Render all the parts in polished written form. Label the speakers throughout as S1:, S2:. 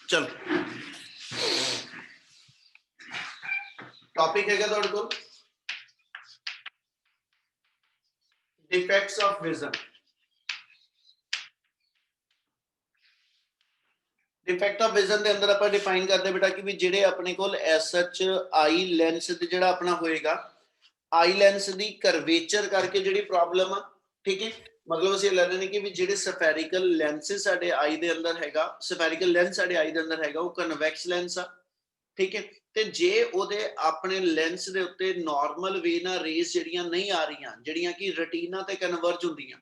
S1: चलो टॉपिक है तुहाडे कोल defects of vision. Defect of vision के अंदर आप डिफाइन करते बेटा कि भी जिहड़े अपने कोल एस सच आई लेंस ते जिहड़ा अपना होएगा आई लेंस दी करवेचर करके जिहड़ी प्रॉब्लम आ, ठीक है, मतलब ਅਸੀਂ ਲੈ ਲੈਣੇ कि भी ਜਿਹੜੇ ਸਫੈਰਿਕਲ ਲੈਂਸਿਸ ਸਾਡੇ ਆਈ ਦੇ ਅੰਦਰ ਹੈਗਾ, ਸਫੈਰਿਕਲ ਲੈਂਸ ਸਾਡੇ ਆਈ ਦੇ ਅੰਦਰ ਹੈਗਾ ਉਹ ਕਨਵੈਕਸ ਲੈਂਸ ਆ, ਠੀਕ ਹੈ, ਤੇ ਜੇ ਉਹਦੇ ਆਪਣੇ ਲੈਂਸ ਦੇ ਉੱਤੇ ਨਾਰਮਲ ਵੇ ਨਾਲ ਰੇਜ਼ ਜਿਹੜੀਆਂ ਨਹੀਂ ਆ ਰਹੀਆਂ, ਜਿਹੜੀਆਂ ਕਿ ਰੈਟੀਨਾ ਤੇ ਕਨਵਰਜ ਹੁੰਦੀਆਂ,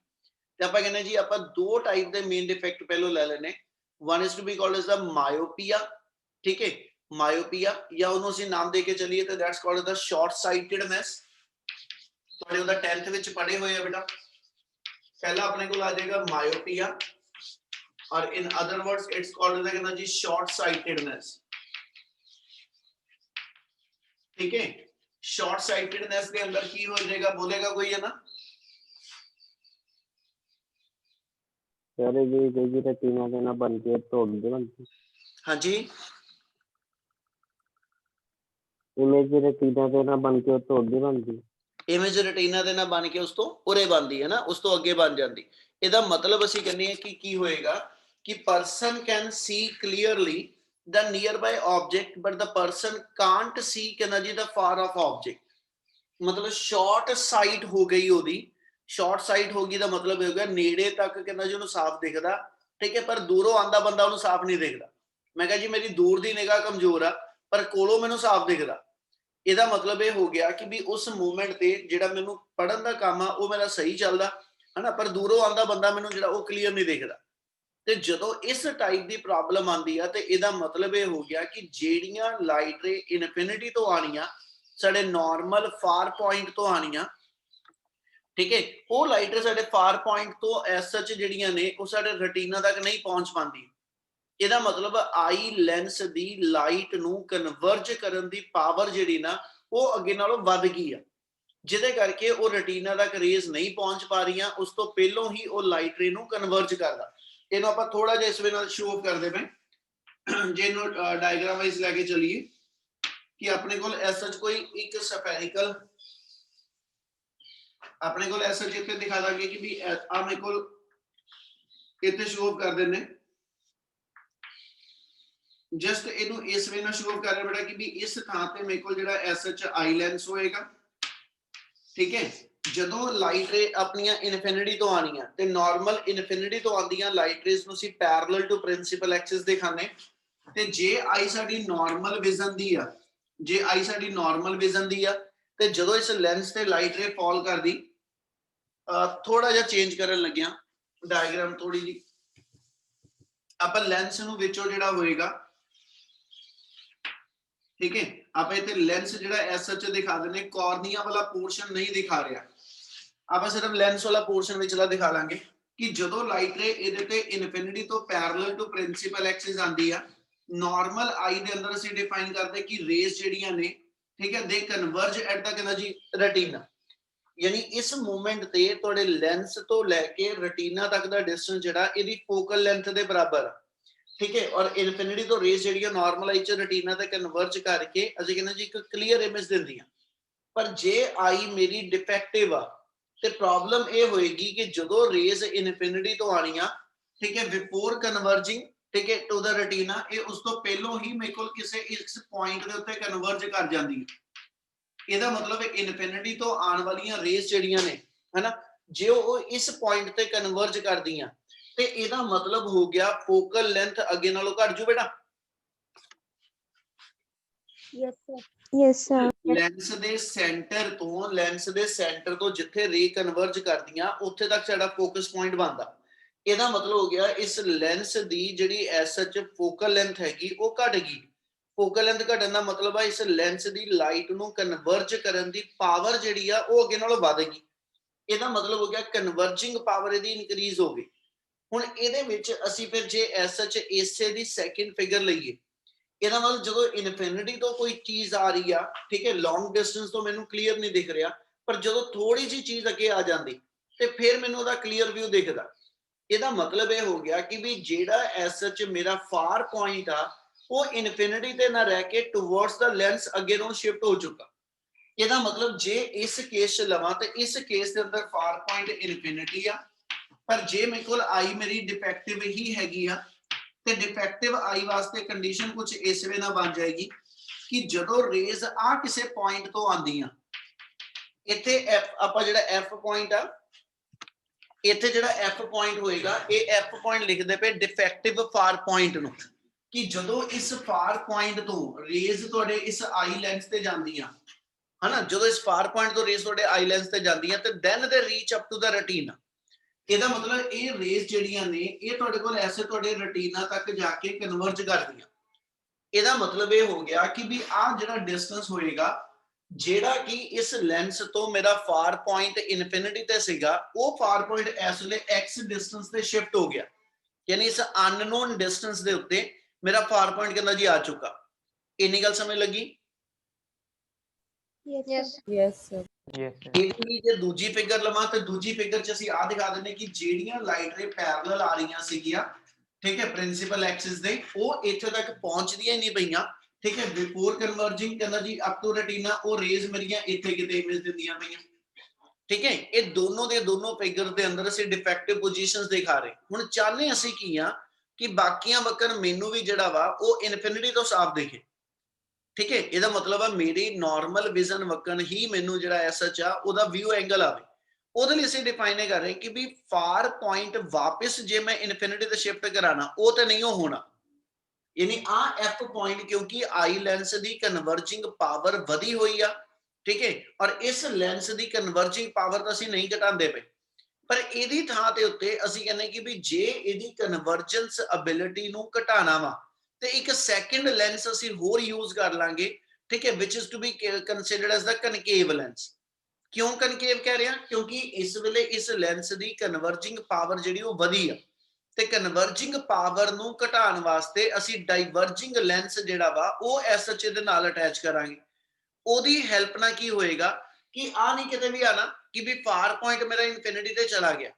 S1: ਤੇ ਆਪਾਂ ਕਹਿੰਦੇ ਜੀ ਆਪਾਂ ਦੋ ਟਾਈਪ ਦੇ ਮੇਨ ਡਿਫੈਕਟ ਪਹਿਲਾਂ ਲੈ ਲੈਣੇ। One is to be called as the myopia, ठीक है, मायोपिया, या ਉਹਨੂੰ ਅਸੀਂ ਨਾਮ ਦੇ ਕੇ ਚੱਲੀਏ ਤਾਂ that's called the short sightedness. ਤੁਹਾਡੇ ਉਹਦਾ 10th ਵਿੱਚ ਪੜ੍ਹੇ ਹੋਏ ਆ ਬੇਟਾ। ਪਹਿਲਾ ਆਪਣੇ ਕੋਲ ਆ ਜਾਏਗਾ ਮਾयोपिया और in other words it's called कहना जी शॉर्ट साइटेडनेस, ठीक है। शॉर्ट साइटेडनेस के अंदर की हो जाएगा, बोलेगा कोई है ना?
S2: जी रेटिना के ना बन के तोड़ दे बनती।
S1: हाँ जी,
S2: इमेज रेटिना के ना बन के तोड़ दे बनती।
S1: इमेज रेटिना ਦੇ ਨਾਲ ਬਣ ਕੇ ਉਸ ਤੋਂ ਉਰੇ ਬਣਦੀ ਹੈ ਨਾ, ਉਸ ਤੋਂ ਅੱਗੇ ਬਣ ਜਾਂਦੀ। ਇਹਦਾ ਮਤਲਬ ਅਸੀਂ ਕਹਿੰਦੇ ਹਾਂ ਕਿ ਕੀ ਹੋਏਗਾ ਕਿ person can see clearly the nearby object but the person can't see ਕਹਿੰਦਾ ਜੀ ਦ ਫਾਰ ਆਫ ਆਬਜੈਕਟ। ਮਤਲਬ ਸ਼ਾਰਟ ਸਾਈਟ ਹੋ ਗਈ ਉਹਦੀ, ਸ਼ਾਰਟ ਸਾਈਟ ਹੋ ਗਈ ਦਾ ਮਤਲਬ ਇਹ ਹੋ ਗਿਆ ਨੇੜੇ ਤੱਕ ਕਹਿੰਦਾ ਜੀ ਉਹਨੂੰ ਸਾਫ਼ ਦਿਖਦਾ, ਠੀਕ ਹੈ, ਪਰ ਦੂਰੋਂ ਆਂਦਾ ਬੰਦਾ ਉਹਨੂੰ ਸਾਫ਼ ਨਹੀਂ ਦਿਖਦਾ। ਮੈਂ ਕਿਹਾ ਜੀ ਮੇਰੀ ਦੂਰ ਦੀ ਨਿਗਾਹ ਕਮਜ਼ੋਰ ਆ ਪਰ ਕੋਲੋਂ ਮੈਨੂੰ ਸਾਫ਼ ਦਿਖਦਾ। ਇਹਦਾ ਮਤਲਬ ਇਹ ਹੋ ਗਿਆ ਕਿ ਵੀ ਉਸ ਮੂਵਮੈਂਟ ਤੇ ਜਿਹੜਾ ਮੈਨੂੰ ਪੜਨ ਦਾ ਕੰਮ ਆ ਉਹ ਮੇਰਾ ਸਹੀ ਚੱਲਦਾ ਹਨਾ, ਪਰ ਦੂਰੋਂ ਆਂਦਾ ਬੰਦਾ ਮੈਨੂੰ ਜਿਹੜਾ ਉਹ ਕਲੀਅਰ ਨਹੀਂ ਦਿਖਦਾ। ਤੇ ਜਦੋਂ ਇਸ ਟਾਈਪ ਦੀ ਪ੍ਰੋਬਲਮ ਆਂਦੀ ਆ ਤੇ ਇਹਦਾ ਮਤਲਬ ਇਹ ਹੋ ਗਿਆ ਕਿ ਜਿਹੜੀਆਂ ਲਾਈਟ ਰੇ ਇਨਫਿਨਿਟੀ ਤੋਂ ਆਣੀਆਂ, ਸਾਡੇ ਨਾਰਮਲ ਫਾਰ ਪੁਆਇੰਟ ਤੋਂ ਆਣੀਆਂ, ਠੀਕ ਹੈ, ਉਹ ਲਾਈਟ ਰੇ ਸਾਡੇ ਫਾਰ ਪੁਆਇੰਟ ਤੋਂ ਐਸ ਸੱਚ ਜਿਹੜੀਆਂ ਨੇ ਉਹ ਸਾਡੇ ਰੈਟੀਨਾ ਤੱਕ ਨਹੀਂ ਪਹੁੰਚ ਪਾਉਂਦੀ। ਇਹਦਾ ਮਤਲਬ ਆਈ ਲੈਂਸ ਦੀ ਲਾਈਟ ਨੂੰ ਕਨਵਰਜ ਕਰਨ ਦੀ ਪਾਵਰ ਜਿਹੜੀ ਨਾ ਉਹ ਅੱਗੇ ਨਾਲੋਂ ਵੱਧ ਗਈ ਆ, ਜਿਹਦੇ ਕਰਕੇ ਉਹ ਰੈਟੀਨਾ ਤੱਕ ਰੇਜ਼ ਨਹੀਂ ਪਹੁੰਚ ਪਾ ਰਹੀਆਂ, ਉਸ ਤੋਂ ਪਹਿਲਾਂ ਹੀ ਉਹ ਲਾਈਟ ਰੇ ਨੂੰ ਕਨਵਰਜ ਕਰਦਾ। ਇਹਨੂੰ ਆਪਾਂ ਥੋੜਾ ਜਿਹਾ ਇਸ ਵੇ ਨਾਲ ਸ਼ੋ ਆਫ ਕਰਦੇ ਪਏ, ਜੇ ਇਹਨੂੰ ਡਾਇਗਰਾਮ ਵਾਈਜ਼ ਲੈ ਕੇ ਚੱਲੀਏ ਕਿ ਆਪਣੇ ਕੋਲ ਐਸ ਸੱਚ ਕੋਈ ਇੱਕ ਸਫੈਰਿਕਲ ਆਪਣੇ ਕੋਲ ਐਸ ਸੱਚ ਇੱਥੇ ਦਿਖਾ ਦਾਂਗੇ ਕਿ ਵੀ ਆ ਮੇਰੇ ਕੋਲ ਇੱਥੇ ਸ਼ੋ ਆਫ ਕਰ ਦਿੰਨੇ, जस्ट इनू इस वे ना शो ऑफ कर रहा बेटा कि भी इस थां ते मेरे को जेड़ा एसएच आई लेंस होएगा, ठीक है। जदों लाइट रे अपनी इनफिनिटी तो आनियां ते नॉर्मल इनफिनिटी तो आंदियां लाइट रेस नु सी पैरेलल टू प्रिंसिपल एक्सिस दिखाने, ते जे आई साडी नॉर्मल विजन दी आ, जे आई साडी नॉर्मल विजन दी आ ते जदों इस लेंस ते लाइट रे फॉल कर दी, थोड़ा जिहा चेंज करन लग्या डायग्राम थोड़ी जी ਆਪਾਂ ਲੈਂਸ ਨੂੰ ਵਿੱਚੋਂ ਜਿਹੜਾ ਹੋਏਗਾ, ठीक है, आप इतने लेंस जेड़ा एस सच दिखा देने, कॉर्निया वाला पोर्शन नहीं दिखा रहा, आप सिर्फ लेंस वाला पोर्शन विचला दिखा लांगे कि जदों लाइट रे इहदे ते इनफिनिटी तो पैरेलल टू प्रिंसिपल एक्सिस आंदी आ, नॉर्मल आई दे अंदर ਅਸੀਂ डिफाइन करते कि रेज ਜਿਹੜੀਆਂ ਨੇ, ठीक है, दे कन्वर्ज एट द कहना जी रेटिना, यानी इस मूवमेंट ते ਤੁਹਾਡੇ लेंस तो लेके रेटिना तक ਦਾ डिस्टेंस ਜਿਹੜਾ ਇਹਦੀ फोकल लेंथ ਦੇ बराबर ਆ, ठीक है, और इनफिनिटी तो रेज ਜਿਹੜੀਆਂ ਨਾਰਮਲ ਆਈ ਚ ਰੈਟੀਨਾ ਤੇ ਕਨਵਰਜ ਕਰਕੇ ਅਸੀਂ ਕਹਿੰਦੇ ਜੀ ਇੱਕ ਕਲੀਅਰ ਇਮੇਜ ਦਿੰਦੀਆਂ। ਪਰ ਜੇ ਆਈ ਮੇਰੀ ਡਿਫੈਕਟਿਵ ਆ ਤੇ ਪ੍ਰੋਬਲਮ ਇਹ ਹੋਏਗੀ ਕਿ ਜਦੋਂ ਰੇਜ਼ ਇਨਫਿਨਿਟੀ ਤੋਂ ਆਣੀਆਂ, ਠੀਕ ਹੈ, ਬਿਫੋਰ ਕਨਵਰਜਿੰਗ, ਠੀਕ ਹੈ, ਟੂ ਦਾ ਰੈਟੀਨਾ, ਇਹ ਉਸ ਤੋਂ ਪਹਿਲਾਂ ਹੀ ਮੇਰੇ ਕੋਲ ਕਿਸੇ ਇਸ ਪੁਆਇੰਟ ਦੇ ਉੱਤੇ ਕਨਵਰਜ ਕਰ ਜਾਂਦੀ ਹੈ। ਇਹਦਾ ਮਤਲਬ ਇਨਫਿਨਿਟੀ ਤੋਂ ਆਉਣ ਵਾਲੀਆਂ ਰੇਜ਼ ਜਿਹੜੀਆਂ ਨੇ ਹਨਾ, ਜੇ ਉਹ ਇਸ ਪੁਆਇੰਟ ਤੇ ਕਨਵਰਜ ਕਰਦੀਆਂ ਤੇ ਇਹਦਾ ਮਤਲਬ ਹੋ ਗਿਆ ਫੋਕਲ ਲੈਂਥ ਅੱਗੇ ਨਾਲੋਂ ਘਟ ਜੂ ਬੇਟਾ।
S2: Yes sir.
S1: ਲੈਂਸ ਦੇ ਸੈਂਟਰ ਤੋਂ ਜਿੱਥੇ ਰੇ ਕਨਵਰਜ ਕਰਦੀਆਂ ਉੱਥੇ ਤੱਕ ਸਾਡਾ ਫੋਕਸ ਪੁਆਇੰਟ ਬਣਦਾ। ਇਹਦਾ ਮਤਲਬ ਹੋ ਗਿਆ ਇਸ ਲੈਂਸ ਦੀ ਜਿਹੜੀ ਐਸ ਸੱਚ ਫੋਕਲ ਲੈਂਥ ਹੈਗੀ ਉਹ ਘਟ ਗਈ। ਫੋਕਲ ਲੈਂਥ ਘਟਣ ਦਾ ਮਤਲਬ ਆ ਇਸ ਲੈਂਸ ਦੀ ਲਾਈਟ ਨੂੰ ਕਨਵਰਜ ਕਰਨ ਦੀ ਪਾਵਰ ਜਿਹੜੀ ਆ ਉਹ ਅੱਗੇ ਨਾਲੋਂ ਵੱਧ ਗਈ। ਇਹਦਾ ਮਤਲਬ ਹੋ ਗਿਆ ਕਨਵਰਜਿੰਗ ਪਾਵਰ ਇਹਦੀ ਇਨਕਰੀਜ਼ ਹੋ ਗਈ। ਹੁਣ ਇਹਦੇ ਵਿੱਚ ਅਸੀਂ ਫਿਰ ਜੇ ਐਸ ਸੱਚ ਇਸੇ ਦੀ ਸੈਕਿੰਡ ਫਿਗਰ ਲਈਏ, ਇਹਦਾ ਮਤਲਬ ਜਦੋਂ ਇਨਫਿਨਿਟੀ ਤੋਂ ਕੋਈ ਚੀਜ਼ ਆ ਰਹੀ ਆ, ਠੀਕ ਹੈ, ਲੌਂਗ ਡਿਸਟੈਂਸ ਤੋਂ ਮੈਨੂੰ ਕਲੀਅਰ ਨਹੀਂ ਦਿਖ ਰਿਹਾ, ਪਰ ਜਦੋਂ ਥੋੜੀ ਜਿਹੀ ਚੀਜ਼ ਅੱਗੇ ਆ ਜਾਂਦੀ ਤੇ ਫਿਰ ਮੈਨੂੰ ਉਹਦਾ ਕਲੀਅਰ ਵਿਊ ਦਿਖਦਾ। ਇਹਦਾ ਮਤਲਬ ਇਹ ਹੋ ਗਿਆ ਕਿ ਵੀ ਜਿਹੜਾ ਐਸ ਸੱਚ ਮੇਰਾ ਫਾਰ ਪੁਆਇੰਟ ਆ ਉਹ ਇਨਫਿਨਿਟੀ ਤੇ ਨਾ ਰਹਿ ਕੇ ਟੁਵਰਡਸ ਦਾ ਲੈਂਸ ਅੱਗੇ ਨੂੰ ਸ਼ਿਫਟ ਹੋ ਚੁੱਕਾ। ਇਹਦਾ ਮਤਲਬ ਜੇ ਇਸ ਕੇਸ 'ਚ ਲਵਾਂ ਤੇ ਇਸ ਕੇਸ ਦੇ ਅੰਦਰ ਫਾਰ ਪੁਆਇੰਟ ਇਨਫਿਨਿਟੀ ਆ, ਪਰ ਜੇ ਮੇਰੇ ਕੋਲ ਆਈ ਮੇਰੀ ਡਿਫੈਕਟਿਵ ਹੀ ਹੈਗੀ ਆ ਤੇ ਡਿਫੈਕਟਿਵ ਆਈ ਵਾਸਤੇ ਕੰਡੀਸ਼ਨ ਕੁਝ ਇਸ ਵੇ ਨਾਲ ਬਣ ਜਾਏਗੀ ਕਿ ਜਦੋਂ ਰੇਜ਼ ਆ ਕਿਸੇ ਪੁਆਇੰਟ ਤੋਂ ਆਂਦੀਆਂ, ਇੱਥੇ ਐਫ ਆਪਾਂ ਜਿਹੜਾ ਐਫ ਪੁਆਇੰਟ ਆ, ਇੱਥੇ ਜਿਹੜਾ ਐਫ ਪੁਆਇੰਟ ਹੋਏਗਾ ਇਹ ਐਫ ਪੁਆਇੰਟ ਲਿਖਦੇ ਪਏ ਡਿਫੈਕਟਿਵ ਫਾਰ ਪੁਆਇੰਟ ਨੂੰ, ਕਿ ਜਦੋਂ ਇਸ ਫਾਰ ਪੁਆਇੰਟ ਤੋਂ ਰੇਜ਼ ਤੁਹਾਡੇ ਇਸ ਆਈ ਲੈਂਸ ਤੇ ਜਾਂਦੀਆਂ ਹਨਾ, ਜਦੋਂ ਇਸ ਫਾਰ ਪੁਆਇੰਟ ਤੋਂ ਰੇਜ਼ ਤੁਹਾਡੇ ਆਈ ਲੈਂਸ ਤੇ ਜਾਂਦੀਆਂ ਤੇ then they reach up to the retina. ਇਹਦਾ ਮਤਲਬ ਇਹ ਰੇਜ਼ ਜਿਹੜੀਆਂ ਨੇ ਇਹ ਤੁਹਾਡੇ ਕੋਲ ਐਸੇ ਤੁਹਾਡੇ ਰੈਟੀਨਾ ਤੱਕ ਜਾ ਕੇ ਕਨਵਰਜ ਕਰਦੀਆਂ। ਇਹਦਾ ਮਤਲਬ ਇਹ ਹੋ ਗਿਆ ਕਿ ਵੀ ਆ ਜਿਹੜਾ ਡਿਸਟੈਂਸ ਹੋਏਗਾ ਜਿਹੜਾ ਕਿ ਇਸ ਲੈਂਸ ਤੋਂ ਮੇਰਾ ਫਾਰ ਪੁਆਇੰਟ ਇਨਫਿਨਿਟੀ ਤੇ ਸੀਗਾ, ਉਹ ਫਾਰ ਪੁਆਇੰਟ ਇਸ ਵੇਲੇ x ਡਿਸਟੈਂਸ ਤੇ ਸ਼ਿਫਟ ਹੋ ਗਿਆ, ਯਾਨੀ ਇਸ ਅਨਨੋਨ ਡਿਸਟੈਂਸ ਦੇ ਉੱਤੇ ਮੇਰਾ ਫਾਰ ਪੁਆਇੰਟ ਕਹਿੰਦਾ ਜੀ ਆ ਚੁੱਕਾ। ਇੰਨੀ ਗੱਲ ਸਮਝ ਲੱਗੀ?
S3: Yes.
S4: Yes, sir.
S1: ਇਹਦੀ ਜੇ ਦੂਜੀ ਫਿਗਰ ਲਵਾਂ ਤੇ ਦੂਜੀ ਫਿਗਰ 'ਚ ਅਸੀਂ ਆ ਦਿਖਾ ਦਿੰਦੇ ਕਿ ਜਿਹੜੀਆਂ ਲਾਈਟ ਰੇ ਪੈਰਲਲ ਆ ਰਹੀਆਂ ਸੀਗੀਆਂ, ਠੀਕ ਹੈ, ਪ੍ਰਿੰਸੀਪਲ ਐਕਸਿਸ ਦੇ, ਉਹ ਇੱਥੇ ਤੱਕ ਪਹੁੰਚਦੀਆਂ ਹੀ ਨਹੀਂ ਪਈਆਂ, ਠੀਕ ਹੈ, ਬਿਫੋਰ ਕਨਵਰਜਿੰਗ ਕਹਿੰਦਾ ਜੀ ਅਪ ਟੂ ਰੈਟੀਨਾ ਉਹ ਰੇਜ਼ ਮੇਰੀਆਂ ਇੱਥੇ ਕਿਤੇ ਇਮੇਜ ਦਿੰਦੀਆਂ ਪਈਆਂ, ਠੀਕ ਹੈ। ਇਹ ਦੋਨੋਂ ਦੇ ਦੋਨੋਂ ਫਿਗਰ ਦੇ ਅੰਦਰ ਅਸੀਂ ਡਿਫੈਕਟਿਵ ਪੋਜੀਸ਼ਨਸ ਦਿਖਾ ਰਹੇ। ਹੁਣ ਚਾਹਨੇ ਅਸੀਂ ਕੀ ਆ ਕਿ ਬਾਕੀਆਂ ਵਕਨ ਮੈਨੂੰ ਵੀ ਜਿਹੜਾ ਵਾ ਉਹ ਇਨਫਿਨਿਟੀ ਤੋਂ ਸਾਫ਼ ਦਿਖੇ, ਠੀਕ ਹੈ। ਇਹਦਾ ਮਤਲਬ ਆ ਮੇਰੀ ਨਾਰਮਲ ਵਿਜ਼ਨ ਵਕਨ ਹੀ ਮੈਨੂੰ ਜਿਹੜਾ ਐਸਐਚ ਆ ਉਹਦਾ ਵਿਊ ਐਂਗਲ ਆਵੇ। ਉਹਦੇ ਲਈ ਅਸੀਂ ਡਿਫਾਈਨ ਕਰ ਰਹੇ ਕਿ ਵੀ ਫਾਰ ਪੁਆਇੰਟ ਵਾਪਸ ਜੇ ਮੈਂ ਇਨਫਿਨਿਟੀ ਤੇ ਸ਼ਿਫਟ ਕਰਾਣਾ ਉਹ ਤੇ ਨਹੀਂ ਹੋਣਾ, ਯਾਨੀ ਆ ਐਫ ਪੁਆਇੰਟ ਕਿਉਂਕਿ ਆਈ ਲੈਂਸ ਦੀ ਕਨਵਰਜਿੰਗ ਪਾਵਰ ਵਧੀ ਹੋਈ ਆ, ਠੀਕ ਹੈ, ਔਰ ਇਸ ਲੈਂਸ ਦੀ ਕਨਵਰਜਿੰਗ ਪਾਵਰ ਤਾਂ ਅਸੀਂ ਨਹੀਂ ਘਟਾਉਂਦੇ ਪਏ, ਪਰ ਇਹਦੀ ਥਾਂ ਤੇ ਉੱਤੇ ਅਸੀਂ ਕਹਿੰਦੇ ਕਿ ਵੀ ਜੇ ਇਹਦੀ ਕਨਵਰਜੈਂਸ ਐਬਿਲਿਟੀ ਨੂੰ ਘਟਾਣਾ ਵਾ ਤੇ ਇੱਕ ਸੈਕੰਡ ਲੈਂਸ ਅਸੀਂ ਹੋਰ ਯੂਜ਼ ਕਰ ਲਾਂਗੇ, ਠੀਕ ਹੈ, which is to be considered as the concave lens. ਕਿਉਂ ਕਨਕੇਵ ਕਹਿ ਰਿਹਾ? ਕਿਉਂਕਿ ਇਸ ਵੇਲੇ ਇਸ ਲੈਂਸ ਦੀ ਕਨਵਰਜਿੰਗ ਪਾਵਰ ਜਿਹੜੀ ਉਹ ਵਧੀ ਆ ਤੇ ਕਨਵਰਜਿੰਗ ਪਾਵਰ ਨੂੰ ਘਟਾਉਣ ਵਾਸਤੇ ਅਸੀਂ ਡਾਈਵਰਜਿੰਗ ਲੈਂਸ ਜਿਹੜਾ ਵਾ ਉਹ ਐਸਐਚ ਦੇ ਨਾਲ ਅਟੈਚ ਕਰਾਂਗੇ। ਉਹਦੀ ਹੈਲਪ ਨਾਲ ਕੀ ਹੋਏਗਾ ਕਿ ਆ ਨਹੀਂ ਕਿਤੇ ਵੀ ਆਣਾ ਕਿ ਵੀ ਫਾਰ ਪੁਆਇੰਟ ਮੇਰਾ ਇਨਫਿਨਿਟੀ ਤੇ ਚਲਾ ਗਿਆ,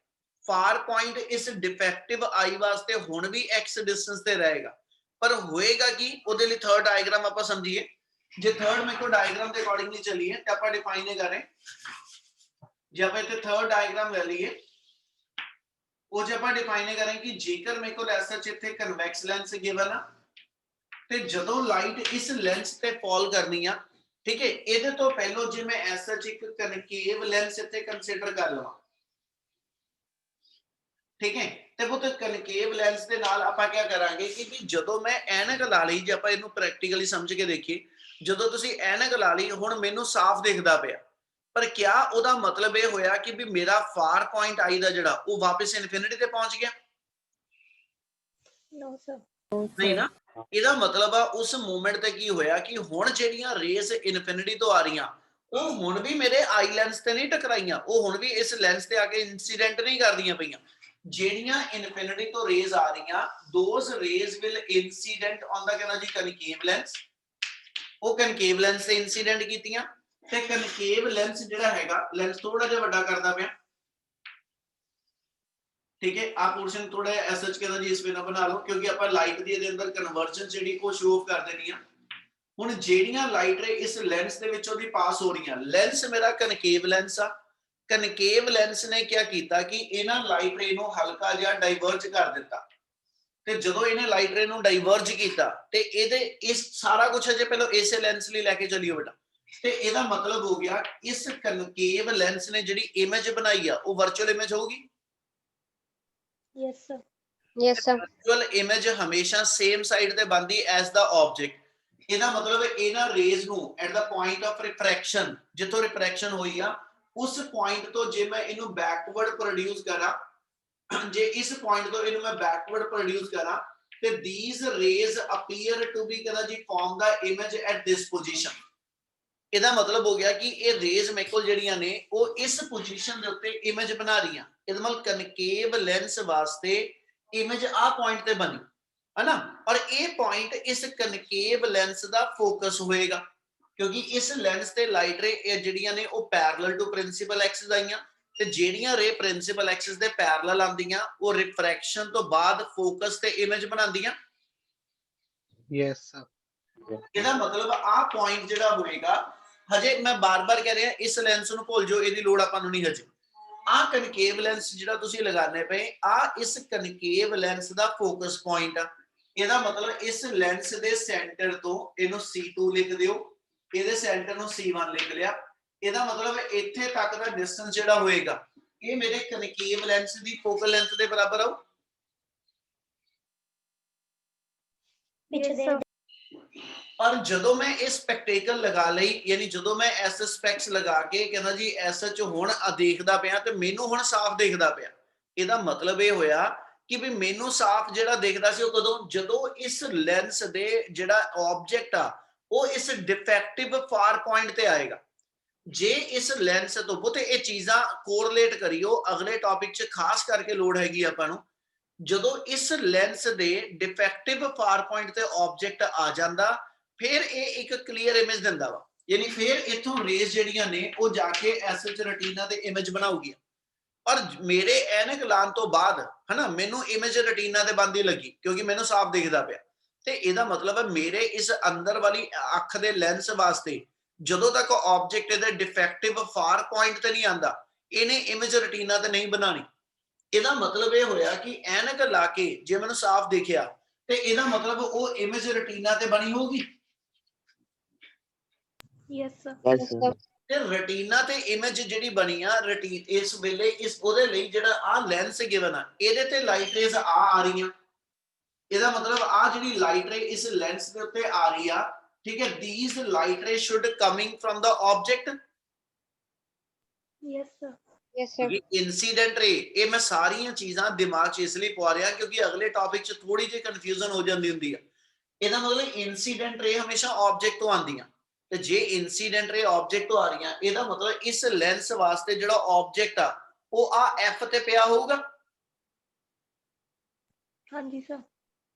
S1: ਫਾਰ ਪੁਆਇੰਟ ਇਸ ਡਿਫੈਕਟਿਵ ਆਈ ਵਾਸਤੇ ਹੁਣ ਵੀ x ਡਿਸਟੈਂਸ ਤੇ ਰਹੇਗਾ, ਪਰ ਹੋਏਗਾ ਕਿ ਉਹਦੇ ਲਈ ਥਰਡ ਡਾਇਗਰਾਮ ਆਪਾਂ ਸਮਝੀਏ। ਜੇ ਥਰਡ ਮੇਰੇ ਕੋ ਡਾਇਗਰਾਮ ਦੇ ਅਕੋਰਡਿੰਗਲੀ ਚੱਲੀਏ ਤਾਂ ਆਪਾਂ ਡਿਫਾਈਨ ਕਰ ਰਹੇ, ਜੇ ਆਪਾਂ ਇੱਥੇ ਥਰਡ ਡਾਇਗਰਾਮ ਲੈ ਲਈਏ ਉਹ ਜੇ ਆਪਾਂ ਡਿਫਾਈਨ ਕਰਾਂ ਕਿ ਜੇਕਰ ਮੇਰੇ ਕੋਲ ਐਸਾ ਇੱਥੇ ਕਨਵੈਕਸ ਲੈਂਸ ਗਿਵਨ ਆ ਤੇ ਜਦੋਂ ਲਾਈਟ ਇਸ ਲੈਂਸ ਤੇ ਫਾਲ ਕਰਨੀ ਆ, ਠੀਕ ਹੈ, ਇਹਦੇ ਤੋਂ ਪਹਿਲਾਂ ਜੇ ਮੈਂ ਐਸਾ ਇੱਕ ਕਨਕੇਵ ਲੈਂਸ ਇੱਥੇ ਕੰਸੀਡਰ ਕਰ ਲਵਾਂ, ਠੀਕ ਹੈ, ਤੇ ਉਹ ਤੇ ਕਨਕੇਵ ਲੈਂਸ ਦੇ ਨਾਲ ਆਪਾਂ ਕੀ ਕਰਾਂਗੇ ਕਿ ਵੀ ਜਦੋਂ ਮੈਂ ਐਨਕ ਲਾ ਲਈ, ਜੇ ਆਪਾਂ ਇਹਨੂੰ ਪ੍ਰੈਕਟੀਕਲੀ ਸਮਝ ਕੇ ਦੇਖੀਏ, ਜਦੋਂ ਤੁਸੀਂ ਐਨਕ ਲਾ ਲਈ ਹੁਣ ਮੈਨੂੰ ਸਾਫ਼ ਦਿਖਦਾ ਪਿਆ, ਪਰ ਕਿਆ ਉਹਦਾ ਮਤਲਬ ਇਹ ਹੋਇਆ ਕਿ ਵੀ ਮੇਰਾ ਫਾਰ ਪੁਆਇੰਟ ਆਈ ਦਾ ਜਿਹੜਾ ਉਹ ਵਾਪਸ ਇਨਫਿਨਿਟੀ ਤੇ ਪਹੁੰਚ ਗਿਆ?
S3: No, sir.
S1: ਨਹੀਂ ਨਾ। ਇਹਦਾ ਮਤਲਬ ਆ ਉਸ ਮੂਮੈਂਟ ਤੇ ਕੀ ਹੋਇਆ ਕਿ ਹੁਣ ਜਿਹੜੀਆਂ ਰੇਜ਼ ਇਨਫਿਨਿਟੀ ਤੋਂ ਆ ਰਹੀਆਂ ਉਹ ਹੁਣ ਵੀ ਮੇਰੇ ਆਈ ਲੈਂਸ ਤੇ ਨਹੀਂ ਟਕਰਾਈਆਂ, ਉਹ ਹੁਣ ਵੀ ਇਸ ਲੈਂਸ ਤੇ ਆ ਕੇ ਇਨਸੀਡੈਂਟ ਨਹੀਂ ਕਰਦੀਆਂ ਪਈਆਂ। ਜਿਹੜੀਆਂ ਇਨਫਿਨਿਟੀ ਤੋਂ ਰੇਜ਼ ਆ ਰਹੀਆਂ those rays will incident on the ਕਹਿੰਦਾ ਜੀ ਕਨਕੇਵ ਲੈਂਸ, ਉਹ ਕਨਕੇਵ ਲੈਂਸ ਤੇ ਇਨਸੀਡੈਂਟ ਕੀਤੀਆਂ ਤੇ ਕਨਕੇਵ ਲੈਂਸ ਜਿਹੜਾ ਹੈਗਾ ਲੈਂਸ ਥੋੜਾ ਜਿਹਾ ਵੱਡਾ ਕਰਦਾ ਪਿਆ, ਠੀਕ ਹੈ। ਆ ਪੋਰਸ਼ਨ ਥੋੜਾ ਐਸਐਚ ਕਹਿੰਦਾ ਜੀ ਇਸ ਵੇ ਨਾ ਬਣਾ ਲਓ ਕਿਉਂਕਿ ਆਪਾਂ ਲਾਈਟ ਦੀ ਇਹਦੇ ਅੰਦਰ ਕਨਵਰਜਨ ਜਿਹੜੀ ਉਹ ਸ਼ੋ ਆਫ ਕਰ ਦੇਣੀ ਆ। ਹੁਣ ਜਿਹੜੀਆਂ ਲਾਈਟ ਰੇ ਇਸ ਲੈਂਸ ਦੇ ਵਿੱਚੋਂ ਦੀ ਪਾਸ ਹੋ ਰਹੀਆਂ, ਲੈਂਸ ਮੇਰਾ ਕਨਕੇਵ ਲੈਂਸ ਆ, ਕਨਕੇਵ ਲੈਂਸ ਨੇ ਕੀ ਕੀਤਾ ਕਿ ਇਹਨਾਂ ਲਾਈਟ ਰੇ ਨੂੰ ਹਲਕਾ ਜਿਹਾ ਡਾਈਵਰਜ ਕਰ ਦਿੱਤਾ, ਤੇ ਜਦੋਂ ਇਹਨੇ ਲਾਈਟ ਰੇ ਨੂੰ ਡਾਈਵਰਜ ਕੀਤਾ ਤੇ ਇਹਦੇ ਇਸ ਸਾਰਾ ਕੁਝ ਅਜੇ ਪਹਿਲਾਂ ਇਸੇ ਲੈਂਸ ਲਈ ਲੈ ਕੇ ਚੱਲਿਓ ਬੇਟਾ, ਤੇ ਇਹਦਾ ਮਤਲਬ ਹੋ ਗਿਆ ਇਸ ਕਨਕੇਵ ਲੈਂਸ ਨੇ ਜਿਹੜੀ ਇਮੇਜ ਬਣਾਈ ਆ ਉਹ ਵਰਚੁਅਲ ਇਮੇਜ ਹੋਊਗੀ।
S3: Yes, sir.
S4: Yes, sir.
S1: Virtual image ਹਮੇਸ਼ਾ ਸੇਮ ਸਾਈਡ ਤੇ ਬਣਦੀ ਐਸ ਦਾ ਆਬਜੈਕਟ। ਇਹਦਾ ਮਤਲਬ ਇਹਨਾਂ ਰੇਜ਼ ਨੂੰ ਐਟ ਦਾ ਪੁਆਇੰਟ ਆਫ ਰਿਫਰੈਕਸ਼ਨ, ਜਿੱਥੋਂ ਰਿਫਰੈਕਸ਼ਨ ਹੋਈ ਆ ਉਸ ਪੁਆਇੰਟ ਤੋਂ ਜੇ ਮੈਂ ਇਹਨੂੰ ਬੈਕਵਰਡ ਪ੍ਰੋਡਿਊਸ ਕਰਾਂ, ਜੇ ਇਸ ਪੁਆਇੰਟ ਤੋਂ ਇਹਨੂੰ ਮੈਂ ਬੈਕਵਰਡ ਪ੍ਰੋਡਿਊਸ ਕਰਾਂ ਤੇ these rays appear to be ਕਹਿੰਦਾ ਜੀ form the image at this position। ਇਹਦਾ ਮਤਲਬ ਹੋ ਗਿਆ ਕਿ ਇਹ ਰੇਜ਼ ਮੇਰੇ ਕੋਲ ਜਿਹੜੀਆਂ ਨੇ ਉਹ ਇਸ ਪੋਜੀਸ਼ਨ ਦੇ ਉੱਤੇ ਇਮੇਜ ਬਣਾ ਰਹੀਆਂ। ਇਹਦੇ ਨਾਲ ਕਨਕੇਵ ਲੈਂਸ ਵਾਸਤੇ ਇਮੇਜ ਆ ਪੁਆਇੰਟ ਤੇ ਬਣੀ ਹੈ ਨਾ, ਔਰ ਇਹ ਪੁਆਇੰਟ ਇਸ ਕਨਕੇਵ ਲੈਂਸ ਦਾ ਫੋਕਸ ਹੋਏਗਾ ਕਿਉਂਕਿ ਇਸ ਲੈਂਸ ਤੇ ਲਾਈਟ ਰੇ ਜਿਹੜੀਆਂ ਨੇ ਉਹ ਪੈਰਲਲ ਟੂ ਪ੍ਰਿੰਸੀਪਲ ਐਕਸਿਸ ਆਈਆਂ, ਤੇ ਜਿਹੜੀਆਂ ਰੇ ਪ੍ਰਿੰਸੀਪਲ ਐਕਸਿਸ ਦੇ ਪੈਰਲਲ ਆਉਂਦੀਆਂ ਉਹ ਰਿਫਰੈਕਸ਼ਨ ਤੋਂ ਬਾਅਦ ਫੋਕਸ ਤੇ ਇਮੇਜ ਬਣਾਉਂਦੀਆਂ।
S4: Yes, sir.
S1: ਇਹਦਾ ਮਤਲਬ ਆਹ ਪੁਆਇੰਟ ਜਿਹੜਾ ਹੋਏਗਾ, ਹਜੇ ਮੈਂ ਬਾਰ-ਬਾਰ ਕਹਿ ਰਿਹਾ ਇਸ ਲੈਂਸ ਨੂੰ ਭੁੱਲ ਜਾਓ, ਇਹਦੀ ਲੋੜ ਆਪਾਂ ਨੂੰ ਨਹੀਂ ਹਜੇ। ਆਹ ਕਨਕੇਵ ਲੈਂਸ ਜਿਹੜਾ ਤੁਸੀਂ ਲਗਾਣੇ ਪਏ, ਆਹ ਇਸ ਕਨਕੇਵ ਲੈਂਸ ਦਾ ਫੋਕਸ ਪੁਆਇੰਟ ਆ। ਇਹਦਾ ਮਤਲਬ ਇਸ ਲੈਂਸ ਦੇ ਸੈਂਟਰ ਤੋਂ ਇਹਨੂੰ C2 ਲਿਖ ਦਿਓ, ਇਹਦੇ ਸੈਂਟਰ ਨੂੰ C1 ਲਿਖ ਲਿਆ। ਇਹਦਾ ਮਤਲਬ ਇੱਥੇ ਤੱਕ ਦਾ ਡਿਸਟੈਂਸ ਜਿਹੜਾ ਹੋਏਗਾ ਇਹ ਮੇਰੇ ਕਨਕੇਵ ਲੈਂਸ ਦੀ ਫੋਕਲ ਲੈਂਥ ਦੇ ਬਰਾਬਰ ਆਉ। ਪਰ ਜਦੋਂ ਮੈਂ ਇਹ ਸਪੈਕਟੇਕਲ ਲਗਾ ਲਈ, ਯਾਨੀ ਜਦੋਂ ਮੈਂ ਐਸ ਸਪੈਕਸ ਲਗਾ ਕੇ ਕਹਿੰਦਾ ਜੀ ਐਸਐਚ ਹੁਣ ਦੇਖਦਾ ਪਿਆ ਤੇ ਮੈਨੂੰ ਹੁਣ ਸਾਫ਼ ਦੇਖਦਾ ਪਿਆ, ਇਹਦਾ ਮਤਲਬ ਇਹ ਹੋਇਆ ਕਿ ਵੀ ਮੈਨੂੰ ਸਾਫ਼ ਜਿਹੜਾ ਦੇਖਦਾ ਸੀ ਉਹ ਕਦੋਂ, ਜਦੋਂ ਇਸ ਲੈਂਸ ਦੇ ਜਿਹੜਾ ਆਬਜੈਕਟ ਆ ਉਹ ਇਸ ਡਿਫੈਕਟਿਵ ਫਾਰ ਪੁਆਇੰਟ ਤੇ ਆਏਗਾ। ਜੇ ਇਸ ਲੈਂਸ ਤੋਂ ਬਹੁਤੇ ਇਹ ਚੀਜ਼ਾਂ ਕੋਰਿਲੇਟ ਕਰਿਓ, ਅਗਲੇ ਟੌਪਿਕ 'ਚ ਖਾਸ ਕਰਕੇ ਲੋੜ ਹੈਗੀ ਆਪਾਂ ਨੂੰ। ਜਦੋਂ ਇਸ ਲੈਂਸ ਦੇ ਡਿਫੈਕਟਿਵ ਫਾਰ ਪੁਆਇੰਟ ਤੇ ਆਬਜੈਕਟ ਆ ਜਾਂਦਾ, ਫਿਰ ਇਹ ਇੱਕ ਕਲੀਅਰ ਇਮੇਜ ਦਿੰਦਾ ਵਾ, ਯਾਨੀ ਫਿਰ ਇਥੋਂ ਰੇਜ਼ ਜਿਹੜੀਆਂ ਨੇ ਉਹ ਜਾ ਕੇ ਐਸਐਚ ਰੈਟੀਨਾ ਤੇ ਇਮੇਜ ਬਣਾਉਗੀ। ਪਰ ਮੇਰੇ ਐਨਕ ਲਾਉਣ ਤੋਂ ਬਾਅਦ ਹਨਾ ਮੈਨੂੰ ਇਮੇਜ ਰੈਟੀਨਾ ਤੇ ਬੰਦੀ ਲੱਗੀ ਕਿਉਂਕਿ ਮੈਨੂੰ ਸਾਫ਼ ਦਿਖਦਾ ਪਿਆ, ਤੇ ਇਹਦਾ ਮਤਲਬ ਹੈ ਮੇਰੇ ਇਸ ਅੰਦਰ ਵਾਲੀ ਅੱਖ ਦੇ ਲੈਂਸ ਵਾਸਤੇ ਜਦੋਂ ਤੱਕ ਆਬਜੈਕਟ ਇਹਦੇ ਡਿਫੈਕਟਿਵ ਫਾਰ ਪੁਆਇੰਟ ਤੇ ਨਹੀਂ ਆਂਦਾ, ਇਹਨੇ ਇਮੇਜ ਰੈਟੀਨਾ ਤੇ ਨਹੀਂ ਬਣਾਣੀ। ਇਹਦਾ ਮਤਲਬ ਇਹ ਹੋਇਆ ਕਿ ਐਨਕ ਲਾ ਕੇ ਜੇ ਮੈਨੂੰ ਸਾਫ਼ ਦਿਖਿਆ ਤੇ ਇਹਦਾ ਮਤਲਬ ਉਹ ਇਮੇਜ ਰੈਟੀਨਾ ਤੇ ਬਣੀ ਹੋਊਗੀ।
S3: Yes, sir.
S2: Yes, sir.
S1: ਤੇ ਰੈਟੀਨਾ ਤੇ ਇਮੇਜ ਜਿਹੜੀ ਬਣੀ ਆ ਇਸ ਵੇਲੇ ਇਸ ਉਹਦੇ ਲਈ ਜਿਹੜਾ ਆ ਲੈਂਸ ਗਿਵਨ ਆ, ਇਹਦੇ ਤੇ ਲਾਈਟ ਰੇਜ਼ ਆ ਰਹੀਆਂ। ਇਹਦਾ ਮਤਲਬ ਆ ਜਿਹੜੀ ਲਾਈਟ ਰੇ ਇਸ ਲੈਂਸ ਦੇ ਉੱਤੇ ਆ ਰਹੀ ਆ, ਠੀਕ ਹੈ, these light rays should coming from the object।
S3: Yes, sir.
S5: Yes, sir.
S1: Incident ਰੇ, ਇਹ ਮੈਂ ਸਾਰੀਆਂ ਚੀਜ਼ਾਂ ਦਿਮਾਗ 'ਚ ਇਸ ਲਈ ਪਵਾ ਰਿਹਾ ਕਿਉਂਕਿ ਅਗਲੇ ਟੌਪਿਕ 'ਚ ਥੋੜੀ ਜਿਹੀ ਕਨਫਿਊਜ਼ਨ ਹੋ ਜਾਂਦੀ ਹੁੰਦੀ ਆ। ਇਹਦਾ ਮਤਲਬ ਇਨਸੀਡੈਂਟ ਰੇ ਹਮੇਸ਼ਾ ਆਬਜੈਕਟ ਤੋਂ ਆਉਂਦੀਆਂ, ਤੇ ਜੇ ਇਨਸੀਡੈਂਟ ਰੇ ਆਬਜੈਕਟ ਤੋਂ ਆ ਰਹੀਆਂ, ਇਹਦਾ ਮਤਲਬ ਇਸ ਲੈਂਸ ਵਾਸਤੇ ਜਿਹੜਾ ਆਬਜੈਕਟ ਆ ਉਹ ਆ ਐਫ ਤੇ ਪਿਆ ਹੋਊਗਾ।
S3: ਹਾਂਜੀ ਸਰ।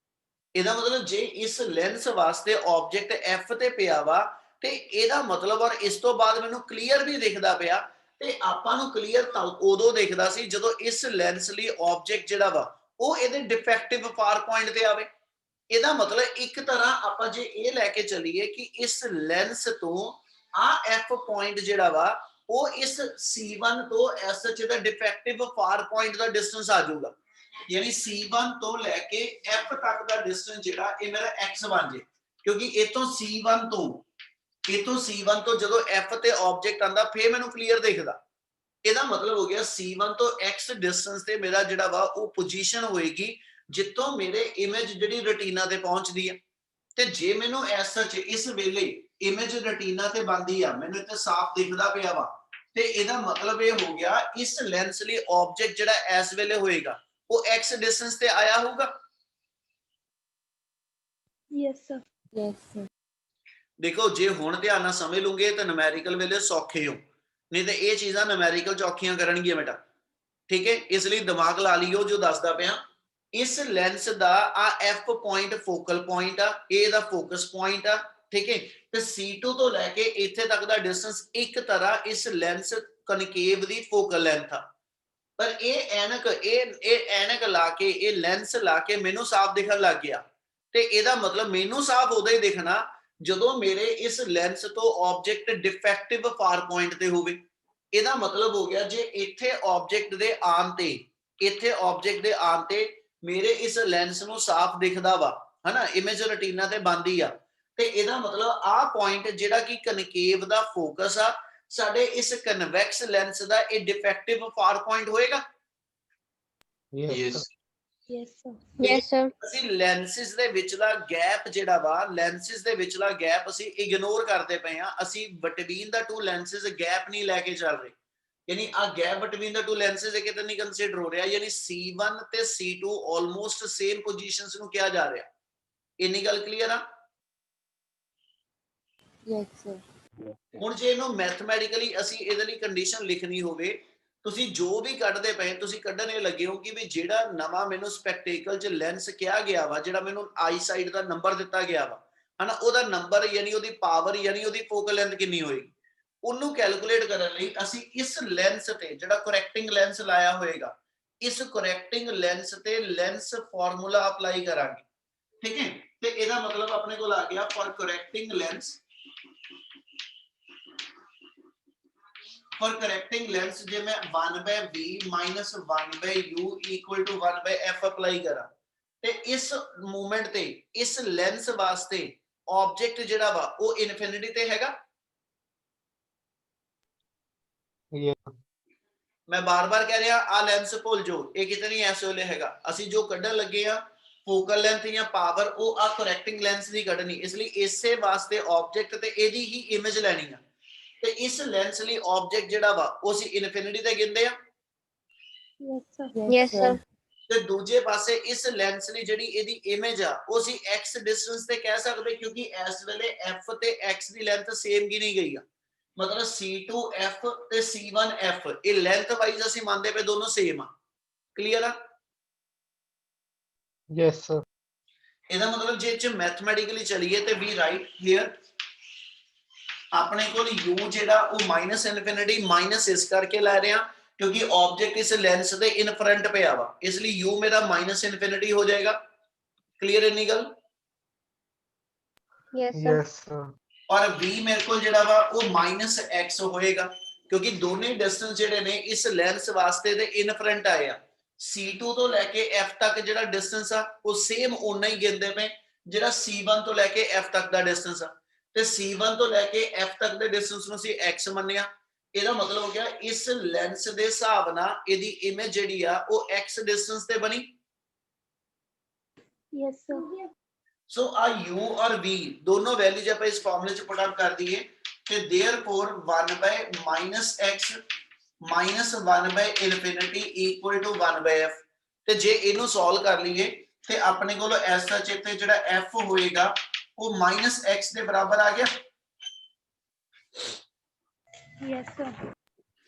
S1: ਇਹਦਾ ਮਤਲਬ ਜੇ ਇਸ ਲੈਂਸ ਵਾਸਤੇ ਆਬਜੈਕਟ ਐਫ ਤੇ ਪਿਆ ਵਾ ਤੇ ਇਹਦਾ ਮਤਲਬ ਔਰ ਇਸ ਤੋਂ ਬਾਅਦ ਮੈਨੂੰ ਕਲੀਅਰ ਵੀ ਦਿਖਦਾ ਪਿਆ, ਤੇ ਆਪਾਂ ਨੂੰ ਕਲੀਅਰ ਤਾਂ ਉਦੋਂ ਦਿਖਦਾ ਸੀ ਜਦੋਂ ਇਸ ਲੈਂਸ ਲਈ ਆਬਜੈਕਟ ਜਿਹੜਾ ਵਾ ਉਹ ਇਹਦੇ ਡਿਫੈਕਟਿਵ ਫਾਰ ਪੁਆਇੰਟ ਤੇ ਆਵੇ। ਇਹਦਾ ਮਤਲਬ ਇੱਕ ਤਰ੍ਹਾਂ ਆਪਾਂ ਜੇ ਇਹ ਲੈ ਕੇ ਚੱਲੀਏ ਕਿ ਇਸ ਲੈਂਸ ਤੋਂ ਆ ਐਫ ਪੁਆਇੰਟ ਜਿਹੜਾ ਵਾ ਉਹ ਇਸ C1 ਤੋਂ SH the defective for point the distance ਆ ਜਾਊਗਾ, ਯਾਨੀ C1 ਤੋਂ ਲੈ ਕੇ F ਤੱਕ ਦਾ ਡਿਸਟੈਂਸ ਜਿਹੜਾ ਇਹ ਮੇਰਾ x ਬਣ ਜੇ, ਕਿਉਂਕਿ ਇਤੋਂ C1 ਤੋਂ ਜਦੋਂ F ਤੇ ਆਬਜੈਕਟ ਆਂਦਾ ਫੇਰ ਮੈਨੂੰ ਕਲੀਅਰ ਦਿਖਦਾ। ਇਹਦਾ ਮਤਲਬ ਹੋ ਗਿਆ C1 ਤੋਂ x ਡਿਸਟੈਂਸ ਤੇ ਮੇਰਾ ਜਿਹੜਾ ਵਾ ਉਹ ਪੋਜੀਸ਼ਨ ਹੋਏਗੀ ਜਿੱਥੋਂ ਮੇਰੇ ਇਮੇਜ ਜਿਹੜੀ ਰੈਟੀਨਾ ਤੇ ਪਹੁੰਚਦੀ ਹੈ। ਤੇ ਜੇ ਮੈਨੂੰ SH ਇਸ ਵੇਲੇ ਇਮੇਜ ਰੈਟੀਨਾ ਤੇ ਬਣਦੀ ਆ, ਮੈਨੂੰ ਇੱਥੇ ਸਾਫ਼ ਦਿਖਦਾ ਪਿਆ ਵਾ, ਤੇ ਇਹਦਾ ਮਤਲਬ ਇਹ ਹੋ ਗਿਆ ਇਸ ਲੈਂਸ ਲਈ ਆਬਜੈਕਟ ਜਿਹੜਾ ਇਸ ਵੇਲੇ ਹੋਏਗਾ ਉਹ x ਡਿਸਟੈਂਸ ਤੇ ਆਇਆ ਹੋਊਗਾ।
S3: Yes, sir.
S5: Yes, sir.
S1: ਦੇਖੋ ਜੇ ਹੁਣ ਧਿਆਨ ਨਾਲ ਸਮਝ ਲੂਗੇ ਤਾਂ ਨੂਮੈਰੀਕਲ ਵੇਲੇ ਸੌਖੇ ਹੋ, ਨਹੀਂ ਤੇ ਇਹ ਚੀਜ਼ਾਂ ਨੂਮੈਰੀਕਲ ਚ ਔਖੀਆਂ ਕਰਨਗੀਆਂ ਬੇਟਾ, ਠੀਕ ਹੈ। ਇਸ ਲਈ ਦਿਮਾਗ ਲਾ ਲਿਓ ਜੋ ਦੱਸਦਾ ਪਿਆ। ਇਸ ਲੈਂਸ ਦਾ ਆ F ਪੁਆਇੰਟ ਫੋਕਲ ਪੁਆਇੰਟ ਆ, ਇਹ ਦਾ ਫੋਕਸ ਪੁਆਇੰਟ ਆ, ਠੀਕ ਹੈ। ਤੇ C2 ਤੋਂ ਲੈ ਕੇ ਇੱਥੇ ਤੱਕ ਦਾ ਡਿਸਟੈਂਸ ਇੱਕ ਤਰ੍ਹਾਂ ਇਸ ਲੈਂਸ ਕਨਕੇਵ ਦੀ ਫੋਕਲ ਲੈਂਥ ਆ। ਪਰ ਇਹ ਐਨਕ ਲਾ ਕੇ ਇਹ ਲੈਂਸ ਲਾ ਕੇ ਮੈਨੂੰ ਸਾਫ਼ ਦਿਖਣ ਲੱਗ ਗਿਆ, ਤੇ ਇਹਦਾ ਮਤਲਬ ਮੈਨੂੰ ਸਾਫ਼ ਉਦੋਂ ਹੀ ਦਿਖਣਾ ਜਦੋਂ ਮੇਰੇ ਇਸ ਲੈਂਸ ਤੋਂ ਆਬਜੈਕਟ ਡਿਫੈਕਟਿਵ ਫਾਰ ਪੁਆਇੰਟ ਤੇ ਹੋਵੇ। ਇਹਦਾ ਮਤਲਬ ਹੋ ਗਿਆ ਜੇ ਇੱਥੇ ਆਬਜੈਕਟ ਦੇ ਆਉਣ ਤੇ ਮੇਰੇ ਇਸ ਲੈਂਸ ਨੂੰ ਸਾਫ਼ ਦਿਖਦਾ ਵਾ, ਹਨਾ, ਇਮੇਜ ਰੈਟੀਨਾ ਤੇ ਬਣਦੀ ਆ, ਤੇ ਇਹਦਾ ਮਤਲਬ ਆਹ ਪੁਆਇੰਟ ਜਿਹੜਾ ਕਿ ਕਨਕੇਵ ਦਾ ਫੋਕਸ ਆ ਸਾਡੇ ਇਸ ਕਨਵੈਕਸ ਲੈਂਸ ਦਾ ਇਹ ਡਿਫੈਕਟਿਵ ਫਾਰ ਪੁਆਇੰਟ ਹੋਏਗਾ।
S4: Yes.
S3: Yes, sir.
S5: Yes, sir.
S1: ਅਸੀਂ ਲੈਂਸਿਸ ਦੇ ਵਿਚਲਾ ਗੈਪ ਜਿਹੜਾ ਵਾ, ਲੈਂਸਿਸ ਦੇ ਵਿਚਲਾ ਗੈਪ ਅਸੀਂ ਇਗਨੋਰ ਕਰਦੇ ਪਏ ਆ, ਅਸੀਂ ਬਿਟਵੀਨ ਦਾ ਟੂ ਲੈਂਸਿਸ ਗੈਪ ਨਹੀਂ ਲੈ ਕੇ ਚੱਲ ਰਹੇ, ਯਾਨੀ ਆ ਗੈਪ ਬਿਟਵੀਨ ਦਾ ਟੂ ਲੈਂਸਿਸ ਕਿਤੇ ਨਹੀਂ ਕੰਸੀਡਰ ਹੋ ਰਿਹਾ, ਯਾਨੀ C1 ਤੇ C2 ਆਲਮੋਸਟ ਸੇਮ ਪੋਜੀਸ਼ਨਸ ਨੂੰ ਕਿਹਾ ਜਾ ਰਿਹਾ। ਇੰਨੀ ਗੱਲ ਕਲੀਅਰ ਆ?
S5: Yes, sir.
S1: ਹੁਣ ਜੇ ਇਹਨੂੰ ਮੈਥਮੈਟਿਕਲੀ ਅਸੀਂ ਇਹਦੇ ਲਈ ਕੰਡੀਸ਼ਨ ਲਿਖਣੀ ਹੋਵੇ, ਤੁਸੀਂ ਜੋ ਵੀ ਕੱਢਦੇ ਪਏ ਤੁਸੀਂ ਕੱਢਣ ਇਹ ਲੱਗੇ ਹੋ ਕਿ ਵੀ ਜਿਹੜਾ ਨਵਾਂ ਮੈਨੂੰ ਸਪੈਕਟੇਕਲ 'ਚ ਲੈਂਸ ਕਿਹਾ ਗਿਆ ਵਾ, ਜਿਹੜਾ ਮੈਨੂੰ ਆਈ ਸਾਈਡ ਦਾ ਨੰਬਰ ਦਿੱਤਾ ਗਿਆ ਵਾ, ਹਨਾ, ਉਹਦਾ ਨੰਬਰ ਯਾਨੀ ਉਹਦੀ ਪਾਵਰ ਯਾਨੀ ਉਹਦੀ ਫੋਕਲ ਲੈਂਥ ਕਿੰਨੀ ਹੋਏਗੀ। ਉਹਨੂੰ ਕੈਲਕੂਲੇਟ ਕਰਨ ਲਈ ਅਸੀਂ ਇਸ ਲੈਂਸ ਤੇ ਜਿਹੜਾ ਕਰੈਕਟਿੰਗ ਲੈਂਸ ਲਾਇਆ ਹੋਏਗਾ, ਇਸ ਕਰੈਕਟਿੰਗ ਲੈਂਸ ਤੇ ਲੈਂਸ ਫਾਰਮੂਲਾ ਅਪਲਾਈ ਕਰਾਂਗੇ। ਠੀਕ ਹੈ, ਤੇ ਇਹਦਾ ਮਤਲਬ ਆਪਣੇ ਕੋਲ ਆ ਗਿਆ for correcting lens, for correcting lens जे मैं 1/v minus 1/u equal to 1/f apply करा ते इस मूवमेंट ते इस लेंस वास्ते ऑब्जेक्ट जेड़ा वा वो इनफिनिटी ते हैगा।
S4: Yes.
S1: मैं बार-बार कह रहा आ लेंस भूल जो ये कितनी इस वेले हैगा, ਅਸੀਂ जो ਕੱਢਣ ਲੱਗੇ ਆ फोकल लेंथ या पावर वो आ करेक्टिंग लेंस ਦੀ ਕੱਢਣੀ, ਇਸ ਲਈ ਇਸੇ ਵਾਸਤੇ ऑब्जेक्ट ਤੇ ਇਹਦੀ ਹੀ ਇਮੇਜ ਲੈਣੀ ਆ ਤੇ ਇਸ ਲੈਂਸ ਲਈ ਆਬਜੈਕਟ ਜਿਹੜਾ ਵਾ ਉਹ ਅਸੀਂ ਇਨਫਿਨਿਟੀ ਤੇ ਗਿਣਦੇ ਆ।
S3: Yes, sir.
S5: Yes, sir.
S1: ਤੇ ਦੂਜੇ ਪਾਸੇ ਇਸ ਲੈਂਸ ਲਈ ਜਿਹੜੀ ਇਹਦੀ ਇਮੇਜ ਆ ਉਹ ਅਸੀਂ x ਡਿਸਟੈਂਸ ਤੇ ਕਹਿ ਸਕਦੇ, ਕਿਉਂਕਿ ਇਸ ਵੇਲੇ f ਤੇ x ਦੀ ਲੈਂਥ ਸੇਮ ਗਿਣੀ ਗਈ ਆ, ਮਤਲਬ c2f ਤੇ c1f ਇਹ ਲੈਂਥ ਵਾਈਜ਼ ਅਸੀਂ ਮੰਨਦੇ ਪਏ ਦੋਨੋਂ ਸੇਮ ਆ। ਕਲੀਅਰ ਆ?
S4: Yes, sir.
S1: ਇਹਦਾ ਮਤਲਬ ਜੇ ਚ ਮੈਥਮੈਟਿਕਲੀ ਚਲੀਏ ਤੇ ਵੀ ਰਾਈਟ ਹੇਅਰ ਆਪਣੇ ਕੋਲ u ਜਿਹੜਾ ਉਹ ਮਾਈਨਸ ਇਨਫਿਨਿਟੀ ਮਾਈਨਸ ਇਸ ਕਰਕੇ ਲੈ ਰਹੇ ਆ ਕਿਉਂਕਿ ਆਬਜੈਕਟ ਇਸ ਲੈਂਸ ਦੇ ਇਨ ਫਰੰਟ ਪਿਆ ਵਾ, ਇਸ ਲਈ u ਮੇਰਾ ਮਾਈਨਸ ਇਨਫਿਨਿਟੀ ਹੋ ਜਾਏਗਾ। ਕਲੀਅਰ ਇੰਨੀ ਗੱਲ?
S5: Yes, sir.
S4: Yes, sir.
S1: ਔਰ v ਮੇਰੇ ਕੋਲ ਜਿਹੜਾ ਵਾ ਉਹ ਮਾਈਨਸ x ਹੋਏਗਾ ਕਿਉਂਕਿ ਦੋਨੇ ਡਿਸਟੈਂਸ ਜਿਹੜੇ ਨੇ ਇਸ ਲੈਂਸ ਵਾਸਤੇ ਦੇ ਇਨ ਫਰੰਟ ਆਏ ਆ। c2 ਤੋਂ ਲੈ ਕੇ f ਤੱਕ ਜਿਹੜਾ ਡਿਸਟੈਂਸ ਆ ਉਹ ਸੇਮ ਓਨਾ ਹੀ ਗਿਣਦੇ ਪਏ ਜਿਹੜਾ c1 ਤੋਂ ਲੈ ਕੇ f ਤੱਕ ਦਾ ਡਿਸਟੈਂਸ ਆ, ਤੇ c1 ਤੋਂ ਲੈ ਕੇ f ਤੱਕ ਦੇ ਡਿਸਟੈਂਸ ਨੂੰ ਅਸੀਂ x ਮੰਨਿਆ। ਇਹਦਾ ਮਤਲਬ ਹੋ ਗਿਆ ਇਸ ਲੈਂਸ ਦੇ ਹਿਸਾਬ ਨਾਲ ਇਹਦੀ ਇਮੇਜ ਜਿਹੜੀ ਆ ਉਹ x ਡਿਸਟੈਂਸ ਤੇ ਬਣੀ।
S3: Yes, sir.
S1: ਸੋ ਆ u ਔਰ v ਦੋਨੋਂ ਵੈਲਿਊ ਜੇ ਆਪਾਂ ਇਸ ਫਾਰਮੂਲੇ ਚ ਪੁੱਟ ਅਪ ਕਰ ਦਈਏ ਤੇ therefore 1/-x minus 1/infinity equal to 1/f, ਤੇ ਜੇ ਇਹਨੂੰ ਸੋਲਵ ਕਰ ਲਈਏ ਤੇ ਆਪਣੇ ਕੋਲ ਐਸ ਸੱਚ ਇੱਥੇ ਜਿਹੜਾ f ਹੋਏਗਾ ਉਹ -x ਦੇ ਬਰਾਬਰ ਆ ਗਿਆ।
S3: Yes, sir.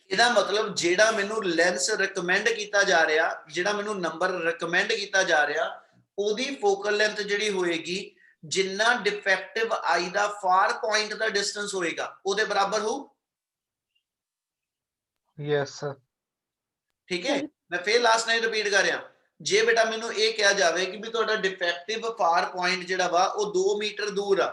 S1: ਇਹਦਾ ਮਤਲਬ ਜਿਹੜਾ ਮੈਨੂੰ ਲੈਂਸ ਰეკਮੈਂਡ ਕੀਤਾ ਜਾ ਰਿਹਾ, ਜਿਹੜਾ ਮੈਨੂੰ ਨੰਬਰ ਰეკਮੈਂਡ ਕੀਤਾ ਜਾ ਰਿਹਾ ਉਹਦੀ ਫੋਕਲ ਲੈਂਥ ਜਿਹੜੀ ਹੋਏਗੀ ਜਿੰਨਾ defective I the for point the distance ਹੋਏਗਾ ਉਹਦੇ ਬਰਾਬਰ ਹੋ।
S4: Yes, sir.
S1: ਠੀਕ ਹੈ, ਮੈਂ ਫੇਰ ਲਾਸਟ ਨਾਈਟ ਰਿਪੀਟ ਕਰ ਰਿਹਾ, ਜੇ ਬੇਟਾ ਮੈਨੂੰ ਇਹ ਕਿਹਾ ਜਾਵੇ ਕਿ ਵੀ ਤੁਹਾਡਾ ਡਿਫੈਕਟਿਵ ਫਾਰ ਪੁਆਇੰਟ ਜਿਹੜਾ ਵਾ ਉਹ 2 ਮੀਟਰ ਦੂਰ ਆ,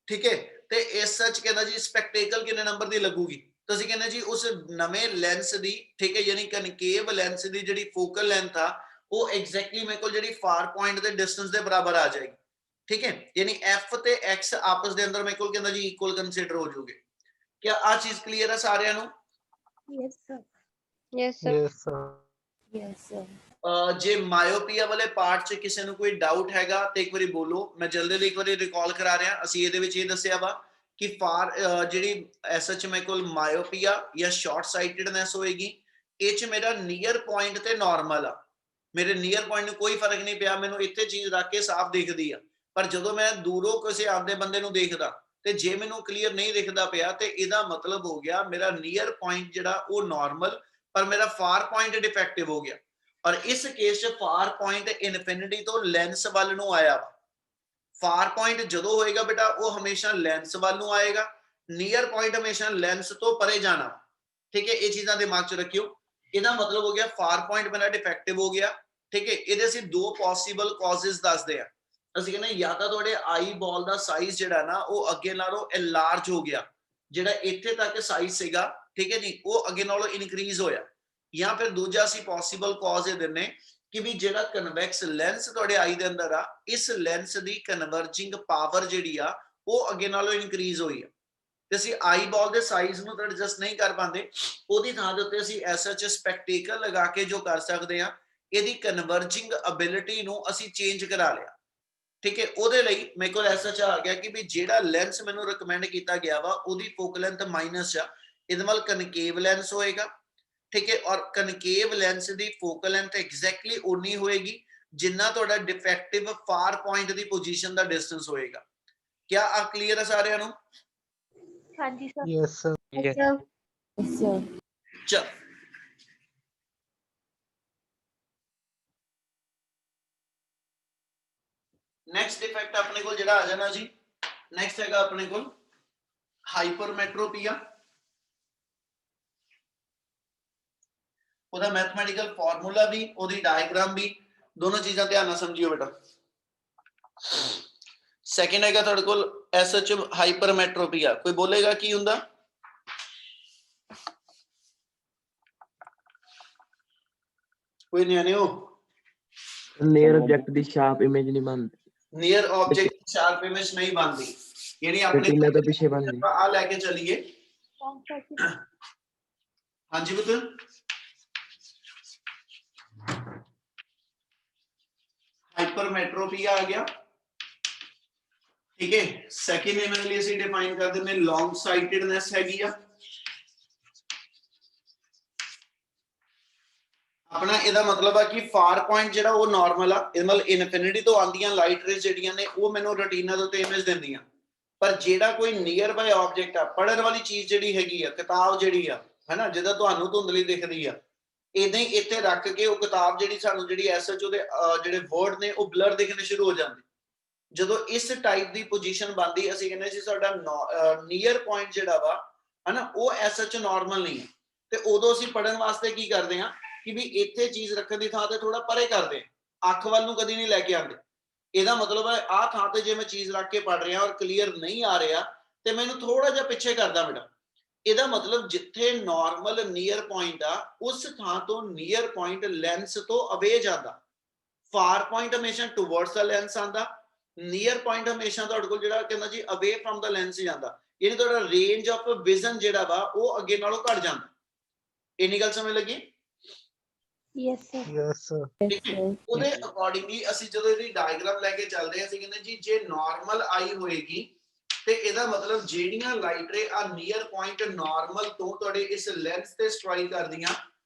S1: ਠੀਕ ਹੈ, ਤੇ ਇਸ ਸੱਚ ਕਹਿੰਦਾ ਜੀ ਸਪੈਕਟੇਕਲ ਕਿੰਨੇ ਨੰਬਰ ਦੀ ਲੱਗੂਗੀ, ਤੁਸੀਂ ਕਹਿੰਦੇ ਜੀ ਉਸ ਨਵੇਂ ਲੈਂਸ ਦੀ, ਠੀਕ ਹੈ, ਯਾਨੀ ਕਨਕੇਵ ਲੈਂਸ ਦੀ ਜਿਹੜੀ ਫੋਕਲ ਲੈਂਥ ਆ ਉਹ ਐਗਜ਼ੈਕਟਲੀ ਮੇਰੇ ਕੋਲ ਜਿਹੜੀ ਫਾਰ ਪੁਆਇੰਟ ਦੇ ਡਿਸਟੈਂਸ ਦੇ ਬਰਾਬਰ ਆ ਜਾਏਗੀ। ਠੀਕ ਹੈ, ਯਾਨੀ f ਤੇ x ਆਪਸ ਦੇ ਅੰਦਰ ਮੇਰੇ ਕੋਲ ਕਹਿੰਦਾ ਜੀ ਇਕੁਅਲ ਕੰਸੀਡਰ ਹੋ ਜਾਓਗੇ। ਕੀ ਆ ਚੀਜ਼ ਕਲੀਅਰ ਹੈ ਸਾਰਿਆਂ ਨੂੰ?
S3: Yes, sir.
S5: Yes, sir.
S4: Yes, sir.
S5: Yes, sir.
S1: ਜੇ ਮਾਇਓਪੀਆ ਵਾਲੇ ਪਾਰਟ 'ਚ ਕਿਸੇ ਨੂੰ ਕੋਈ ਡਾਊਟ ਹੈਗਾ ਤੇ ਇੱਕ ਵਾਰੀ ਬੋਲੋ, ਮੈਂ ਜਲਦੀ ਲਈ ਇੱਕ ਵਾਰੀ ਰਿਕਾਲ ਕਰਾ ਰਿਹਾ। ਅਸੀਂ ਇਹਦੇ ਵਿੱਚ ਇਹ ਦੱਸਿਆ ਵਾ ਕਿ ਜਿਹੜੀ ਐਸਐਚ ਮੇਰੇ ਕੋਲ ਮਾਇਓਪੀਆ ਜਾਂ ਸ਼ਾਰਟ ਸਾਈਟਡਨੈਸ ਹੋਏਗੀ, ਇਹ 'ਚ ਮੇਰਾ ਨੀਅਰ ਪੁਆਇੰਟ ਤੇ ਨਾਰਮਲ ਆ, ਮੇਰੇ ਨੀਅਰ ਪੁਆਇੰਟ ਨੂੰ ਕੋਈ ਫਰਕ ਨਹੀਂ ਪਿਆ, ਮੈਨੂੰ ਇੱਥੇ ਚੀਜ਼ ਰੱਖ ਕੇ ਸਾਫ਼ ਦਿਖਦੀ ਆ, ਪਰ ਜਦੋਂ ਮੈਂ ਦੂਰੋਂ ਕਿਸੇ ਆਪਦੇ ਬੰਦੇ ਨੂੰ ਦੇਖਦਾ ਤੇ ਜੇ ਮੈਨੂੰ ਕਲੀਅਰ ਨਹੀਂ ਦਿਖਦਾ ਪਿਆ ਤੇ ਇਹਦਾ ਮਤਲਬ ਹੋ ਗਿਆ ਮੇਰਾ ਨੀਅਰ ਪੁਆਇੰਟ ਜਿਹੜਾ ਉਹ ਨਾਰਮਲ ਪਰ ਮੇਰਾ ਫਾਰ ਪੁਆਇੰਟ ਡਿਫੈਕਟਿਵ ਹੋ ਗਿਆ। ਔਰ ਇਸ ਕੇਸ 'ਚ ਫਾਰ ਪੁਆਇੰਟ ਇਨਫਿਨਿਟੀ ਤੋਂ ਲੈਂਸ ਵੱਲ ਨੂੰ ਆਇਆ। ਫਾਰ ਪੁਆਇੰਟ ਜਦੋਂ ਹੋਏਗਾ ਬੇਟਾ ਉਹ ਹਮੇਸ਼ਾ ਲੈਂਸ ਵੱਲ ਨੂੰ ਆਏਗਾ, ਨੀਅਰ ਪੁਆਇੰਟ ਹਮੇਸ਼ਾ ਲੈਂਸ ਤੋਂ ਪਰੇ ਜਾਣਾ। ਠੀਕ ਹੈ, ਇਹ ਚੀਜ਼ਾਂ ਦਿਮਾਗ 'ਚ ਰੱਖਿਓ। ਇਹਦਾ ਮਤਲਬ ਹੋ ਗਿਆ ਫਾਰ ਪੁਆਇੰਟ ਮੇਰਾ ਡਿਫੈਕਟਿਵ ਹੋ ਗਿਆ। ਠੀਕ ਹੈ, ਇਹਦੇ ਅਸੀਂ ਦੋ ਪੋਸੀਬਲ ਕਾਜ਼ਸ ਦੱਸਦੇ ਆ। ਅਸੀਂ ਕਹਿੰਦੇ ਜਾਂ ਤਾਂ ਤੁਹਾਡੇ ਆਈ ਬਾਲ ਦਾ ਸਾਈਜ਼ ਜਿਹੜਾ ਨਾ ਉਹ ਅੱਗੇ ਨਾਲੋਂ ਐਨਲਾਰਜ ਹੋ ਗਿਆ, ਜਿਹੜਾ ਇੱਥੇ ਤੱਕ ਸਾਈਜ਼ ਸੀਗਾ, ਠੀਕ ਹੈ ਜੀ, ਉਹ ਅੱਗੇ ਨਾਲੋਂ ਇਨਕਰੀਜ਼ ਹੋਇਆ, ਜਾਂ ਫਿਰ ਦੂਜਾ ਅਸੀਂ ਪੋਸੀਬਲ ਕਾਜ਼ ਇਹ ਦਿੰਨੇ ਕਿ ਵੀ ਜਿਹੜਾ ਕਨਵੈਕਸ ਲੈਂਸ ਤੁਹਾਡੇ ਆਈ ਦੇ ਅੰਦਰ ਆ, ਇਸ ਲੈਂਸ ਦੀ ਕਨਵਰਜਿੰਗ ਪਾਵਰ ਜਿਹੜੀ ਆ ਉਹ ਅੱਗੇ ਨਾਲੋਂ ਇਨਕਰੀਜ਼ ਹੋਈ ਆ, ਤੇ ਅਸੀਂ ਆਈ ਬਾਲ ਦੇ ਸਾਈਜ਼ ਨੂੰ ਤਾਂ ਐਡਜਸਟ ਨਹੀਂ ਕਰ ਪਾਉਂਦੇ, ਉਹਦੀ ਥਾਂ ਦੇ ਉੱਤੇ ਅਸੀਂ ਐਸਐਚ ਸਪੈਕਟੇਕਲ ਲਗਾ ਕੇ ਜੋ ਕਰ ਸਕਦੇ ਆ, ਇਹਦੀ ਕਨਵਰਜਿੰਗ ਐਬਿਲਿਟੀ ਨੂੰ ਅਸੀਂ ਚੇਂਜ ਕਰਾ ਲਿਆ। ਠੀਕ ਹੈ, ਉਹਦੇ ਲਈ ਮੇਰੇ ਕੋਲ ਐਸਐਚ ਆ ਗਿਆ ਕਿ ਵੀ ਜਿਹੜਾ ਲੈਂਸ ਮੈਨੂੰ ਰეკਮੈਂਡ ਕੀਤਾ ਗਿਆ ਵਾ ਉਹਦੀ ਫੋਕਲ ਲੈਂਥ ਮਾਈਨਸ ਆ, ਇਹਦੇ ਨਾਲ ਕਨਕੇਵ ਲੈਂਸ ਹੋਏਗਾ। ਠੀਕ ਹੈ, ਔਰ ਕਨਕੇਵ ਲੈਂਸ ਦੀ ਫੋਕਲ ਲੈਂਥ ਐਗਜ਼ੈਕਟਲੀ ਉਨੀ ਹੋਏਗੀ ਜਿੰਨਾ ਤੁਹਾਡਾ defective for point the position the distance ਹੋਏਗਾ। ਕੀ ਆ ਕਲੀਅਰ ਹੈ ਸਾਰਿਆਂ ਨੂੰ?
S3: ਹਾਂਜੀ sir.
S4: Yes, sir.
S5: Yes, sir. Yes, sir.
S1: ਚਲ ਨੈਕਸਟ ਇਫੈਕਟ ਆਪਣੇ ਕੋਲ ਜਿਹੜਾ ਆ ਜਾਣਾ ਜੀ, ਨੈਕਸਟ ਹੈਗਾ ਆਪਣੇ ਕੋਲ ਹਾਈਪਰਮੈਟ੍ਰੋਪੀਆ। ਉਹਦਾ ਮੈਥਮੈਟੀਕਲ ਫਾਰਮੂਲਾ ਵੀ, ਉਹਦੀ ਡਾਇਗਰਾਮ ਵੀ, ਦੋਨੋਂ ਚੀਜ਼ਾਂ ਧਿਆਨ ਨਾਲ ਸਮਝਿਓ ਬੇਟਾ। ਸੈਕਿੰਡ ਹੈਗਾ ਤੁਹਾਡੇ ਕੋਲ ਐਸਐਚ ਹਾਈਪਰਮੈਟ੍ਰੋਪੀਆ। ਕੋਈ ਬੋਲੇਗਾ ਕੀ ਹੁੰਦਾ? ਕੋਈ ਨਿਆਣਿਓ?
S2: ਨੀਅਰ ਆਬਜੈਕਟ ਦੀ ਸ਼ਾਰਪ ਇਮੇਜ ਨਹੀਂ ਬਣਦੀ,
S1: ਨੀਅਰ ਆਬਜੈਕਟ ਸ਼ਾਰਪ ਇਮੇਜ ਨਹੀਂ ਬਣਦੀ, ਯਾਨੀ ਆਪਣੇ
S2: ਰੈਟੀਨਾ ਤੋਂ ਪਿੱਛੇ ਬਣਦੀ।
S1: ਆ ਲੈ ਕੇ ਚੱਲੀਏ।
S3: Wrong circuit.
S1: ਹਾਂਜੀ ਪੁੱਤ, ਹਾਈਪਰਮੈਟ੍ਰੋਪੀਆ ਆ ਗਿਆ, ਠੀਕ ਹੈ। ਸੈਕਿੰਡ ਇਮੇਜ ਲਈ ਅਸੀਂ ਡਿਫਾਈਨ ਕਰ ਦਿੰਦੇ ਲੌਂਗ ਸਾਈਟਡਨੈਸ ਹੈਗੀ ਆ ਆਪਣਾ। ਇਹਦਾ ਮਤਲਬ ਆ ਕਿ ਫਾਰ ਪੁਆਇੰਟ ਜਿਹੜਾ ਉਹ ਨਾਰਮਲ ਆ, ਇਹ ਮਤਲਬ ਇਨਫਿਨਿਟੀ ਤੋਂ ਆਉਂਦੀਆਂ ਲਾਈਟ ਰੇਜ਼ ਜਿਹੜੀਆਂ ਨੇ ਉਹ ਮੈਨੂੰ ਰੈਟੀਨਾ ਦੇ ਉੱਤੇ ਇਮੇਜ ਦਿੰਦੀਆਂ, ਪਰ ਜਿਹੜਾ ਕੋਈ ਨੀਅਰ ਬਾਈ ਆਬਜੈਕਟ ਆ, ਪੜਨ ਵਾਲੀ ਚੀਜ਼ ਜਿਹੜੀ ਹੈਗੀ ਆ, ਕਿਤਾਬ ਜਿਹੜੀ ਆ ਹੈਨਾ, ਜਿਹਦਾ ਤੁਹਾਨੂੰ ਧੁੰਦਲੀ ਦਿਖਦੀ ਆ, ਇਦਾਂ ਹੀ ਇੱਥੇ ਰੱਖ ਕੇ ਉਹ ਕਿਤਾਬ ਜਿਹੜੀ ਸਾਨੂੰ ਜਿਹੜੀ ਐਸਐਚ ਉਹਦੇ ਜਿਹੜੇ ਵਰਡ ਨੇ ਉਹ ਬਲਰ ਦਿਖਣੇ ਸ਼ੁਰੂ ਹੋ ਜਾਂਦੇ। ਜਦੋਂ ਇਸ ਟਾਈਪ ਦੀ ਪੋਜੀਸ਼ਨ ਬਣਦੀ, ਅਸੀਂ ਕਹਿੰਦੇ ਸੀ ਸਾਡਾ ਨੀਅਰ ਪੁਆਇੰਟ ਜਿਹੜਾ ਵਾ ਹਨਾ ਉਹ ਐਸਐਚ ਨਾਰਮਲ ਨਹੀਂ ਹੈ, ਤੇ ਉਦੋਂ ਅਸੀਂ ਪੜਨ ਵਾਸਤੇ ਕੀ ਕਰਦੇ ਹਾਂ ਕਿ ਵੀ ਇੱਥੇ ਚੀਜ਼ ਰੱਖਣ ਦੀ ਥਾਂ ਤੇ ਥੋੜਾ ਪਰੇ ਕਰਦੇ ਹਾਂ, ਅੱਖ ਵੱਲ ਨੂੰ ਕਦੀ ਨਹੀਂ ਲੈ ਕੇ ਆਉਂਦੇ। ਇਹਦਾ ਮਤਲਬ ਹੈ ਆਹ ਥਾਂ ਤੇ ਜੇ ਮੈਂ ਚੀਜ਼ ਰੱਖ ਕੇ ਪੜ ਰਿਹਾ ਔਰ ਕਲੀਅਰ ਨਹੀਂ ਆ ਰਿਹਾ ਤੇ ਮੈਨੂੰ ਥੋੜਾ ਜਿਹਾ ਪਿੱਛੇ ਕਰਦਾ ਬੇਟਾ। ਇਹਦਾ ਮਤਲਬ ਜਿੱਥੇ ਨਾਰਮਲ ਨੀਅਰ ਪੁਆਇੰਟ ਆ ਉਸ ਥਾਂ ਤੋਂ ਨੀਅਰ ਪੁਆਇੰਟ ਲੈਂਸ ਤੋਂ ਅਵੇ ਜਾਂਦਾ, ਫਾਰ ਪੁਆਇੰਟ ਹਮੇਸ਼ਾ ਟੁਵਰਡਸ ਦਾ ਲੈਂਸ ਆਂਦਾ, ਨੀਅਰ ਪੁਆਇੰਟ ਹਮੇਸ਼ਾ ਤੁਹਾਡੇ ਕੋਲ ਜਿਹੜਾ ਕਹਿੰਦਾ ਜੀ ਅਵੇ ਫਰਮ ਦਾ ਲੈਂਸ ਜਾਂਦਾ, ਯਾਨੀ ਤੁਹਾਡਾ ਰੇਂਜ ਆਫ ਵਿਜ਼ਨ ਜਿਹੜਾ ਵਾ ਉਹ ਅੱਗੇ ਨਾਲੋਂ ਘਟ ਜਾਂਦਾ। ਇੰਨੀ ਗੱਲ ਸਮਝ ਲੱਗੀ?
S3: Yes, sir.
S4: Yes, sir.
S1: ਉਹਦੇ ਅਕੋਰਡਿੰਗਲੀ ਅਸੀਂ ਜਦੋਂ ਇਹਦੀ ਡਾਇਗਰਾਮ ਲੈ ਕੇ ਚੱਲਦੇ ਹਾਂ, ਅਸੀਂ ਕਹਿੰਦੇ ਜੀ ਜੇ ਨਾਰਮਲ ਆਈ ਹੋਏਗੀ ਤੇ ਇਹਦਾ ਮਤਲਬ ਜਿਹੜੀਆਂ ਲਾਈਟ ਰੇ ਆ ਨੀਅਰ ਪੁਆਇੰਟ ਨਾਰਮਲ ਤੋਂ ਤੁਹਾਡੇ ਇਸ ਲੈਂਸ ਤੇ ਸਟ੍ਰਾਈਕ ਕਰਦੀਆਂ,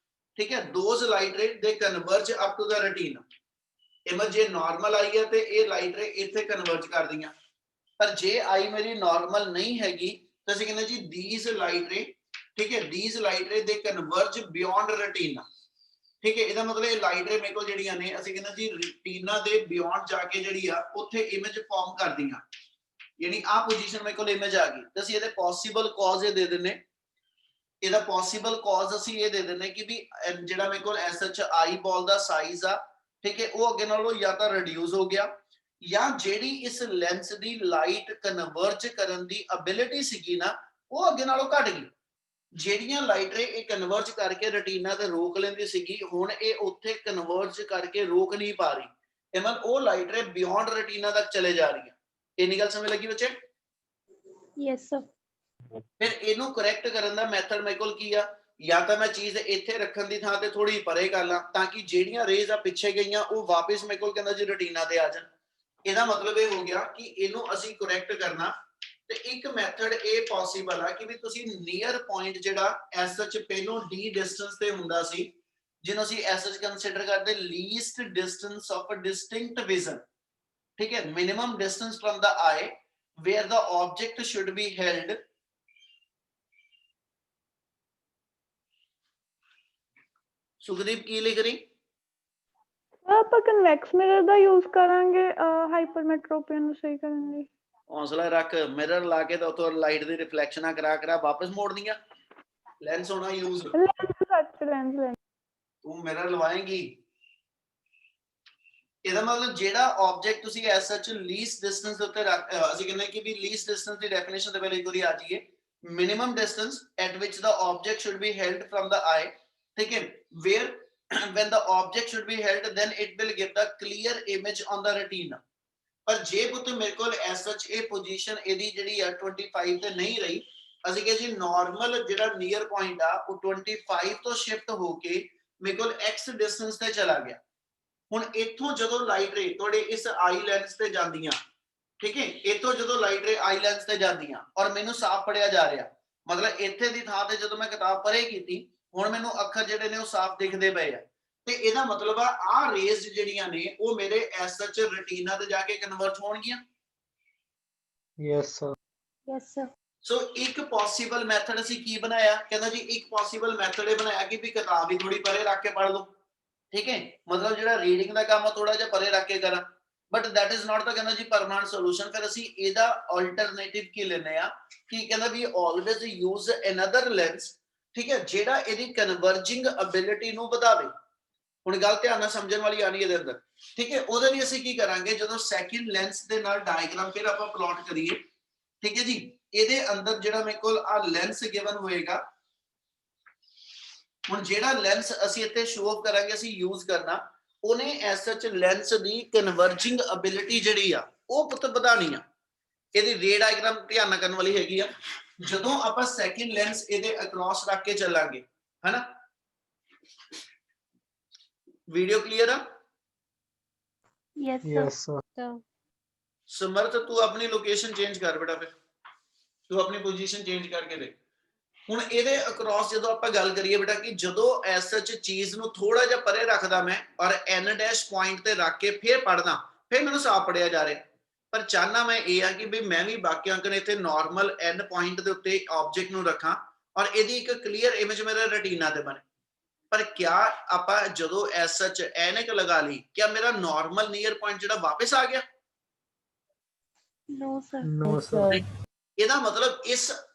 S1: ਠੀਕ ਹੈ, ਦੋਜ਼ ਲਾਈਟ ਰੇ ਦੇ converge up to the retina. Image ਜੇ ਨਾਰਮਲ ਆਈ ਹੈ ਤੇ ਇਹ ਲਾਈਟ ਰੇ ਇੱਥੇ ਕਨਵਰਜ ਕਰਦੀਆਂ, ਪਰ ਜੇ ਆਈ ਮੇਰੀ ਨਾਰਮਲ ਨਹੀਂ ਹੈਗੀ ਤਾਂ ਅਸੀਂ ਕਹਿੰਦੇ ਜੀ ਥੀਸ ਲਾਈਟ ਰੇ, ਠੀਕ ਹੈ, ਥੀਸ ਲਾਈਟ ਰੇ ਦੇ ਕਨਵਰਜ ਬਿਯੋਂਡ ਰੈਟੀਨਾ, ਠੀਕ ਹੈ। ਇਹਦਾ ਮਤਲਬ ਇਹ ਲਾਈਟ ਰੇ ਮੇਰੇ ਕੋਲ ਜਿਹੜੀਆਂ ਨੇ ਅਸੀਂ ਕਹਿੰਦੇ ਜੀ ਰੈਟੀਨਾ ਦੇ ਬਿਯੋਂਡ ਜਾ ਕੇ ਜਿਹੜੀ ਆ ਉੱਥੇ ਇਮੇਜ ਫਾਰਮ ਕਰਦੀਆਂ, ਯਾਨੀ ਆ ਪੋਜੀਸ਼ਨ ਮੇਰੇ ਕੋਲ ਇਮੇਜ ਆ ਗਈ ਤਾਂ ਅਸੀਂ ਇਹਦੇ ਪੋਸੀਬਲ ਕਾਜ਼ ਇਹ ਦੇ ਦਿੰਨੇ। ਇਹਦਾ ਪੋਸੀਬਲ ਕਾਜ਼ ਅਸੀਂ ਇਹ ਦੇ ਦਿੰਨੇ ਕਿ ਵੀ ਜਿਹੜਾ ਮੇਰੇ ਕੋਲ ਐਸਐਚ ਆਈ ਬਾਲ ਦਾ ਸਾਈਜ਼ ਆ, ਠੀਕ ਹੈ, ਉਹ ਅੱਗੇ ਨਾਲੋਂ ਜਾਂ ਤਾਂ ਰਿਡਿਊਸ ਹੋ ਗਿਆ ਜਾਂ ਜਿਹੜੀ ਇਸ ਲੈਂਸ ਦੀ ਲਾਈਟ ਕਨਵਰਜ ਕਰਨ ਦੀ ਐਬਿਲਿਟੀ ਸੀਗੀ ਨਾ ਉਹ ਅੱਗੇ ਨਾਲੋਂ ਘਟ ਗਈ। ਜਿਹੜੀਆਂ ਲਾਈਟ ਰੇ ਇਹ ਕਨਵਰਜ ਕਰਕੇ ਰੈਟੀਨਾ ਤੇ ਰੋਕ ਲੈਂਦੀ ਸੀਗੀ, ਹੁਣ ਇਹ ਉੱਥੇ ਕਨਵਰਜ ਕਰਕੇ ਰੋਕ ਨਹੀਂ ਪਾ ਰਹੀ, ਇਹ ਮਤਲਬ ਉਹ ਲਾਈਟ ਰੇ ਬਿਯੋਂਡ ਰੈਟੀਨਾ ਤੱਕ ਚਲੇ ਜਾ ਰਹੀ ਹੈ। ਇੰਨੀ ਗੱਲ ਸਮਝ ਲੱਗੀ ਬੱਚੇ?
S3: Yes, sir.
S1: ਫਿਰ ਇਹਨੂੰ ਕਰੈਕਟ ਕਰਨ ਦਾ ਮੈਥਡ ਮੇਰੇ ਕੋਲ ਕੀ ਆ, ਜਾਂ ਤਾਂ ਮੈਂ ਚੀਜ਼ ਇੱਥੇ ਰੱਖਣ ਦੀ ਥਾਂ ਤੇ ਥੋੜੀ ਪਰੇ ਕਰ ਲਾਂ ਤਾਂ ਕਿ ਜਿਹੜੀਆਂ ਰੇਜ਼ ਆ ਪਿੱਛੇ ਗਈਆਂ ਉਹ ਵਾਪਸ ਮੇਰੇ ਕੋਲ ਕਹਿੰਦਾ ਜੀ ਰੈਟੀਨਾ ਤੇ ਆ ਜਾਣ। ਇਹਦਾ ਮਤਲਬ ਇਹ ਹੋ ਗਿਆ ਕਿ ਇਹਨੂੰ ਅਸੀਂ ਕਰੈਕਟ ਕਰਨਾ, ਤੇ ਇੱਕ ਮੈਥਡ ਇਹ ਪੋਸੀਬਲ ਆ ਕਿ ਵੀ ਤੁਸੀਂ ਨੀਅਰ ਪੁਆਇੰਟ ਜਿਹੜਾ ਐਸਐਚ ਪਹਿਲੋਂ ਡੀ ਡਿਸਟੈਂਸ ਤੇ ਹੁੰਦਾ ਸੀ, ਜਿਹਨੂੰ ਅਸੀਂ ਐਸਐਚ ਕੰਸੀਡਰ ਕਰਦੇ least distance of a distinct vision, ਠੀਕ ਹੈ, minimum distance from the eye where the object should be held, Sukhdeep ਕੀ ਲਿਖ ਰਹੀ?
S6: ਆਪਾਂ ਕਨਵੈਕਸ ਮਿਰਰ ਦਾ ਯੂਜ਼ ਕਰਾਂਗੇ ਹਾਈਪਰਮੈਟ੍ਰੋਪੀਆ ਨੂੰ ਸਹੀ ਕਰਨ ਲਈ।
S1: ਹੌਸਲਾ ਰੱਖ, ਮਿਰਰ ਲਾ ਕੇ ਤਾਂ ਉਤੋਂ ਲਾਈਟ ਦੀ ਰਿਫਲੈਕਸ਼ਨਾਂ ਕਰਾ ਵਾਪਸ ਮੋੜਨੀਆਂ, ਲੈਂਸ ਹੋਣਾ ਯੂਜ਼।
S6: ਲੈਂਸ
S1: ਤੂੰ ਮਿਰਰ ਲਵਾਏਂਗੀ, ਇਹਦਾ ਮਤਲਬ ਜਿਹੜਾ ਆਬਜੈਕਟ ਤੁਸੀਂ ਐਸਐਚ ਲੀਸਟ ਡਿਸਟੈਂਸ ਦੇ ਉੱਤੇ ਰੱਖ, ਅਸੀਂ ਕਹਿੰਦੇ ਕਿ ਵੀ ਲੀਸਟ ਡਿਸਟੈਂਸ ਦੀ ਡੈਫੀਨੇਸ਼ਨ ਦੇ ਪਹਿਲੇ ਇੱਕ ਵਾਰੀ ਆ ਜਾਈਏ, minimum distance at which the object should be held from the eye, ਠੀਕ ਹੈ, where when the object should be held then it will give the clear image on the retina। ਪਰ ਜੇ ਪੁੱਤ ਮੇਰੇ ਕੋਲ ਐਸਐਚ ਇਹ ਪੋਜੀਸ਼ਨ ਇਹਦੀ ਜਿਹੜੀ ਆ 25 ਤੇ ਨਹੀਂ ਰਹੀ, ਅਸੀਂ ਕਹੇ ਜੀ ਨਾਰਮਲ ਜਿਹੜਾ ਨੀਅਰ ਪੁਆਇੰਟ ਆ ਉਹ 25 ਤੋਂ ਸ਼ਿਫਟ ਹੋ ਕੇ ਮੇਰੇ ਕੋਲ x ਡਿਸਟੈਂਸ ਤੇ ਚਲਾ ਗਿਆ। ਹੁਣ ਇੱਥੋਂ ਜਦੋਂ ਲਾਈਟ ਰੇ ਤੁਹਾਡੇ ਇਸ ਆਈ ਲੈਂਸ ਤੇ ਜਾਂਦੀਆਂ, ਠੀਕ ਹੈ, ਇੱਥੋਂ ਜਦੋਂ ਲਾਈਟ ਰੇ ਆਈ ਲੈਂਸ ਤੇ ਜਾਂਦੀਆਂ ਔਰ ਮੈਨੂੰ ਸਾਫ਼ ਪੜਿਆ ਜਾ ਰਿਹਾ, ਮਤਲਬ ਇੱਥੇ ਦੀ ਥਾਂ ਤੇ ਜਦੋਂ ਮੈਂ ਕਿਤਾਬ ਪੜ੍ਹੇ ਕੀਤੀ ਹੁਣ ਮੈਨੂੰ ਅੱਖਰ ਜਿਹੜੇ ਨੇ ਉਹ ਸਾਫ਼ ਦਿਖਦੇ ਪਏ ਆ, ਤੇ ਇਹਦਾ ਮਤਲਬ ਆ ਰੇਜ਼ ਜਿਹੜੀਆਂ ਨੇ ਉਹ ਮੇਰੇ ਐਸਐਚ ਰੈਟੀਨਾ ਤੇ ਜਾ ਕੇ ਕਨਵਰਟ ਹੋਣਗੀਆਂ।
S4: Yes, sir.
S3: Yes, sir.
S1: ਸੋ ਇੱਕ ਪੋਸੀਬਲ ਮੈਥਡ ਅਸੀਂ ਕੀ ਬਣਾਇਆ, ਕਹਿੰਦਾ ਜੀ ਇੱਕ ਪੋਸੀਬਲ ਮੈਥਡ ਇਹ ਬਣਾਇਆ ਕਿ ਵੀ ਕਿਤਾਬ ਵੀ ਥੋੜੀ ਪਰੇ ਰੱਖ ਕੇ ਪੜ੍ਹ ਲਓ, ਠੀਕ ਹੈ, ਮਤਲਬ ਜਿਹੜਾ ਰੀਡਿੰਗ ਦਾ ਕੰਮ ਆ ਥੋੜਾ ਜਿਹਾ ਪਰੇ ਰੱਖ ਕੇ ਕਰਾਂ, ਬਟ ਦੈਟ ਇਜ਼ ਨਾਟ ਦਾ ਕਹਿੰਦਾ ਜੀ ਪਰਮਾਨੈਂਟ ਸੋਲੂਸ਼ਨ। ਫਿਰ ਅਸੀਂ ਇਹਦਾ ਆਲਟਰਨੇਟਿਵ ਕੀ ਲੈਨੇ ਆ ਕਿ ਕਹਿੰਦਾ ਵੀ ਆਲਵੇਜ਼ ਯੂਜ਼ ਅਨਦਰ ਲੈਂਸ ਠੀਕ ਹੈ, ਜਿਹੜਾ ਇਹਦੀ ਕਨਵਰਜਿੰਗ ਐਬਿਲਿਟੀ ਨੂੰ ਵਧਾਵੇ। ਹੁਣ ਗੱਲ ਧਿਆਨ ਨਾਲ ਸਮਝਣ ਵਾਲੀ ਆਣੀ ਇਹਦੇ ਅੰਦਰ, ਠੀਕ ਹੈ। ਉਹਦੇ ਲਈ ਅਸੀਂ ਕੀ ਕਰਾਂਗੇ, ਜਦੋਂ ਸੈਕਿੰਡ ਲੈਂਸ ਦੇ ਨਾਲ ਡਾਇਗਰਾਮ ਫਿਰ ਆਪਾਂ ਪਲਾਟ ਕਰੀਏ, ਠੀਕ ਹੈ ਜੀ। ਇਹਦੇ ਅੰਦਰ ਜਿਹੜਾ ਮੇਰੇ ਕੋਲ ਆ ਲੈਂਸ ਗਿਵਨ ਹੋਏਗਾ, ਹੁਣ ਜਿਹੜਾ ਲੈਂਸ ਅਸੀਂ ਇੱਥੇ ਸ਼ੋ ਆਫ ਕਰਾਂਗੇ, ਅਸੀਂ ਯੂਜ਼ ਕਰਨਾ, ਉਹਨੇ ਐਸ ਸੱਚ ਲੈਂਸ ਦੀ ਕਨਵਰਜਿੰਗ ਐਬਿਲਿਟੀ ਜਿਹੜੀ ਆ ਉਹ ਪੁੱਤ ਵਧਾਣੀ ਆ। ਇਹਦੀ ਰੇ ਡਾਇਗਰਾਮ ਧਿਆਨ ਨਾਲ ਕਰਨ ਵਾਲੀ ਹੈਗੀ ਆ। ਜਦੋਂ ਆਪਾਂ ਸੈਕਿੰਡ ਲੈਂਸ ਇਹਦੇ ਅਕ੍ਰੋਸ ਰੱਖ ਕੇ ਚੱਲਾਂਗੇ, ਹਨਾ, ਵੀਡੀਓ ਕਲੀਅਰ ਆ?
S3: Yes, sir.
S4: Yes, sir.
S5: Sir.
S1: ਸਮਰਥ ਤੂੰ ਆਪਣੀ ਲੋਕੇਸ਼ਨ ਚੇਂਜ ਕਰ ਬੇਟਾ, ਫਿਰ ਤੂੰ ਆਪਣੀ ਪੋਜੀਸ਼ਨ ਚੇਂਜ ਕਰਕੇ ਦੇ। ਹੁਣ ਇਹਦੇ ਅਕ੍ਰੋਸ ਜਦੋਂ ਆਪਾਂ ਗੱਲ ਕਰੀਏ ਬੇਟਾ, ਕਿ ਜਦੋਂ ਐਸ ਸੱਚ ਚੀਜ਼ ਨੂੰ ਥੋੜਾ ਜਿਹਾ ਪਰੇ ਰੱਖਦਾ ਮੈਂ ਔਰ ਐਨ ਡੈਸ਼ ਪੁਆਇੰਟ ਤੇ ਰੱਖ ਕੇ ਫਿਰ ਪੜਦਾ, ਫਿਰ ਮੈਨੂੰ ਸਾਫ ਪੜਿਆ ਜਾ ਰਿਹਾ। ਪਰ ਚਾਹਨਾ ਮੈਂ ਇਹ ਆ ਕਿ ਵੀ ਮੈਂ ਵੀ ਬਾਕੀ ਅੰਕਨ ਇੱਥੇ ਨਾਰਮਲ ਐਨ ਪੁਆਇੰਟ ਦੇ ਉੱਤੇ ਆਬਜੈਕਟ ਨੂੰ ਰੱਖਾਂ ਔਰ ਇਹਦੀ ਇੱਕ ਕਲੀਅਰ ਇਮੇਜ ਮੇਰੇ ਰੈਟੀਨਾ ਤੇ ਬਣੇ। ਪਰ ਕਿਆ ਆਪਾਂ ਜਦੋਂ ਐਸ ਸੱਚ ਐਨਕ ਲਗਾ ਲਈ, ਕਿਆ ਮੇਰਾ ਨਾਰਮਲ ਨੀਅਰ ਪੁਆਇੰਟ ਜਿਹੜਾ ਵਾਪਸ ਆ ਗਿਆ?
S3: No, sir.
S4: No,
S5: Yes,
S4: sir.
S5: sir.
S1: ਇਹਦਾ ਮਤਲਬ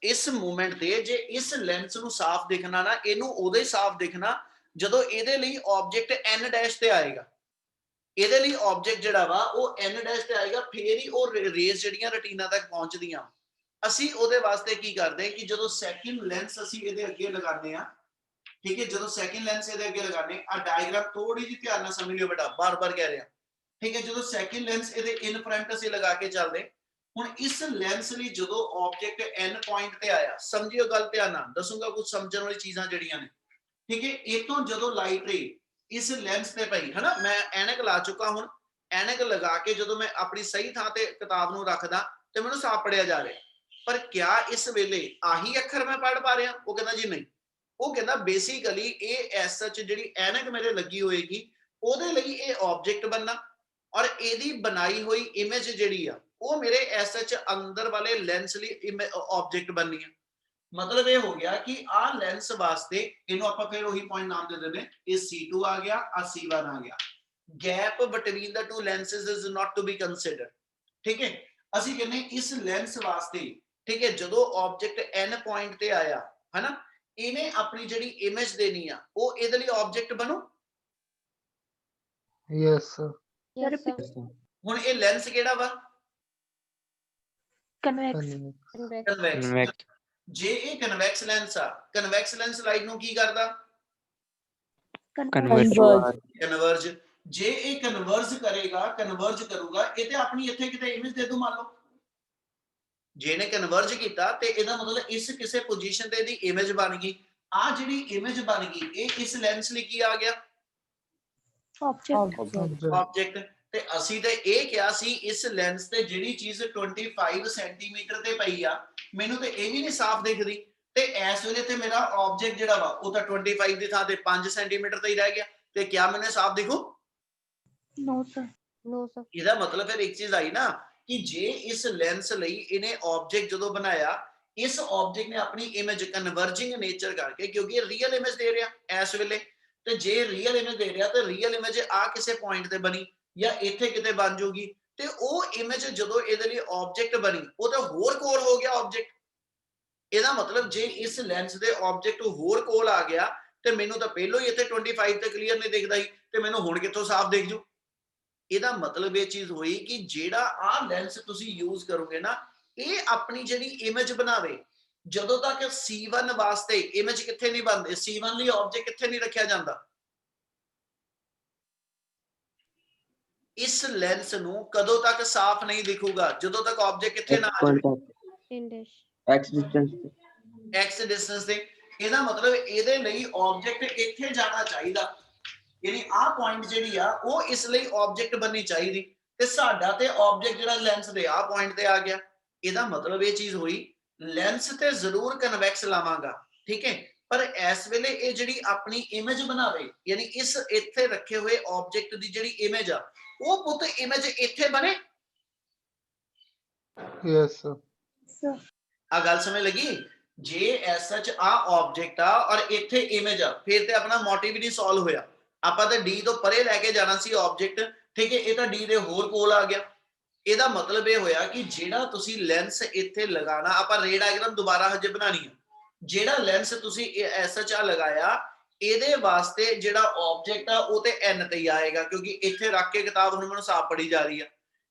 S1: ਇਸ ਮੂਮੈਂਟ ਤੇ ਜੇ ਇਸ ਲੈਂਸ ਨੂੰ ਸਾਫ਼ ਦਿਖਣਾ ਨਾ, ਇਹਨੂੰ ਉਦੋਂ ਹੀ ਸਾਫ਼ ਦਿਖਣਾ ਜਦੋਂ ਇਹਦੇ ਲਈ ਆਬਜੈਕਟ ਐਨ ਡੈਸ਼ ਤੇ ਆਏਗਾ। ਇਹਦੇ ਲਈ ਆਬਜੈਕਟ ਜਿਹੜਾ ਵਾ ਉਹ ਐਨ ਡੈਸ਼ ਤੇ ਆਏਗਾ, ਫੇਰ ਹੀ ਉਹ ਰੇਜ਼ ਜਿਹੜੀਆਂ ਰੈਟੀਨਾ ਤੱਕ ਪਹੁੰਚਦੀਆਂ। ਅਸੀਂ ਉਹਦੇ ਵਾਸਤੇ ਕੀ ਕਰਦੇ ਕਿ ਜਦੋਂ ਸੈਕਿੰਡ ਲੈਂਸ ਅਸੀਂ ਇਹਦੇ ਅੱਗੇ ਲਗਾਉਂਦੇ ਆ, ਠੀਕ ਹੈ, ਜਦੋਂ ਸੈਕਿੰਡ ਲੈਂਸ ਇਹਦੇ ਅੱਗੇ ਲਗਾਉਂਦੇ ਆ, ਡਾਇਗਰਾਮ ਥੋੜੀ ਜਿਹੀ ਧਿਆਨ ਨਾਲ ਸਮਝ ਲਿਓ ਬੇਟਾ, ਬਾਰ-ਬਾਰ ਕਹਿ ਰਿਹਾ, ਠੀਕ ਹੈ। ਜਦੋਂ ਸੈਕਿੰਡ ਲੈਂਸ ਇਹਦੇ ਇਨ ਫਰੰਟ ਅਸੀਂ ਲਗਾ ਕੇ ਚੱਲਦੇ, ਹੁਣ ਇਸ ਲੈਂਸ ਲਈ ਜਦੋਂ ਆਬਜੈਕਟ ਐਨ ਪੁਆਇੰਟ ਤੇ ਆਇਆ, ਸਮਝਿਓ ਗੱਲ ਧਿਆਨ ਨਾਲ, ਦੱਸੂਗਾ ਕੁਝ ਸਮਝਣ ਵਾਲੀ ਚੀਜ਼ਾਂ ਜਿਹੜੀਆਂ ਨੇ, ਠੀਕ ਹੈ। ਇਹ ਤੋਂ ਜਦੋਂ ਲਾਈਟ ਰੇ ਇਸ ਲੈਂਸ ਤੇ ਪਈ, ਹਨਾ, ਮੈਂ ਐਨਕ ਲਾ ਚੁੱਕਾ, ਹੁਣ ਐਨਕ ਲਗਾ ਕੇ ਜਦੋਂ ਮੈਂ ਆਪਣੀ ਸਹੀ ਥਾਂ ਤੇ ਕਿਤਾਬ ਨੂੰ ਰੱਖਦਾ ਤੇ ਮੈਨੂੰ ਸਾਫ਼ ਪੜਿਆ ਜਾ ਰਿਹਾ। ਪਰ ਕਿਆ ਇਸ ਵੇਲੇ ਆਹੀ ਅੱਖਰ ਮੈਂ ਪੜ੍ਹ ਪਾ ਰਿਹਾ? ਉਹ ਕਹਿੰਦਾ ਜੀ ਨਹੀਂ। ਉਹ ਕਹਿੰਦਾ ਬੇਸਿਕਲੀ ਇਹ ਐਸ ਸੱਚ ਜਿਹੜੀ ਐਨਕ ਮੇਰੇ ਲੱਗੀ ਹੋਏਗੀ, ਉਹਦੇ ਲਈ ਇਹ ਆਬਜੈਕਟ ਬਣਨਾ ਔਰ ਇਹਦੀ ਬਣਾਈ ਹੋਈ ਇਮੇਜ ਜਿਹੜੀ ਆ ਉਹ ਮੇਰੇ ਐਸ ਸੱਚ ਅੰਦਰ ਵਾਲੇ ਲੈਂਸ ਲਈ ਆਬਜੈਕਟ ਬਣਨੀ ਹੈ। ਮਤਲਬ ਇਹ ਹੋ ਗਿਆ ਕਿ ਆ ਲੈਂਸ ਵਾਸਤੇ ਇਹਨੂੰ ਆਪਾਂ ਫਿਰ ਉਹੀ ਪੁਆਇੰਟ ਨਾਮ ਦੇ ਦਿੰਦੇ, ਇਹ C2 ਆ ਗਿਆ, ਆ C1 ਆ ਗਿਆ। Gap between the two lenses is not to be considered, ਠੀਕ ਹੈ। ਅਸੀਂ ਕਹਿੰਦੇ ਇਸ ਲੈਂਸ ਵਾਸਤੇ, ਠੀਕ ਹੈ, ਜਦੋਂ ਆਬਜੈਕਟ ਐਨ ਪੁਆਇੰਟ ਤੇ ਆਇਆ, ਹਨਾ, ਇਹਨੇ ਆਪਣੀ ਜਿਹੜੀ ਇਮੇਜ ਦੇਣੀ ਆ ਉਹ ਇਹਦੇ ਲਈ ਆਬਜੈਕਟ ਬਣੂ।
S4: Yes, sir.
S5: Yes, sir.
S1: ਹੁਣ ਇਹ ਲੈਂਸ ਕਿਹੜਾ ਵਾ?
S3: Convex.
S4: Convex.
S5: Convex.
S1: ਕਨਵੈਕਸ। ਜੇ ਇਹ ਕਨਵੈਕਸ ਲੈਂਸ ਆ, ਕਨਵੈਕਸ ਲੈਂਸ ਲਾਈਟ ਨੂੰ ਕੀ ਕਰਦਾ?
S3: Converge.
S1: ਕਨਵਰਜ। ਜੇ ਇਹ ਕਨਵਰਜ ਕਰੇਗਾ, ਕਨਵਰਜ ਕਰੂਗਾ, ਇਹ ਤੇ ਆਪਣੀ ਇੱਥੇ ਕਿਤੇ ਇਮੇਜ ਦੇ ਦੂ। ਮੰਨ ਲਓ ਜੇ ਇਹਨੇ ਕਨਵਰਜ ਕੀਤਾ ਤੇ ਇਹਦਾ ਮਤਲਬ ਇਸ ਕਿਸੇ ਪੋਜੀਸ਼ਨ ਤੇ ਇਹਦੀ ਇਮੇਜ ਬਣ ਗਈ। ਆ ਜਿਹੜੀ ਇਮੇਜ ਬਣ ਗਈ ਇਹ ਇਸ ਲੈਂਸ ਲਈ ਕੀ ਆ ਗਿਆ?
S3: Object.
S1: ਆਬਜੈਕਟ। ਤੇ ਅਸੀਂ ਤੇ ਇਹ ਕਿਹਾ ਸੀ ਇਸ ਲੈਂਸ ਤੇ ਜਿਹੜੀ ਚੀਜ਼ 25 ਸੈਂਟੀਮੀਟਰ ਤੇ ਪਈ ਆ, ਮੈਨੂੰ ਤੇ ਇਹ ਵੀ ਨਹੀਂ ਸਾਫ਼ ਦਿਖਦੀ, ਤੇ ਇਸ ਵੇਲੇ ਤੇ ਮੇਰਾ ਆਬਜੈਕਟ ਜਿਹੜਾ ਵਾ ਉਹ ਤਾਂ 25 ਦੀ ਥਾਂ ਤੇ 5 ਸੈਂਟੀਮੀਟਰ ਤੇ ਹੀ ਰਹਿ ਗਿਆ, ਤੇ ਕਿਆ ਮੈਨੂੰ ਸਾਫ਼ ਦਿਖੂ?
S3: No, sir.
S5: No, sir.
S1: ਇਹਦਾ ਮਤਲਬ ਫਿਰ ਇੱਕ ਚੀਜ਼ ਆਈ ਨਾ ਕਿ ਜੇ ਇਸ ਲੈਂਸ ਲਈ ਇਹਨੇ ਆਬਜੈਕਟ ਜਦੋਂ ਬਣਾਇਆ, ਇਸ ਆਬਜੈਕਟ ਨੇ ਆਪਣੀ ਇਮੇਜ ਕਨਵਰਜਿੰਗ ਨੇਚਰ ਕਰਕੇ, ਕਿਉਂਕਿ ਇਹ ਰੀਅਲ ਇਮੇਜ ਦੇ ਰਿਹਾ ਇਸ ਵੇਲੇ, ਤੇ ਜੇ ਰੀਅਲ ਇਮੇਜ ਦੇ ਰਿਹਾ ਤੇ ਰੀਅਲ ਇਮੇਜ ਆ ਕਿਸੇ ਪੁਆਇੰਟ ਤੇ ਬਣੀ ਜਾਂ ਇੱਥੇ ਕਿਤੇ ਬਣ ਜੂਗੀ, ਤੇ ਉਹ ਇਮੇਜ ਜਦੋਂ ਇਹਦੇ ਲਈ ਆਬਜੈਕਟ ਬਣੀ ਉਹ ਤਾਂ ਹੋਰ ਕੋਲ ਹੋ ਗਿਆ ਆਬਜੈਕਟ। ਇਹਦਾ ਮਤਲਬ ਜੇ ਇਸ ਲੈਂਸ ਦੇ ਆਬਜੈਕਟ ਹੋਰ ਕੋਲ ਆ ਗਿਆ ਤੇ ਮੈਨੂੰ ਤਾਂ ਪਹਿਲਾਂ ਹੀ ਇੱਥੇ 25 ਤੇ ਕਲੀਅਰ ਨਹੀਂ ਦਿਖਦਾ ਸੀ, ਤੇ ਮੈਨੂੰ ਹੁਣ ਕਿੱਥੋਂ ਸਾਫ਼ ਦਿਖ ਜੂ? ਇਹਦਾ ਮਤਲਬ ਇਹ ਚੀਜ਼ ਹੋਈ ਕਿ ਜਿਹੜਾ ਆ ਲੈਂਸ ਤੁਸੀਂ ਯੂਜ਼ ਕਰੋਗੇ ਨਾ, ਇਹ ਆਪਣੀ ਜਿਹੜੀ ਇਮੇਜ ਬਣਾਵੇ। ਜਦੋਂ ਤੱਕ C1 ਵਾਸਤੇ ਇਮੇਜ ਕਿੱਥੇ ਨਹੀਂ ਬਣਦੀ, C1 ਲਈ ਆਬਜੈਕਟ ਕਿੱਥੇ ਨਹੀਂ ਰੱਖਿਆ ਜਾਂਦਾ, ਇਸ ਲੈਂਸ ਨੂੰ ਕਦੋਂ ਤੱਕ ਸਾਫ਼ ਨਹੀਂ ਦਿਖੂਗਾ? ਜਦੋਂ ਤੱਕ ਆਬਜੈਕਟ ਕਿੱਥੇ ਨਾ ਆ ਜਾਵੇ,
S5: In dash.
S2: X distance
S1: x distance ਤੇ। ਇਹਦਾ ਮਤਲਬ ਇਹਦੇ ਲਈ ਆਬਜੈਕਟ ਇੱਥੇ ਜਾਣਾ ਚਾਹੀਦਾ, ਯਾਨੀ ਆਹ ਪੁਆਇੰਟ ਜਿਹੜੀ ਆ ਉਹ ਇਸ ਲਈ ਆਬਜੈਕਟ ਬਣਨੀ ਚਾਹੀਦੀ, ਤੇ ਸਾਡਾ ਤੇ ਆਬਜੈਕਟ ਜਿਹੜਾ ਲੈਂਸ ਦੇ ਆਹ ਪੁਆਇੰਟ ਤੇ ਆ ਗਿਆ। ਇਹਦਾ ਮਤਲਬ ਇਹ ਚੀਜ਼ ਹੋਈ ਲੈਂਸ ਤੇ ਜ਼ਰੂਰ ਕਨਵੈਕਸ ਲਾਵਾਂਗਾ, ਠੀਕ ਹੈ, ਪਰ ਇਸ ਵੇਲੇ ਇਹ ਜਿਹੜੀ ਆਪਣੀ ਇਮੇਜ ਬਣਾਵੇ, ਯਾਨੀ ਇਸ ਇੱਥੇ ਰੱਖੇ ਹੋਏ ਆਬਜੈਕਟ ਦੀ ਜਿਹੜੀ ਇਮੇਜ ਆ ਉਹ ਪੁੱਤ ਇਮੇਜ ਇੱਥੇ ਬਣੇ।
S4: Yes, sir.
S3: Sir.
S1: ਆ ਗੱਲ ਸਮਝ ਲੱਗੀ? ਜੇ ਐਸ ਸੱਚ ਆ ਆਬਜੈਕਟ ਆ ਔਰ ਇੱਥੇ ਇਮੇਜ ਆ, ਫਿਰ ਤੇ ਆਪਣਾ ਮੋਟਿਵ ਹੀ ਨਹੀਂ ਸੋਲਵ ਹੋਇਆ। ਆਪਾਂ ਤਾਂ ਡੀ ਤੋਂ ਪਰੇ ਲੈ ਕੇ ਜਾਣਾ ਸੀ ਆਬਜੈਕਟ, ਠੀਕ ਹੈ, ਇਹ ਤਾਂ ਡੀ ਦੇ ਹੋਰ ਕੋਲ ਆ ਗਿਆ। ਇਹਦਾ ਮਤਲਬ ਇਹ ਹੋਇਆ ਕਿ ਜਿਹੜਾ ਤੁਸੀਂ ਲੈਂਸ ਇੱਥੇ ਲਗਾਣਾ, ਆਪਾਂ ਰੇ ਡਾਇਗਰਾਮ ਦੁਬਾਰਾ ਹਜੇ ਬਣਾਣੀ ਹੈ, ਜਿਹੜਾ ਲੈਂਸ ਤੁਸੀਂ ਐਸ ਐਚ ਆ ਲਗਾਇਆ ਇਹਦੇ ਵਾਸਤੇ ਜਿਹੜਾ ਆਬਜੈਕਟ ਆ ਉਹ ਤੇ n ਤੇ ਹੀ ਆਏਗਾ, ਕਿਉਂਕਿ ਇੱਥੇ ਰੱਖ ਕੇ ਕਿਤਾਬ ਹੁਣ ਮੈਨੂੰ ਸਾਫ ਪੜੀ ਜਾ ਰਹੀ ਆ,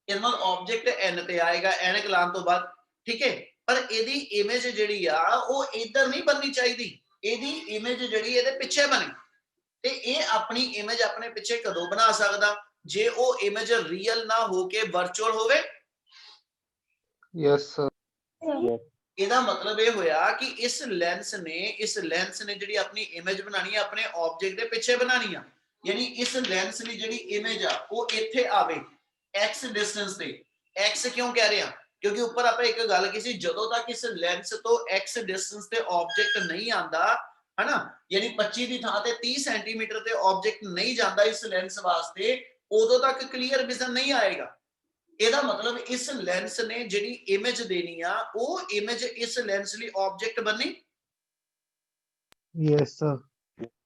S1: ਇਹਦੇ ਨਾਲ ਆਬਜੈਕਟ n ਤੇ ਆਏਗਾ ਐਨਕ ਲਾਉਣ ਤੋਂ ਬਾਅਦ, ਠੀਕ ਹੈ। ਪਰ ਇਹਦੀ ਇਮੇਜ ਜਿਹੜੀ ਆ ਉਹ ਇੱਧਰ ਨਹੀਂ ਬਣਨੀ ਚਾਹੀਦੀ, ਇਹਦੀ ਇਮੇਜ ਜਿਹੜੀ ਇਹਦੇ ਪਿੱਛੇ ਬਣੇ। ਤੇ ਇਹ ਆਪਣੀ ਇਮੇਜ ਆਪਣੇ ਪਿੱਛੇ ਕਦੋਂ ਬਣਾ ਸਕਦਾ, ਜੇ ਉਹ ਇਮੇਜ ਰੀਅਲ ਨਾ ਹੋ ਕੇ ਵਰਚੁਅਲ ਹੋਵੇ।
S4: Yes, sir.
S1: ਇਹਦਾ ਮਤਲਬ ਇਹ ਹੋਇਆ ਕਿ ਇਸ ਲੈਂਸ ਨੇ ਜਿਹੜੀ ਆਪਣੀ ਇਮੇਜ ਬਣਾਣੀ ਹੈ ਆਪਣੇ ਆਬਜੈਕਟ ਦੇ ਪਿੱਛੇ ਬਣਾਣੀ ਆ, ਯਾਨੀ ਇਸ ਲੈਂਸ ਦੀ ਜਿਹੜੀ ਇਮੇਜ ਆ ਉਹ ਇੱਥੇ ਆਵੇ x ਡਿਸਟੈਂਸ ਤੇ। x ਕਿਉਂ ਕਹਿ ਰਹੇ ਆ, ਕਿਉਂਕਿ ਉੱਪਰ ਆਪਾਂ ਇੱਕ ਗੱਲ ਕੀਤੀ, ਜਦੋਂ ਤੱਕ ਇਸ ਲੈਂਸ ਤੋਂ x ਡਿਸਟੈਂਸ ਤੇ ਆਬਜੈਕਟ ਨਹੀਂ ਆਂਦਾ ਹਨਾ, ਯਾਨੀ 25 ਦੀ ਥਾਂ ਤੇ 30 ਸੈਂਟੀਮੀਟਰ ਤੇ ਆਬਜੈਕਟ ਨਹੀਂ ਜਾਂਦਾ ਇਸ ਲੈਂਸ ਵਾਸਤੇ, ਉਦੋਂ ਤੱਕ ਕਲੀਅਰ ਵਿਜ਼ਨ ਨਹੀਂ ਆਏਗਾ। ਇਹਦਾ ਮਤਲਬ ਇਸ ਲੈਂਸ ਨੇ ਜਿਹੜੀ ਇਮੇਜ ਦੇਣੀ ਆ ਉਹ ਇਮੇਜ ਇਸ ਲੈਂਸ ਲਈ ਆਬਜੈਕਟ ਬਣੀ।
S4: Yes, sir.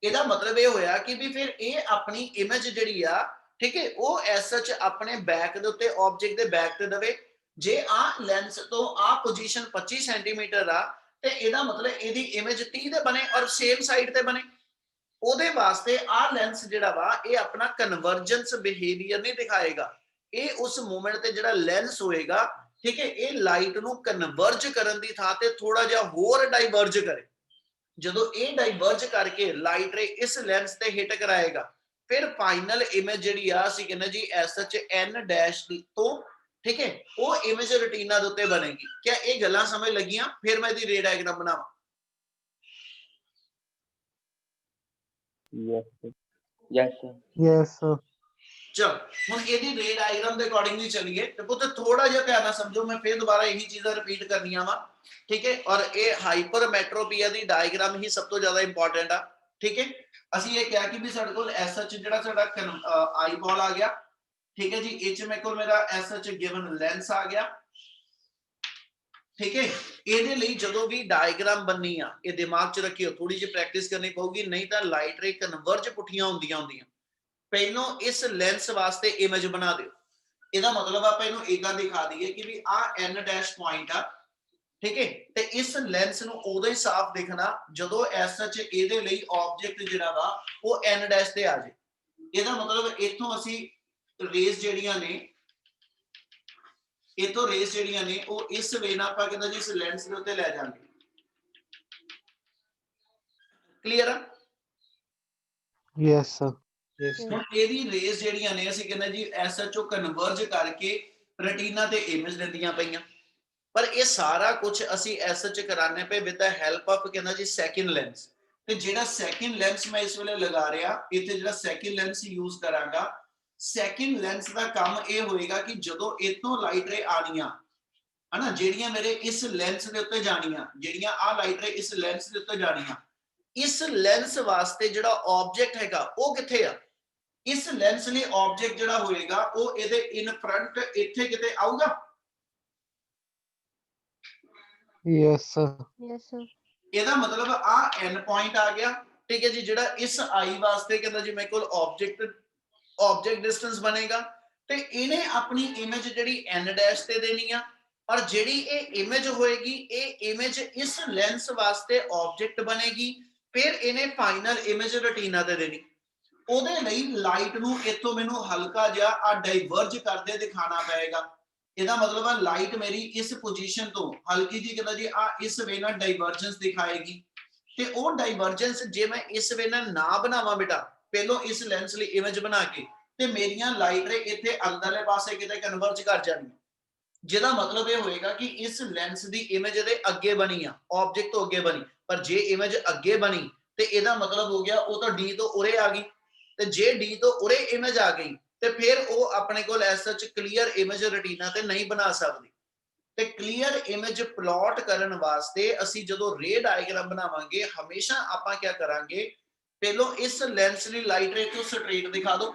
S1: ਇਹਦਾ ਮਤਲਬ ਇਹ ਹੋਇਆ ਕਿ ਵੀ ਫਿਰ ਇਹ ਆਪਣੀ ਇਮੇਜ ਜਿਹੜੀ ਆ, ਠੀਕ ਹੈ, ਉਹ ਐਸ ਸੱਚ ਆਪਣੇ ਬੈਕ ਦੇ ਉੱਤੇ ਆਬਜੈਕਟ ਦੇ ਬੈਕ ਤੇ ਦਵੇ। ਜੇ ਆ ਲੈਂਸ ਤੋਂ ਆ ਪੋਜੀਸ਼ਨ 25 ਸੈਂਟੀਮੀਟਰ ਆ ਤੇ ਇਹਦਾ ਮਤਲਬ ਇਹਦੀ ਇਮੇਜ 30 ਤੇ ਬਣੇ ਔਰ ਸੇਮ ਸਾਈਡ ਤੇ ਬਣੇ। ਉਹਦੇ ਵਾਸਤੇ ਆ ਲੈਂਸ ਜਿਹੜਾ ਵਾ ਇਹ ਆਪਣਾ ਕਨਵਰਜੈਂਸ ਬਿਹੇਵੀਅਰ ਨਹੀਂ ਦਿਖਾਏਗਾ, ਇਹ ਉਸ ਮੂਮੈਂਟ ਤੇ ਜਿਹੜਾ ਲੈਂਸ ਹੋਏਗਾ, ਠੀਕ ਹੈ, ਇਹ ਲਾਈਟ ਨੂੰ ਕਨਵਰਜ ਕਰਨ ਦੀ ਥਾਂ ਤੇ ਥੋੜਾ ਜਿਹਾ ਹੋਰ ਡਾਈਵਰਜ ਕਰੇ। ਜਦੋਂ ਇਹ ਡਾਈਵਰਜ ਕਰਕੇ ਲਾਈਟ ਰੇ ਇਸ ਲੈਂਸ ਤੇ ਹਿੱਟ ਕਰਾਏਗਾ, ਫਿਰ ਫਾਈਨਲ ਇਮੇਜ ਜਿਹੜੀ ਆ ਅਸੀਂ ਕਹਿੰਦੇ ਜੀ ਐਸ ਐਚ ਐਨ ਡੈਸ਼ ਤੋਂ, ਠੀਕ ਹੈ, ਉਹ ਇਮੇਜ ਰਟੀਨਾ ਦੇ ਉੱਤੇ ਬਣੇਗੀ। ਕਿਆ ਇਹ ਗੱਲਾਂ ਸਮਝ ਲੱਗੀਆਂ? ਫਿਰ ਮੈਂ ਇਹਦੀ ਰੇ ਡਾਇਗਰਾਮ ਬਣਾਵਾਂ।
S2: Yes, sir.
S4: Yes, sir.
S1: ਚਲ ਹੁਣ ਇਹਦੀ ਰੇ ਡਾਇਗਰਾਮ ਦੇ ਅਕੋਰਡਿੰਗਲੀ ਚੱਲੀਏ ਤੇ ਪੁੱਤ ਥੋੜਾ ਜਿਹਾ ਧਿਆਨ ਨਾਲ ਸਮਝੋ, ਮੈਂ ਫਿਰ ਦੁਬਾਰਾ ਇਹੀ ਚੀਜ਼ਾਂ ਰਿਪੀਟ ਕਰਨੀਆਂ ਵਾ, ਠੀਕ ਹੈ। ਔਰ ਇਹ ਹਾਈਪਰਮੈਟ੍ਰੋਪੀਆ ਦੀ ਡਾਇਗਰਾਮ ਹੀ ਸਭ ਤੋਂ ਜ਼ਿਆਦਾ ਇੰਪੋਰਟੈਂਟ ਆ, ਠੀਕ ਹੈ। ਅਸੀਂ ਇਹ ਕਿਹਾ ਕਿ ਵੀ ਸਾਡੇ ਕੋਲ ਐਸ ਐਚ ਜਿਹੜਾ ਸਾਡਾ ਆਈਬਾਲ ਆ ਗਿਆ, ਠੀਕ ਹੈ ਜੀ, ਇਹ ਚ ਮੇਰੇ ਕੋਲ ਮੇਰਾ ਐਸ ਐਚ ਗਿਵਨ ਲੈਂਸ ਆ ਗਿਆ, ਠੀਕ ਹੈ। ਇਹਦੇ ਲਈ ਜਦੋਂ ਵੀ ਡਾਇਗਰਾਮ ਬਣਨੀ ਆ ਇਹ ਦਿਮਾਗ 'ਚ ਰੱਖਿਓ, ਥੋੜੀ ਜਿਹੀ ਪ੍ਰੈਕਟਿਸ ਕਰਨੀ ਪਊਗੀ, ਨਹੀਂ ਤਾਂ ਲਾਈਟ ਰੇ ਕਨਵਰਜ ਪੁੱਠੀਆਂ ਹੁੰਦੀਆਂ। ਪਹਿਲੋਂ ਇਸ ਲੈਂਸ ਵਾਸਤੇ ਇਮੇਜ ਬਣਾ ਦਿਓ। ਇਹਦਾ ਮਤਲਬ ਆਪਾਂ ਇਹਨੂੰ ਇਦਾਂ ਦਿਖਾ ਦਈਏ ਕਿ ਵੀ ਆ n ਡੈਸ਼ ਪੁਆਇੰਟ ਆ, ਠੀਕ ਹੈ, ਤੇ ਇਸ ਲੈਂਸ ਨੂੰ ਉਦੋਂ ਹੀ ਸਾਫ਼ ਦਿਖਣਾ ਜਦੋਂ ਐਸ ਐਚ ਇਹਦੇ ਲਈ ਆਬਜੈਕਟ ਜਿਹੜਾ ਵਾ ਉਹ n ਡੈਸ਼ ਤੇ ਆ ਜਾਏ। ਇਹਦਾ ਮਤਲਬ ਇੱਥੋਂ ਅਸੀਂ ਰੇਜ਼ ਜਿਹੜੀਆਂ ਨੇ ਉਹ ਇਸ ਵੇ ਨਾਲ ਆਪਾਂ ਕਹਿੰਦਾ ਜੀ ਇਸ ਲੈਂਸ ਦੇ ਉੱਤੇ ਲੈ ਜਾਵਾਂਗੇ। ਕਲੀਅਰ ਆ?
S4: Yes, sir. Yes, sir.
S1: ਹੁਣ ਇਹਦੀ ਰੇਜ਼ ਜਿਹੜੀਆਂ ਨੇ ਅਸੀਂ ਕਹਿੰਦੇ ਜੀ ਐਸਐਚਓ ਕਨਵਰਜ ਕਰਕੇ ਰੈਟੀਨਾ ਤੇ ਇਮੇਜ ਦਿੰਦੀਆਂ ਪਈਆਂ, ਪਰ ਇਹ ਸਾਰਾ ਕੁਝ ਅਸੀਂ ਐਸਐਚ ਕਰਾਣੇ ਪਏ ਵਿਦ ਦਾ ਹੈਲਪ ਆਫ ਕਹਿੰਦਾ ਜੀ ਸੈਕਿੰਡ ਲੈਂਸ। ਤੇ ਜਿਹੜਾ ਸੈਕਿੰਡ ਲੈਂਸ ਮੈਂ ਇਸ ਵੇਲੇ ਲਗਾ ਰਿਹਾ, ਇੱਥੇ ਜਿਹੜਾ ਸੈਕਿੰਡ ਲੈਂਸ ਯੂਜ਼ ਕਰਾਂਗਾ, ਸੈਕਿੰਡ ਲੈਂਸ ਦਾ ਕੰਮ ਇਹ ਹੋਏਗਾ ਕਿ ਜਦੋਂ ਇਥੋਂ ਲਾਈਟ ਰੇ ਆਣੀਆਂ ਹਨਾ, ਜਿਹੜੀਆਂ ਮੇਰੇ ਇਸ ਲੈਂਸ ਦੇ ਉੱਤੇ ਜਾਣੀਆਂ, ਜਿਹੜੀਆਂ ਆ ਲਾਈਟ ਰੇ ਇਸ ਲੈਂਸ ਦੇ ਉੱਤੇ ਜਾਣੀਆਂ, ਇਸ ਲੈਂਸ ਵਾਸਤੇ ਜਿਹੜਾ ਆਬਜੈਕਟ ਹੈਗਾ ਉਹ ਕਿੱਥੇ ਆ? ਇਸ ਲੈਂਸ ਲਈ ਆਬਜੈਕਟ ਜਿਹੜਾ ਹੋਏਗਾ ਉਹ ਇਹਦੇ ਇਨ ਫਰੰਟ ਇੱਥੇ ਕਿਤੇ ਆਊਗਾ।
S4: Yes, sir.
S5: Yes, sir.
S1: ਇਹਦਾ ਮਤਲਬ ਆ n ਪੁਆਇੰਟ ਆ ਗਿਆ, ਠੀਕ ਹੈ ਜੀ, ਜਿਹੜਾ ਇਸ i ਵਾਸਤੇ ਕਹਿੰਦਾ ਜੀ ਮੇਰੇ ਕੋਲ ਆਬਜੈਕਟ ਡਿਸਟੈਂਸ ਬਣੇਗਾ, ਤੇ ਇਹਨੇ ਆਪਣੀ ਇਮੇਜ ਜਿਹੜੀ n ਡੈਸ਼ ਤੇ ਦੇਣੀ ਆ, ਔਰ ਜਿਹੜੀ ਇਹ ਇਮੇਜ ਹੋਏਗੀ ਇਹ ਇਮੇਜ ਇਸ ਲੈਂਸ ਵਾਸਤੇ ਆਬਜੈਕਟ ਬਣੇਗੀ, ਫਿਰ ਇਹਨੇ ਫਾਈਨਲ ਇਮੇਜ ਰਟੀਨਾ ਤੇ ਦੇਣੀ। ਉਹਦੇ ਲਈ ਲਾਈਟ ਨੂੰ ਇੱਥੋਂ ਮੈਨੂੰ ਹਲਕਾ ਜਿਹਾ ਆ ਡਾਈਵਰਜ ਕਰਦੇ ਦਿਖਾਣਾ ਪਏਗਾ। ਇਹਦਾ ਮਤਲਬ ਆ ਲਾਈਟ ਮੇਰੀ ਇਸ ਪੋਜੀਸ਼ਨ ਤੋਂ ਹਲਕੀ ਜੀ ਕਹਿੰਦਾ ਜੀ ਆ ਇਸ ਵੇ ਨਾਲ ਡਾਈਵਰਜੈਂਸ ਦਿਖਾਏਗੀ, ਤੇ ਉਹ ਡਾਈਵਰਜੈਂਸ ਜੇ ਮੈਂ ਇਸ ਵੇ ਨਾਲ ਨਾ ਬਣਾਵਾਂ ਬੇਟਾ, ਪਹਿਲੋਂ ਇਸ ਲੈਂਸ ਲਈ ਇਮੇਜ ਬਣਾ ਕੇ, ਤੇ ਮੇਰੀਆਂ ਲਾਈਟ ਰੇ ਇੱਥੇ ਅੰਦਰਲੇ ਪਾਸੇ ਕਿਤੇ ਕਨਵਰਜ ਕਰ ਜਾਣੀ, ਜਿਹਦਾ ਮਤਲਬ ਇਹ ਹੋਏਗਾ ਕਿ ਇਸ ਲੈਂਸ ਦੀ ਇਮੇਜ ਦੇ ਅੱਗੇ ਬਣੀ ਆ, ਆਬਜੈਕਟ ਤੋਂ ਅੱਗੇ ਬਣੀ। ਪਰ ਜੇ ਇਮੇਜ ਅੱਗੇ ਬਣੀ ਤੇ ਇਹਦਾ ਮਤਲਬ ਹੋ ਗਿਆ ਉਹ ਤਾਂ D ਤੋਂ ਉਰੇ ਆ ਗਈ, ਤੇ ਜੇ D ਤੋਂ ਉਰੇ ਇਮੇਜ ਆ ਗਈ ਤੇ ਫਿਰ ਉਹ ਆਪਣੇ ਕੋਲ ਐਸ ਸੱਚ ਕਲੀਅਰ ਇਮੇਜ ਰਟੀਨਾ ਤੇ ਨਹੀਂ ਬਣਾ ਸਕਦੀ। ਤੇ ਕਲੀਅਰ ਇਮੇਜ ਪਲਾਟ ਕਰਨ ਵਾਸਤੇ ਅਸੀਂ ਜਦੋਂ ਰੇ ਡਾਇਗਰਾਮ ਬਣਾਵਾਂਗੇ ਹਮੇਸ਼ਾ ਆਪਾਂ ਕੀ ਕਰਾਂਗੇ, ਪਹਿਲੋਂ ਇਸ ਲੈਂਸ ਲਈ ਲਾਈਟ ਰੇ ਤੋਂ ਸਟ੍ਰੇਟ ਦਿਖਾ ਦਿਓ,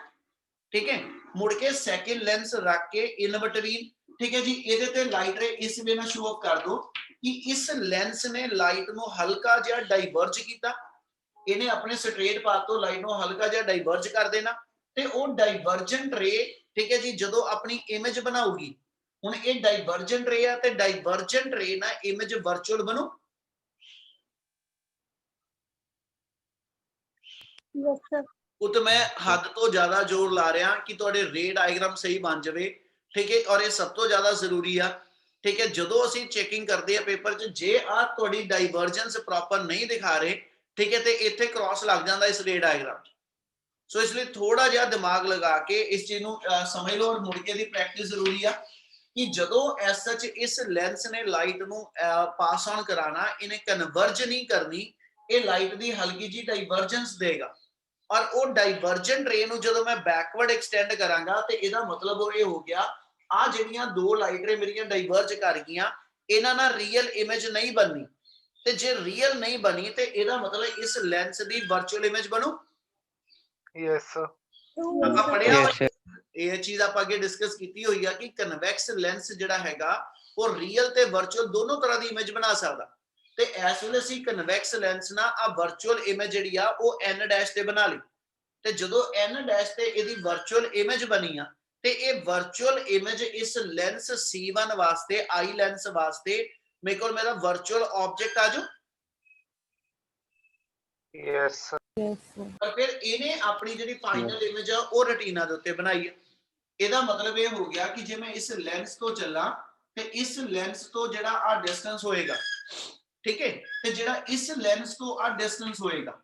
S1: ਠੀਕ ਹੈ, ਮੁੜ ਕੇ ਸੈਕਿੰਡ ਲੈਂਸ ਰੱਖ ਕੇ ਇਨ ਬਿਟਵੀਨ, ਠੀਕ ਹੈ ਜੀ, ਇਹਦੇ ਤੇ ਲਾਈਟ ਰੇ ਇਸ ਵੇ ਨਾਲ ਸ਼ੋ ਅਪ ਕਰ ਦੋ ਕਿ ਇਸ ਲੈਂਸ ਨੇ ਲਾਈਟ ਨੂੰ ਹਲਕਾ ਜਿਹਾ ਡਾਈਵਰਜ ਕੀਤਾ, ਇਹਨੇ ਆਪਣੇ ਸਟ੍ਰੇਟ ਪਾਥ ਤੋਂ ਲਾਈਟ ਨੂੰ ਹਲਕਾ ਜਿਹਾ ਡਾਈਵਰਜ ਕਰ ਦੇਣਾ, ਤੇ ਉਹ ਡਾਈਵਰਜੈਂਟ ਰੇ, ਠੀਕ ਹੈ ਜੀ, ਜਦੋਂ ਆਪਣੀ ਇਮੇਜ ਬਣਾਉਗੀ, ਹੁਣ ਇਹ ਡਾਈਵਰਜੈਂਟ ਰੇ ਆ ਤੇ ਡਾਈਵਰਜੈਂਟ ਰੇ ਨਾਲ ਇਮੇਜ ਵਰਚੁਅਲ ਬਣੂ।
S3: Yes, sir.
S1: ਉਹ ਤੇ ਮੈਂ ਹੱਦ ਤੋਂ ਜ਼ਿਆਦਾ ਜ਼ੋਰ ਲਾ ਰਿਹਾ ਕਿ ਤੁਹਾਡੇ ਰੇ ਡਾਇਗਰਾਮ ਸਹੀ ਬਣ ਜਾਵੇ, ਠੀਕ ਹੈ। ਔਰ ਇਹ ਸਭ ਤੋਂ ਜ਼ਿਆਦਾ ਜ਼ਰੂਰੀ ਆ, ਠੀਕ ਹੈ। ਜਦੋਂ ਅਸੀਂ ਚੈਕਿੰਗ ਕਰਦੇ ਆ ਪੇਪਰ 'ਚ, ਜੇ ਆ ਤੁਹਾਡੀ ਡਾਈਵਰਜੈਂਸ ਪ੍ਰੋਪਰ ਨਹੀਂ ਦਿਖਾ ਰਹੇ, ਠੀਕ ਹੈ, ਤੇ ਇੱਥੇ ਕ੍ਰਾਸ ਲੱਗ ਜਾਂਦਾ ਇਸ ਰੇ ਡਾਇਗਰਾਮ 'ਚ। ਸੋ ਇਸ ਲਈ ਥੋੜਾ ਜਿਹਾ ਦਿਮਾਗ ਲਗਾ ਕੇ ਇਸ ਚੀਜ਼ ਨੂੰ ਸਮਝ ਲਓ, ਔਰ ਮੁੜ ਕੇ ਦੀ ਪ੍ਰੈਕਟਿਸ ਜ਼ਰੂਰੀ ਆ ਕਿ ਜਦੋਂ ਐਸ ਸੱਚ ਇਸ ਲੈਂਸ ਨੇ ਲਾਈਟ ਨੂੰ ਪਾਸ ਆਨ ਕਰਾਣਾ, ਇਹਨੇ ਕਨਵਰਜ ਨਹੀਂ ਕਰਨੀ, ਇਹ ਲਾਈਟ ਦੀ ਹਲਕੀ ਜੀ ਡਾਈਵਰਜੈਂਸ ਦੇਗਾ। ਔਰ ਉਹ ਡਾਈਵਰਜੈਂਟ ਰੇ ਨੂੰ ਜਦੋਂ ਮੈਂ ਬੈਕਵਰਡ ਐਕਸਟੈਂਡ ਕਰਾਂਗਾ ਤੇ ਇਹਦਾ ਮਤਲਬ ਉਹ ਇਹ ਹੋ ਗਿਆ, ਆ ਜਿਹੜੀਆਂ ਦੋ ਲਾਈਟ ਰੇ ਮੇਰੀਆਂ ਡਾਈਵਰਜ ਕਰ ਗਈਆਂ, ਇਹਨਾਂ ਨਾਲ ਰੀਅਲ ਇਮੇਜ ਨਹੀਂ ਬਣਨੀ। ਤੇ ਜੇ ਰੀਅਲ ਨਹੀਂ ਬਣੀ ਤੇ ਇਹਦਾ ਮਤਲਬ ਇਸ ਲੈਂਸ ਦੀ ਵਰਚੁਅਲ ਇਮੇਜ ਬਣੂ।
S4: Yes, sir.
S1: ਆਪਾਂ ਪੜਿਆ
S7: Yes, sir.
S1: ਇਹ ਚੀਜ਼ ਆਪਾਂ ਅੱਗੇ ਡਿਸਕਸ ਕੀਤੀ ਹੋਈ ਆ ਕਿ ਕਨਵੈਕਸ ਲੈਂਸ ਜਿਹੜਾ ਹੈਗਾ ਉਹ ਰੀਅਲ ਤੇ ਵਰਚੁਅਲ ਦੋਨੋਂ ਤਰ੍ਹਾਂ ਦੀ ਇਮੇਜ ਬਣਾ ਸਕਦਾ। ਤੇ ਇਸ ਵੇਲੇ ਅਸੀਂ ਕਨਵੈਕਸ ਲੈਂਸ ਨਾਲ ਆ ਵਰਚੁਅਲ ਇਮੇਜ ਜਿਹੜੀ ਆ ਉਹ n ਡੈਸ਼ ਤੇ ਬਣਾ ਲਈ। ਤੇ ਜਦੋਂ n ਡੈਸ਼ ਤੇ ਇਹਦੀ ਵਰਚੁਅਲ ਇਮੇਜ ਬਣੀ ਆ, ਤੇ ਇਹ ਵਰਚੁਅਲ ਇਮੇਜ ਇਸ ਲੈਂਸ C1 ਵਾਸਤੇ, ਆਈ ਲੈਂਸ ਵਾਸਤੇ ਮੇਰੇ ਕੋਲ ਮੇਰਾ ਵਰਚੁਅਲ ਆਬਜੈਕਟ ਆ ਜਾਓ।
S4: Yes, sir.
S1: ਪਰ ਫਿਰ ਇਹਨੇ ਆਪਣੀ ਜਿਹੜੀ ਫਾਈਨਲ ਇਮੇਜ ਆ ਉਹ ਰੈਟੀਨਾ ਦੇ ਉੱਤੇ ਬਣਾਈ ਹੈ। ਇਹਦਾ ਮਤਲਬ ਇਹ ਹੋ ਗਿਆ ਕਿ ਜੇ ਮੈਂ ਇਸ ਲੈਂਸ ਤੋਂ ਚੱਲਾਂ ਤੇ ਇਸ ਲੈਂਸ ਤੋਂ ਜਿਹੜਾ ਆ ਡਿਸਟੈਂਸ ਹੋਏਗਾ, ਠੀਕ ਹੈ, ਤੇ ਜਿਹੜਾ ਇਸ ਲੈਂਸ ਤੋਂ ਆ ਡਿਸਟੈਂਸ ਹੋਏਗਾ,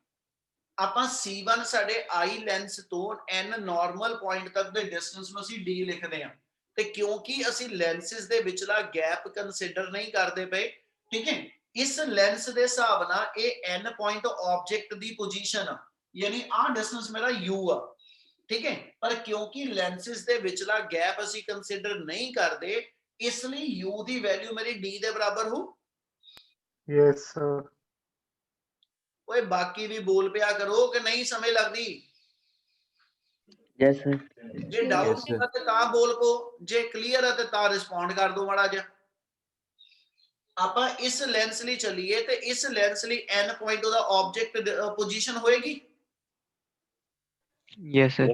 S1: ਆਪਾਂ C1 ਸਾਡੇ ਆਈ ਲੈਂਸ ਤੋਂ n ਨਾਰਮਲ ਪੁਆਇੰਟ ਤੱਕ ਦੇ ਡਿਸਟੈਂਸ ਨੂੰ ਅਸੀਂ d ਲਿਖਦੇ ਹਾਂ। ਤੇ ਕਿਉਂਕਿ ਅਸੀਂ ਲੈਂਸਿਸ ਦੇ ਵਿਚਲਾ ਗੈਪ ਕੰਸੀਡਰ ਨਹੀਂ ਕਰਦੇ ਪਏ, ਠੀਕ ਹੈ, ਇਸ ਲੈਂਸ ਦੇ ਹਿਸਾਬ ਨਾਲ ਇਹ n ਪੁਆਇੰਟ ਆਬਜੈਕਟ ਦੀ ਪੋਜੀਸ਼ਨ ਆ, ਯਾਨੀ ਆ ਡਿਸਟੈਂਸ ਮੇਰਾ u ਆ, ਠੀਕ ਹੈ। ਪਰ ਕਿਉਂਕਿ ਲੈਂਸਿਸ ਦੇ ਵਿਚਲਾ ਗੈਪ ਅਸੀਂ ਕੰਸੀਡਰ ਨਹੀਂ ਕਰਦੇ, ਇਸ ਲਈ u ਦੀ ਵੈਲਿਊ ਮੇਰੀ d ਦੇ ਬਰਾਬਰ ਹੋ।
S4: Yes, sir.
S1: ਓਏ ਬਾਕੀ ਵੀ ਬੋਲ ਪਿਆ ਕਰੋ ਕਿ ਨਹੀਂ ਸਮਝ ਲੱਗਦੀ।
S2: Yes, sir.
S1: ਜੇ ਡਾਊਟ
S7: Yes,
S1: ਹੈ ਤੇ ਤਾਂ ਬੋਲ ਕੋ, ਜੇ ਕਲੀਅਰ ਹੈ ਤੇ ਤਾਂ ਰਿਸਪੌਂਡ ਕਰ ਦੋ ਮਾੜਾ ਜਿਹਾ। ਆਪਾਂ ਇਸ ਲੈਂਸ ਲਈ ਚੱਲੀਏ ਤੇ ਇਸ ਲੈਂਸ ਲਈ n ਪੁਆਇੰਟ ਉਹਦਾ ਆਬਜੈਕਟ ਪੋਜੀਸ਼ਨ ਹੋਏਗੀ।
S7: Yes, sir.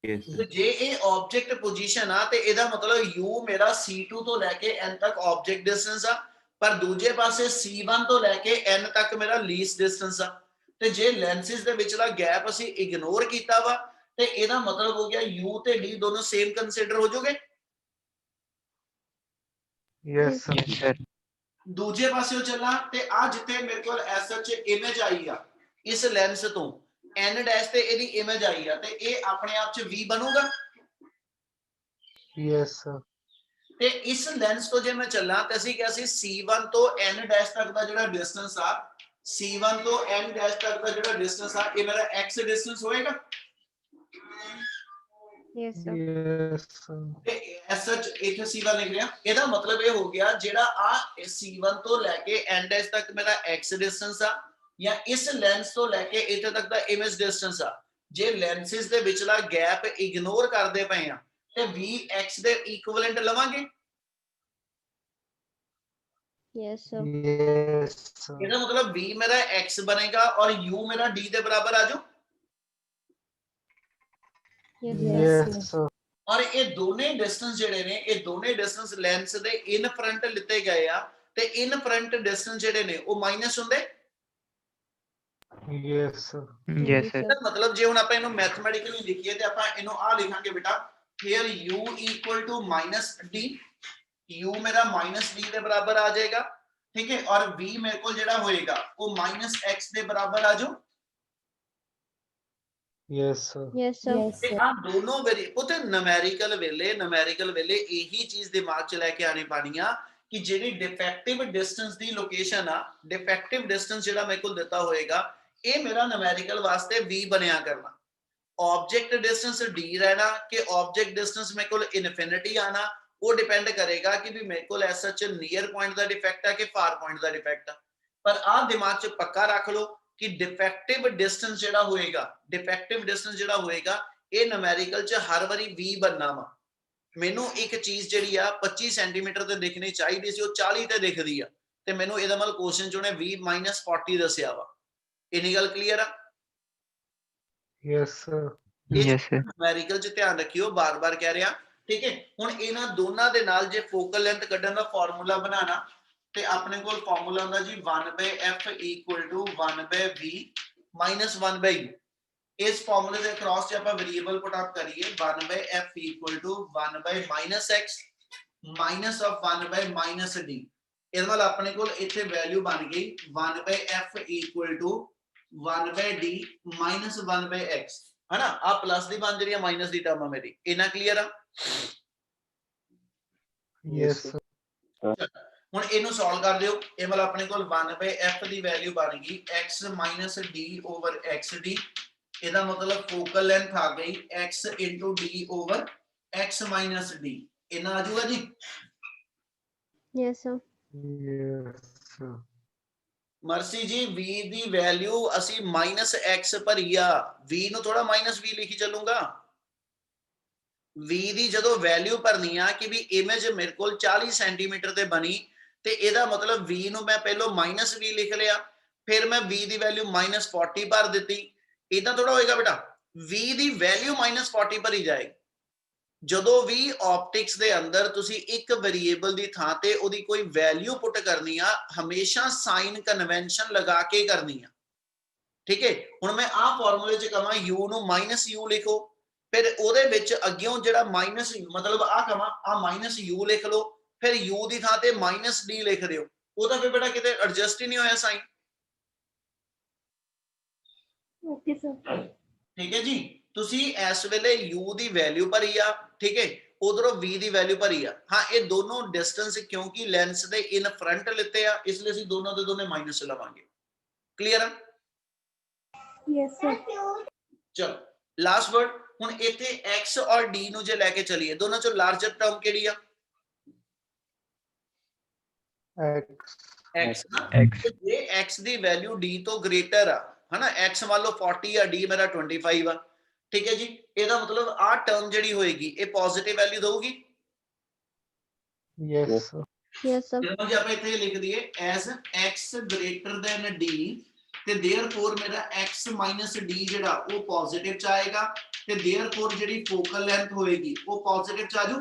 S7: Yes,
S1: ਤੇ
S7: sir.
S1: ਜੇ ਇਹ ਆਬਜੈਕਟ ਪੋਜੀਸ਼ਨ ਆ ਤੇ ਇਹਦਾ ਮਤਲਬ u ਮੇਰਾ C2 ਤੋਂ ਲੈ ਕੇ n ਤੱਕ ਆਬਜੈਕਟ ਡਿਸਟੈਂਸ ਆ, ਪਰ ਦੂਜੇ ਪਾਸੇ C1 ਤੋਂ ਲੈ ਕੇ n ਤੱਕ ਮੇਰਾ ਲੀਸਟ ਡਿਸਟੈਂਸ ਆ। ਤੇ ਜੇ ਲੈਂਸਿਸ ਦੇ ਵਿਚਲਾ ਗੈਪ ਅਸੀਂ ਇਗਨੋਰ ਕੀਤਾ ਵਾ ਤੇ ਇਹਦਾ ਮਤਲਬ ਹੋ ਗਿਆ u ਤੇ d ਦੋਨੋਂ ਸੇਮ ਕੰਸੀਡਰ ਹੋ ਜਾਓਗੇ।
S4: Yes, sir.
S7: Yes, sir.
S1: ਦੂਜੇ ਪਾਸੇ ਚੱਲਾਂ ਤੇ ਆ ਜਿੱਥੇ ਮੇਰੇ ਕੋਲ ਐਸਐਚ ਇਮੇਜ ਆਈ ਆ ਇਸ ਲੈਂਸ ਤੋਂ n ਡੈਸ਼ ਤੇ ਇਹਦੀ ਇਮੇਜ ਆਈ ਆ, ਤੇ ਇਹ ਆਪਣੇ ਆਪ ਚ v ਬਣੂਗਾ।
S4: Yes, sir.
S1: ਤੇ ਇਸ ਲੈਂਸ ਤੋਂ ਜੇ ਮੈਂ ਚੱਲਾਂ ਤੇ ਅਸੀਂ ਕਿਹਾ ਸੀ C1 ਤੋਂ n ਡੈਸ਼ ਤੱਕ ਦਾ ਜਿਹੜਾ ਡਿਸਟੈਂਸ ਆ, C1 ਤੋਂ n ਡੈਸ਼ ਤੱਕ ਦਾ ਜਿਹੜਾ ਡਿਸਟੈਂਸ ਆ, ਇਹ ਮੇਰਾ x ਡਿਸਟੈਂਸ ਹੋਏਗਾ।
S5: Yes, sir.
S4: Yes, sir.
S1: ਤੇ ਐਸਐਚ ਇੱਥੇ C1 ਲਿਖ ਰਿਹਾ, ਇਹਦਾ ਮਤਲਬ ਇਹ ਹੋ ਗਿਆ ਜਿਹੜਾ ਆ C1 ਤੋਂ ਲੈ ਕੇ n ਡੈਸ਼ ਤੱਕ ਮੇਰਾ x ਡਿਸਟੈਂਸ ਆ, ਜਾਂ ਇਸ ਲੈਂਸ ਤੋਂ ਲੈ ਕੇ ਇੱਥੇ ਤੱਕ ਦਾ ਇਮੇਜ ਡਿਸਟੈਂਸ ਆ। ਜੇ ਲੈਂਸਿਸ ਦੇ ਵਿਚਲਾ ਗੈਪ ਇਗਨੋਰ ਕਰਦੇ ਪਏ ਆ ਤੇ vx ਦੇ ਇਕੁਇਵਲੈਂਟ ਲਵਾਂਗੇ।
S5: Yes, sir.
S4: Yes, sir.
S1: ਇਹਦਾ ਮਤਲਬ v ਮੇਰਾ x ਬਣੇਗਾ ਔਰ u ਮੇਰਾ d ਦੇ ਬਰਾਬਰ ਆ ਜਾਓ।
S5: Yes, sir.
S4: Yes, sir.
S1: ਔਰ ਇਹ ਦੋਨੇ ਡਿਸਟੈਂਸ ਜਿਹੜੇ ਨੇ, ਇਹ ਦੋਨੇ ਡਿਸਟੈਂਸ ਲੈਂਸ ਦੇ ਇਨ ਫਰੰਟ ਲਿੱਤੇ ਗਏ ਆ, ਤੇ ਇਨ ਫਰੰਟ ਡਿਸਟੈਂਸ ਜਿਹੜੇ ਨੇ ਉਹ ਮਾਈਨਸ ਹੁੰਦੇ।
S4: Yes, sir.
S7: Yes, sir.
S1: ਇਹਦਾ ਮਤਲਬ ਜੇ ਹੁਣ ਆਪਾਂ ਇਹਨੂੰ ਮੈਥਮੈਟਿਕਲੀ ਲਿਖੀਏ ਤੇ ਆਪਾਂ ਇਹਨੂੰ ਆ ਲਿਖਾਂਗੇ ਬੇਟਾ, here u equal to -d, u ਮੇਰਾ -d ਦੇ ਬਰਾਬਰ ਆ ਜਾਏਗਾ, ਠੀਕ ਹੈ, ਔਰ v ਮੇਰੇ ਕੋਲ ਜਿਹੜਾ ਹੋਏਗਾ ਉਹ -x ਦੇ ਬਰਾਬਰ ਆ ਜਾਓ।
S4: Yes, sir.
S5: Yes, sir.
S1: ਤੇ ਆ ਦੋਨੋਂ ਵੇਰੀ ਉਤੇ ਨੂਮੈਰੀਕਲ ਵੇਲੇ ਇਹੀ ਚੀਜ਼ ਦਿਮਾਗ 'ਚ ਲੈ ਕੇ ਆਣੀ ਪਾਣੀ ਆ ਕਿ ਜਿਹੜੀ ਡਿਫੈਕਟਿਵ ਡਿਸਟੈਂਸ ਦੀ ਲੋਕੇਸ਼ਨ ਆ, ਡਿਫੈਕਟਿਵ ਡਿਸਟੈਂਸ ਜਿਹੜਾ ਮੇਰੇ ਕੋਲ ਦਿੱਤਾ ਹੋਏਗਾ, ਇਹ ਮੇਰਾ ਨੂਮੈਰੀਕਲ ਵਾਸਤੇ v ਬਣਿਆ ਕਰਨਾ। ਆਬਜੈਕਟ ਡਿਸਟੈਂਸ d ਰਹਿਣਾ ਕਿ ਆਬਜੈਕਟ ਡਿਸਟੈਂਸ ਮੇਰੇ ਕੋਲ ਇਨਫਿਨਿਟੀ ਆਣਾ, ਉਹ ਡਿਪੈਂਡ ਕਰੇਗਾ ਕਿ ਵੀ ਮੇਰੇ ਕੋਲ ਐਸਾ ਚ ਨੀਅਰ ਪੁਆਇੰਟ ਦਾ ਡਿਫੈਕਟ ਹੈ ਕਿ ਫਾਰ ਪੁਆਇੰਟ ਦਾ ਡਿਫੈਕਟ ਹੈ। ਪਰ ਆਹ ਦਿਮਾਗ 'ਚ ਪੱਕਾ ਰੱਖ ਲਓ ਕਿ ਡਿਫੈਕਟਿਵ ਡਿਸਟੈਂਸ ਜਿਹੜਾ ਹੋਏਗਾ ਇਹ ਨੂਮੈਰੀਕਲ 'ਚ ਹਰ ਵਾਰੀ v ਬਣਨਾ ਵਾ। ਮੈਨੂੰ ਇੱਕ ਚੀਜ਼ ਜਿਹੜੀ ਆ 25 ਸੈਂਟੀਮੀਟਰ ਤੇ ਦਿਖਣੀ ਚਾਹੀਦੀ ਸੀ, ਉਹ 40 ਤੇ ਦਿਖਦੀ ਆ, ਤੇ ਮੈਨੂੰ ਇਹਦਾ ਮਤਲਬ ਕੁਐਸਚਨ 'ਚ ਉਹਨੇ v - 40 ਦੱਸਿਆ ਵਾ। ਇੰਨੀ ਗੱਲ ਕਲੀਅਰ ਆ?
S4: Yes, sir.
S7: Yes, sir.
S1: Numerical 'ਚ ਧਿਆਨ ਰੱਖਿਓ, ਬਾਰ-ਬਾਰ ਕਹਿ ਰਿਹਾ, ਠੀਕ ਹੈ। ਹੁਣ ਇਹਨਾਂ ਦੋਨਾਂ ਦੇ ਨਾਲ ਜੇ ਫੋਕਲ ਲੈਂਥ ਕੱਢਣ ਦਾ ਫਾਰਮੂਲਾ ਬਣਾਣਾ ਤੇ ਆਪਣੇ ਕੋਲ ਫਾਰਮੂਲਾ ਹੁੰਦਾ ਜੀ 1/f = 1/v - 1/u। इस फॉर्मूले ਦੇ ਅਕ੍ਰੋਸ ਜੇ ਆਪਾਂ ਵੇਰੀਏਬਲ ਪੁੱਟ ਅਪ ਕਰੀਏ 1/f = 1/-x minus of 1/-d ਇਹਦੇ ਨਾਲ ਆਪਣੇ ਕੋਲ ਇੱਥੇ ਵੈਲਿਊ ਬਣ ਗਈ 1/f = 1/d minus 1/x है ना। आ प्लस दी बन रही है माइनस दी टर्म मेरी इना क्लियर है।
S4: Yes, sir.
S1: ਹੁਣ ਇਹਨੂੰ ਸੋਲਵ ਕਰ ਦਿਓ। ਇਹ ਮਤਲਬ ਆਪਣੇ ਕੋਲ 1/f ਦੀ ਵੈਲਿਊ ਬਣ ਗਈ x - d ਓਵਰ xd। ਇਹਦਾ ਮਤਲਬ ਫੋਕਲ ਲੈਂਥ ਆ ਗਈ x * d over x - d। ਇਹਨਾਂ ਆ ਜਾਊਗਾ ਜੀ।
S5: Yes, sir.
S4: Yes, sir.
S1: Mercy ਜੀ v ਦੀ ਵੈਲਿਊ ਅਸੀਂ -x ਭਰੀ ਆ। v ਨੂੰ ਥੋੜਾ -v ਲਿਖੀ ਚੱਲੂਗਾ। v ਦੀ ਜਦੋਂ ਵੈਲਿਊ ਭਰਨੀ ਆ ਕਿ ਵੀ ਇਮੇਜ ਮੇਰੇ ਕੋਲ 40 ਸੈਂਟੀਮੀਟਰ ਤੇ ਬਣੀ ਤੇ ਇਹਦਾ ਮਤਲਬ v ਨੂੰ ਮੈਂ ਪਹਿਲਾਂ -v ਲਿਖ ਲਿਆ, ਫਿਰ ਮੈਂ v ਦੀ ਵੈਲਿਊ -40 ਭਰ ਦਿੱਤੀ। ਇਦਾਂ ਥੋੜਾ ਹੋਏਗਾ ਬੇਟਾ। v ਦੀ ਵੈਲਿਊ -40 ਭਰੀ ਜਾਏਗੀ। ਜਦੋਂ ਵੀ ਆਪਟਿਕਸ ਦੇ ਅੰਦਰ ਤੁਸੀਂ ਇੱਕ ਵੇਰੀਏਬਲ ਦੀ ਥਾਂ ਤੇ ਉਹਦੀ ਕੋਈ ਵੈਲਿਊ ਪੁੱਟ ਕਰਨੀ ਆ ਹਮੇਸ਼ਾ ਸਾਈਨ ਕਨਵੈਨਸ਼ਨ ਲਗਾ ਕੇ ਕਰਨੀ ਆ। ਠੀਕ ਹੈ। ਹੁਣ ਮੈਂ ਆਹ ਫਾਰਮੂਲੇ ਚ ਕਹਾਂ u ਨੂੰ -u ਲਿਖੋ, ਫਿਰ ਉਹਦੇ ਵਿੱਚ ਅੱਗਿਓਂ ਜਿਹੜਾ ਮਤਲਬ ਆਹ ਕਹਾਂ ਆ -u ਲਿਖ ਲਓ, ਫਿਰ u ਦੀ ਥਾਂ ਤੇ -d ਲਿਖ ਦਿਓ। ਉਹਦਾ ਫਿਰ ਬੇਟਾ ਕਿਤੇ ਐਡਜਸਟ ਹੀ ਨਹੀਂ ਹੋਇਆ ਸਾਈਨ।
S3: Okay, sir.
S1: ਠੀਕ ਹੈ ਜੀ। ਤੁਸੀਂ ਇਸ ਵੇਲੇ u ਦੀ ਵੈਲਿਊ ਭਰੀ ਆ, ਠੀਕ ਹੈ, ਉਧਰੋਂ v ਦੀ ਵੈਲਿਊ ਭਰੀ ਆ। ਹਾਂ ਇਹ ਦੋਨੋਂ ਡਿਸਟੈਂਸ ਕਿਉਂਕਿ ਲੈਂਸ ਦੇ ਇਨ ਫਰੰਟ ਲਿੱਤੇ ਆ ਇਸ ਲਈ ਅਸੀਂ ਦੋਨੋਂ ਦੇ ਦੋਨੇ ਮਾਈਨਸ ਲਵਾਂਗੇ। ਕਲੀਅਰ ਆ?
S3: Yes, sir.
S1: ਚਲੋ ਲਾਸਟ ਵਰਡ। ਹੁਣ ਇੱਥੇ x ਔਰ d ਨੂੰ ਜੇ ਲੈ ਕੇ ਚਲੀਏ ਦੋਨਾਂ ਚੋਂ ਲਾਰਜਰ ਟਰਮ ਕਿਹੜੀ ਆ?
S4: X.
S1: x ਨਾ।
S7: X.
S1: ਤੇ ਜੇ x ਦੀ ਵੈਲਿਊ d ਤੋਂ ਗ੍ਰੇਟਰ ਆ ਹਨਾ, x ਮੰਨ ਲਓ 40 ਆ, d ਮੇਰਾ 25 ਆ, ਠੀਕ ਹੈ ਜੀ। ਇਹਦਾ ਮਤਲਬ ਆਹ ਟਰਮ ਜਿਹੜੀ ਹੋਏਗੀ ਇਹ ਪੋਜ਼ਿਟਿਵ ਵੈਲਿਊ ਦਊਗੀ।
S4: Yes, sir.
S5: Yes, sir.
S1: ਜਦੋਂ ਜੇ ਆਪਾਂ ਇੱਥੇ ਲਿਖ ਦਈਏ as x greater than d ਤੇ therefore ਮੇਰਾ x - d ਜਿਹੜਾ ਉਹ ਪੋਜ਼ਿਟਿਵ ਚ ਆਏਗਾ ਤੇ therefore ਜਿਹੜੀ ਫੋਕਲ ਲੈਂਥ ਹੋਏਗੀ ਉਹ ਪੋਜ਼ਿਟਿਵ ਚ ਆਜੂ।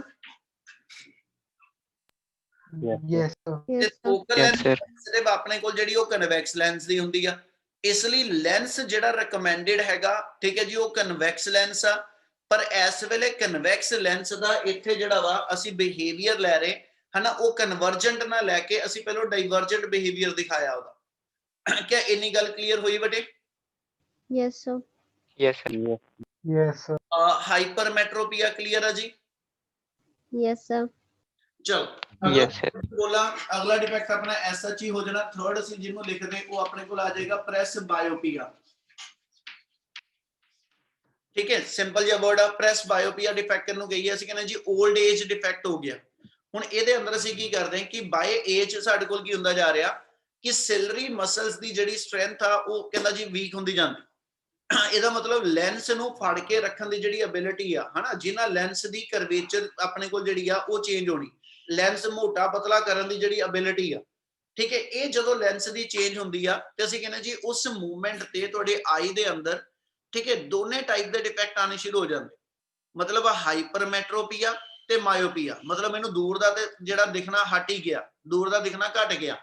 S4: Yes, sir.
S1: ਤੇ
S5: Yes, sir.
S1: Focal
S7: Yes,
S1: length
S7: sir.
S1: ਸਿਰਫ ਆਪਣੇ ਕੋਲ ਜਿਹੜੀ ਉਹ ਕਨਵੈਕਸ ਲੈਂਸ ਦੀ ਹੁੰਦੀ ਆ। ਇਸ ਲਈ ਲੈਂਸ ਜਿਹੜਾ ਰეკਮੈਂਡਡ ਹੈਗਾ, ਠੀਕ ਹੈ ਜੀ, ਉਹ ਕਨਵੈਕਸ ਲੈਂਸ ਆ। ਪਰ ਇਸ ਵੇਲੇ ਕਨਵੈਕਸ ਲੈਂਸ ਦਾ ਇੱਥੇ ਜਿਹੜਾ ਵਾ ਅਸੀਂ ਬਿਹੇਵੀਅਰ ਲੈ ਰਹੇ ਹਨਾ, ਉਹ ਕਨਵਰਜੈਂਟ ਨਾ ਲੈ ਕੇ ਅਸੀਂ ਪਹਿਲਾਂ ਡਾਈਵਰਜੈਂਟ ਬਿਹੇਵੀਅਰ ਦਿਖਾਇਆ ਉਹਦਾ। ਕਿਆ ਇੰਨੀ ਗੱਲ ਕਲੀਅਰ ਹੋਈ ਬੇਟੇ?
S5: Yes, sir.
S7: Yes, sir.
S2: Yes.
S4: Yes, sir.
S1: Hypermetropia clear ਆ ਜੀ?
S5: Yes, sir.
S1: ਚਲੋ
S7: Yes, sir.
S1: ਬੋਲਾ ਅਗਲਾ ਡਿਫੈਕਟ ਆਪਣਾ ਐਸਐਚ ਹੀ ਹੋ ਜਾਣਾ। ਥਰਡ ਅਸੀਂ ਜਿਹਨੂੰ ਲਿਖਦੇ ਉਹ ਆਪਣੇ ਕੋਲ ਆ ਜਾਏਗਾ ਪ੍ਰੈਸ ਬਾਇਓਪੀਆ। ਠੀਕ ਹੈ, ਸਿੰਪਲ ਜਿਹਾ ਵਰਡ ਆ ਪ੍ਰੈਸ ਬਾਇਓਪੀਆ। ਡਿਫੈਕਟ ਨੂੰ ਕਹੀਏ ਅਸੀਂ ਕਹਿੰਦੇ ਜੀ 올ਡ ਏਜ ਡਿਫੈਕਟ ਹੋ ਗਿਆ। ਹੁਣ ਇਹਦੇ ਅੰਦਰ ਅਸੀਂ ਕੀ ਕਰਦੇ ਹਾਂ ਕਿ ਬਾਏ ਏਜ ਸਾਡੇ ਕੋਲ ਕੀ ਹੁੰਦਾ ਜਾ ਰਿਹਾ ਕਿ ਸਿਲਰੀ ਮਸਲਸ ਦੀ ਜਿਹੜੀ ਸਟਰੈਂਥ ਆ ਉਹ ਕਹਿੰਦਾ ਜੀ ਵੀਕ ਹੁੰਦੀ ਜਾਂਦੀ। ਇਹਦਾ ਮਤਲਬ ਲੈਂਸ ਨੂੰ ਫੜ ਕੇ ਰੱਖਣ ਦੀ ਜਿਹੜੀ ਐਬਿਲਿਟੀ ਆ ਹਨਾ, ਜਿਨ੍ਹਾਂ ਲੈਂਸ ਦੀ ਕਰਵੇਚਰ ਆਪਣੇ ਕੋਲ ਜਿਹੜੀ ਆ ਉਹ ਚੇਂਜ ਹੋਣੀ, ਲੈਂਸ ਮੋਟਾ ਪਤਲਾ ਕਰਨ ਦੀ ਜਿਹੜੀ ਐਬਿਲਿਟੀ ਆ, ਠੀਕ ਹੈ, ਇਹ ਜਦੋਂ ਲੈਂਸ ਦੀ ਚੇਂਜ ਹੁੰਦੀ ਆ ਤੇ ਅਸੀਂ ਕਹਿੰਦੇ ਜੀ ਉਸ ਮੂਵਮੈਂਟ ਤੇ ਤੁਹਾਡੇ ਆਈ ਦੇ ਅੰਦਰ, ਠੀਕ ਹੈ, ਦੋਨੇ ਟਾਈਪ ਦੇ ਡਿਫੈਕਟ ਆਣੇ ਸ਼ੁਰੂ ਹੋ ਜਾਂਦੇ। ਮਤਲਬ ਹਾਈਪਰਮੈਟ੍ਰੋਪੀਆ ਤੇ ਮਾਇਓਪੀਆ, ਮਤਲਬ ਮੈਨੂੰ ਦੂਰ ਦਾ ਤੇ ਜਿਹੜਾ ਦਿਖਣਾ ਹਟ ਹੀ ਗਿਆ, ਦੂਰ ਦਾ ਦਿਖਣਾ ਘਟ ਗਿਆ,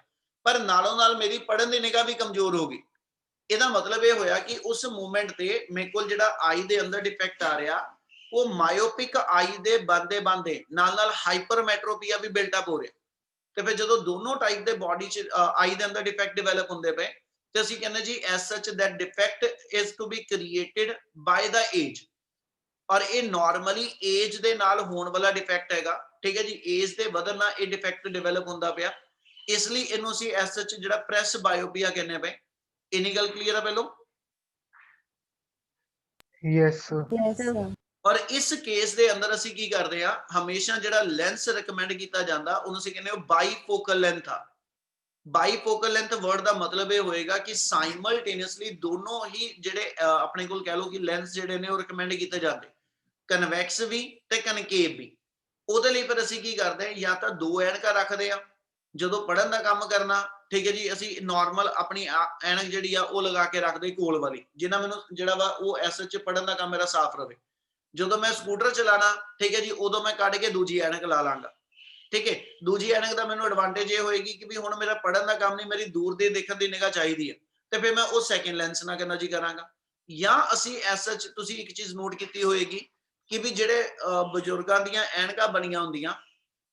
S1: ਪਰ ਨਾਲੋਂ ਨਾਲ ਮੇਰੀ ਪੜਨ ਦੀ ਨਿਗਾਹ ਵੀ ਕਮਜ਼ੋਰ ਹੋ ਗਈ। ਇਹਦਾ ਮਤਲਬ ਇਹ ਹੋਇਆ ਕਿ ਉਸ ਮੂਵਮੈਂਟ ਤੇ ਮੇਰੇ ਕੋਲ ਜਿਹੜਾ ਆਈ ਦੇ ਅੰਦਰ ਡਿਫੈਕਟ ਆ ਰਿਹਾ ਉਹ ਮਾਇਓਪਿਕ ਆਈ ਦੇ ਬੰਦੇ ਨਾਲ ਨਾਲ ਹਾਈਪਰਮੈਟ੍ਰੋਪੀਆ ਵੀ ਬਿਲਟ ਅਪ ਹੋ ਰਿਹਾ। ਤੇ ਫਿਰ ਜਦੋਂ ਦੋਨੋਂ ਟਾਈਪ ਦੇ ਬਾਡੀ ਚ ਆਈ ਦੇ ਅੰਦਰ ਡਿਫੈਕਟ ਡਿਵੈਲਪ ਹੁੰਦੇ ਪਏ ਤੇ ਅਸੀਂ ਕਹਿੰਦੇ ਜੀ as such that defect is to be created by the age. ਔਰ ਇਹ ਨਾਰਮਲੀ ਏਜ ਦੇ ਨਾਲ ਹੋਣ ਵਾਲਾ ਡਿਫੈਕਟ ਹੈਗਾ, ਠੀਕ ਹੈ ਜੀ। ਏਜ ਦੇ ਵਧਣ ਨਾਲ ਇਹ ਡਿਫੈਕਟ ਡਿਵੈਲਪ ਹੁੰਦਾ ਪਿਆ, ਇਸ ਲਈ ਇਹਨੂੰ ਅਸੀਂ ਐਸ ਸੱਚ ਜਿਹੜਾ ਪ੍ਰੈਸ ਬਾਇਓਪੀਆ ਕਹਿੰਦੇ ਪਏ। ਇੰਨੀ ਗੱਲ ਕਲੀਅਰ ਆ ਪਹਿਲੋਂ?
S4: Yes, sir.
S5: Yes, sir.
S1: ਔਰ ਇਸ ਕੇਸ ਦੇ ਅੰਦਰ ਅਸੀਂ ਕੀ ਕਰਦੇ ਆ, ਹਮੇਸ਼ਾ ਜਿਹੜਾ ਲੈਂਸ ਰეკਮੈਂਡ ਕੀਤਾ ਜਾਂਦਾ ਉਹਨੂੰ ਅਸੀਂ ਕਹਿੰਦੇ ਹਾਂ ਬਾਈਫੋਕਲ ਲੈਂਥ ਆ। ਬਾਈਫੋਕਲ ਲੈਂਥ ਵਰਡ ਦਾ ਮਤਲਬ ਇਹ ਹੋਏਗਾ ਕਿ ਸਾਈਮਲਟੇਨੀਅਸਲੀ ਦੋਨੋਂ ਹੀ ਜਿਹੜੇ ਆਪਣੇ ਕੋਲ ਕਹਿ ਲਓ ਕਿ ਲੈਂਸ ਜਿਹੜੇ ਨੇ ਉਹ ਰეკਮੈਂਡ ਕੀਤੇ ਜਾਂਦੇ, ਕਨਵੈਕਸ ਵੀ ਤੇ ਕਨਕੇਵ ਵੀ। ਉਹਦੇ ਲਈ ਫਿਰ ਅਸੀਂ ਕੀ ਕਰਦੇ ਆ, ਜਾਂ ਤਾਂ ਦੋ ਐਨਕਾਂ ਰੱਖਦੇ ਆ ਜਦੋਂ ਪੜਨ ਦਾ ਕੰਮ ਕਰਨਾ, ਠੀਕ ਹੈ ਜੀ, ਅਸੀਂ ਨਾਰਮਲ ਆਪਣੀ ਐਨਕ ਜਿਹੜੀ ਆ ਉਹ ਲਗਾ ਕੇ ਰੱਖਦੇ ਕੋਲ ਵਾਲੀ, ਜਿੰਨਾ ਮੈਨੂੰ ਜਿਹੜਾ ਵਾ ਉਹ ਐਸ ਚ ਪੜਨ ਦਾ ਕੰਮ ਮੇਰਾ ਸਾਫ਼ ਰਵੇ। ਜਦੋਂ ਮੈਂ ਸਕੂਟਰ ਚਲਾਣਾ, ਠੀਕ ਹੈ ਜੀ, ਉਦੋਂ ਮੈਂ ਕੱਢ ਕੇ ਦੂਜੀ ਐਨਕ ਲਾ ਲਾਂਗਾ, ਠੀਕ ਹੈ। ਦੂਜੀ ਐਨਕ ਦਾ ਮੈਨੂੰ ਐਡਵਾਂਟੇਜ ਇਹ ਹੋਏਗੀ ਕਿ ਵੀ ਹੁਣ ਮੇਰਾ ਪੜਨ ਦਾ ਕੰਮ ਨਹੀਂ, ਮੇਰੀ ਦੂਰ ਦੇ ਦੇਖਣ ਦੀ ਨਿਗਾਹ ਚਾਹੀਦੀ ਹੈ, ਤੇ ਫਿਰ ਮੈਂ ਉਹ ਸੈਕਿੰਡ ਲੈਂਸ ਨਾਲ ਕਹਿੰਦਾ ਜੀ ਕਰਾਂਗਾ। ਜਾਂ ਅਸੀਂ ਐਸਾ ਤੁਸੀਂ ਇੱਕ ਚੀਜ਼ ਨੋਟ ਕੀਤੀ ਹੋਏਗੀ ਕਿ ਵੀ ਜਿਹੜੇ ਬਜ਼ੁਰਗਾਂ ਦੀਆਂ ਐਨਕਾਂ ਬਣੀਆਂ ਹੁੰਦੀਆਂ,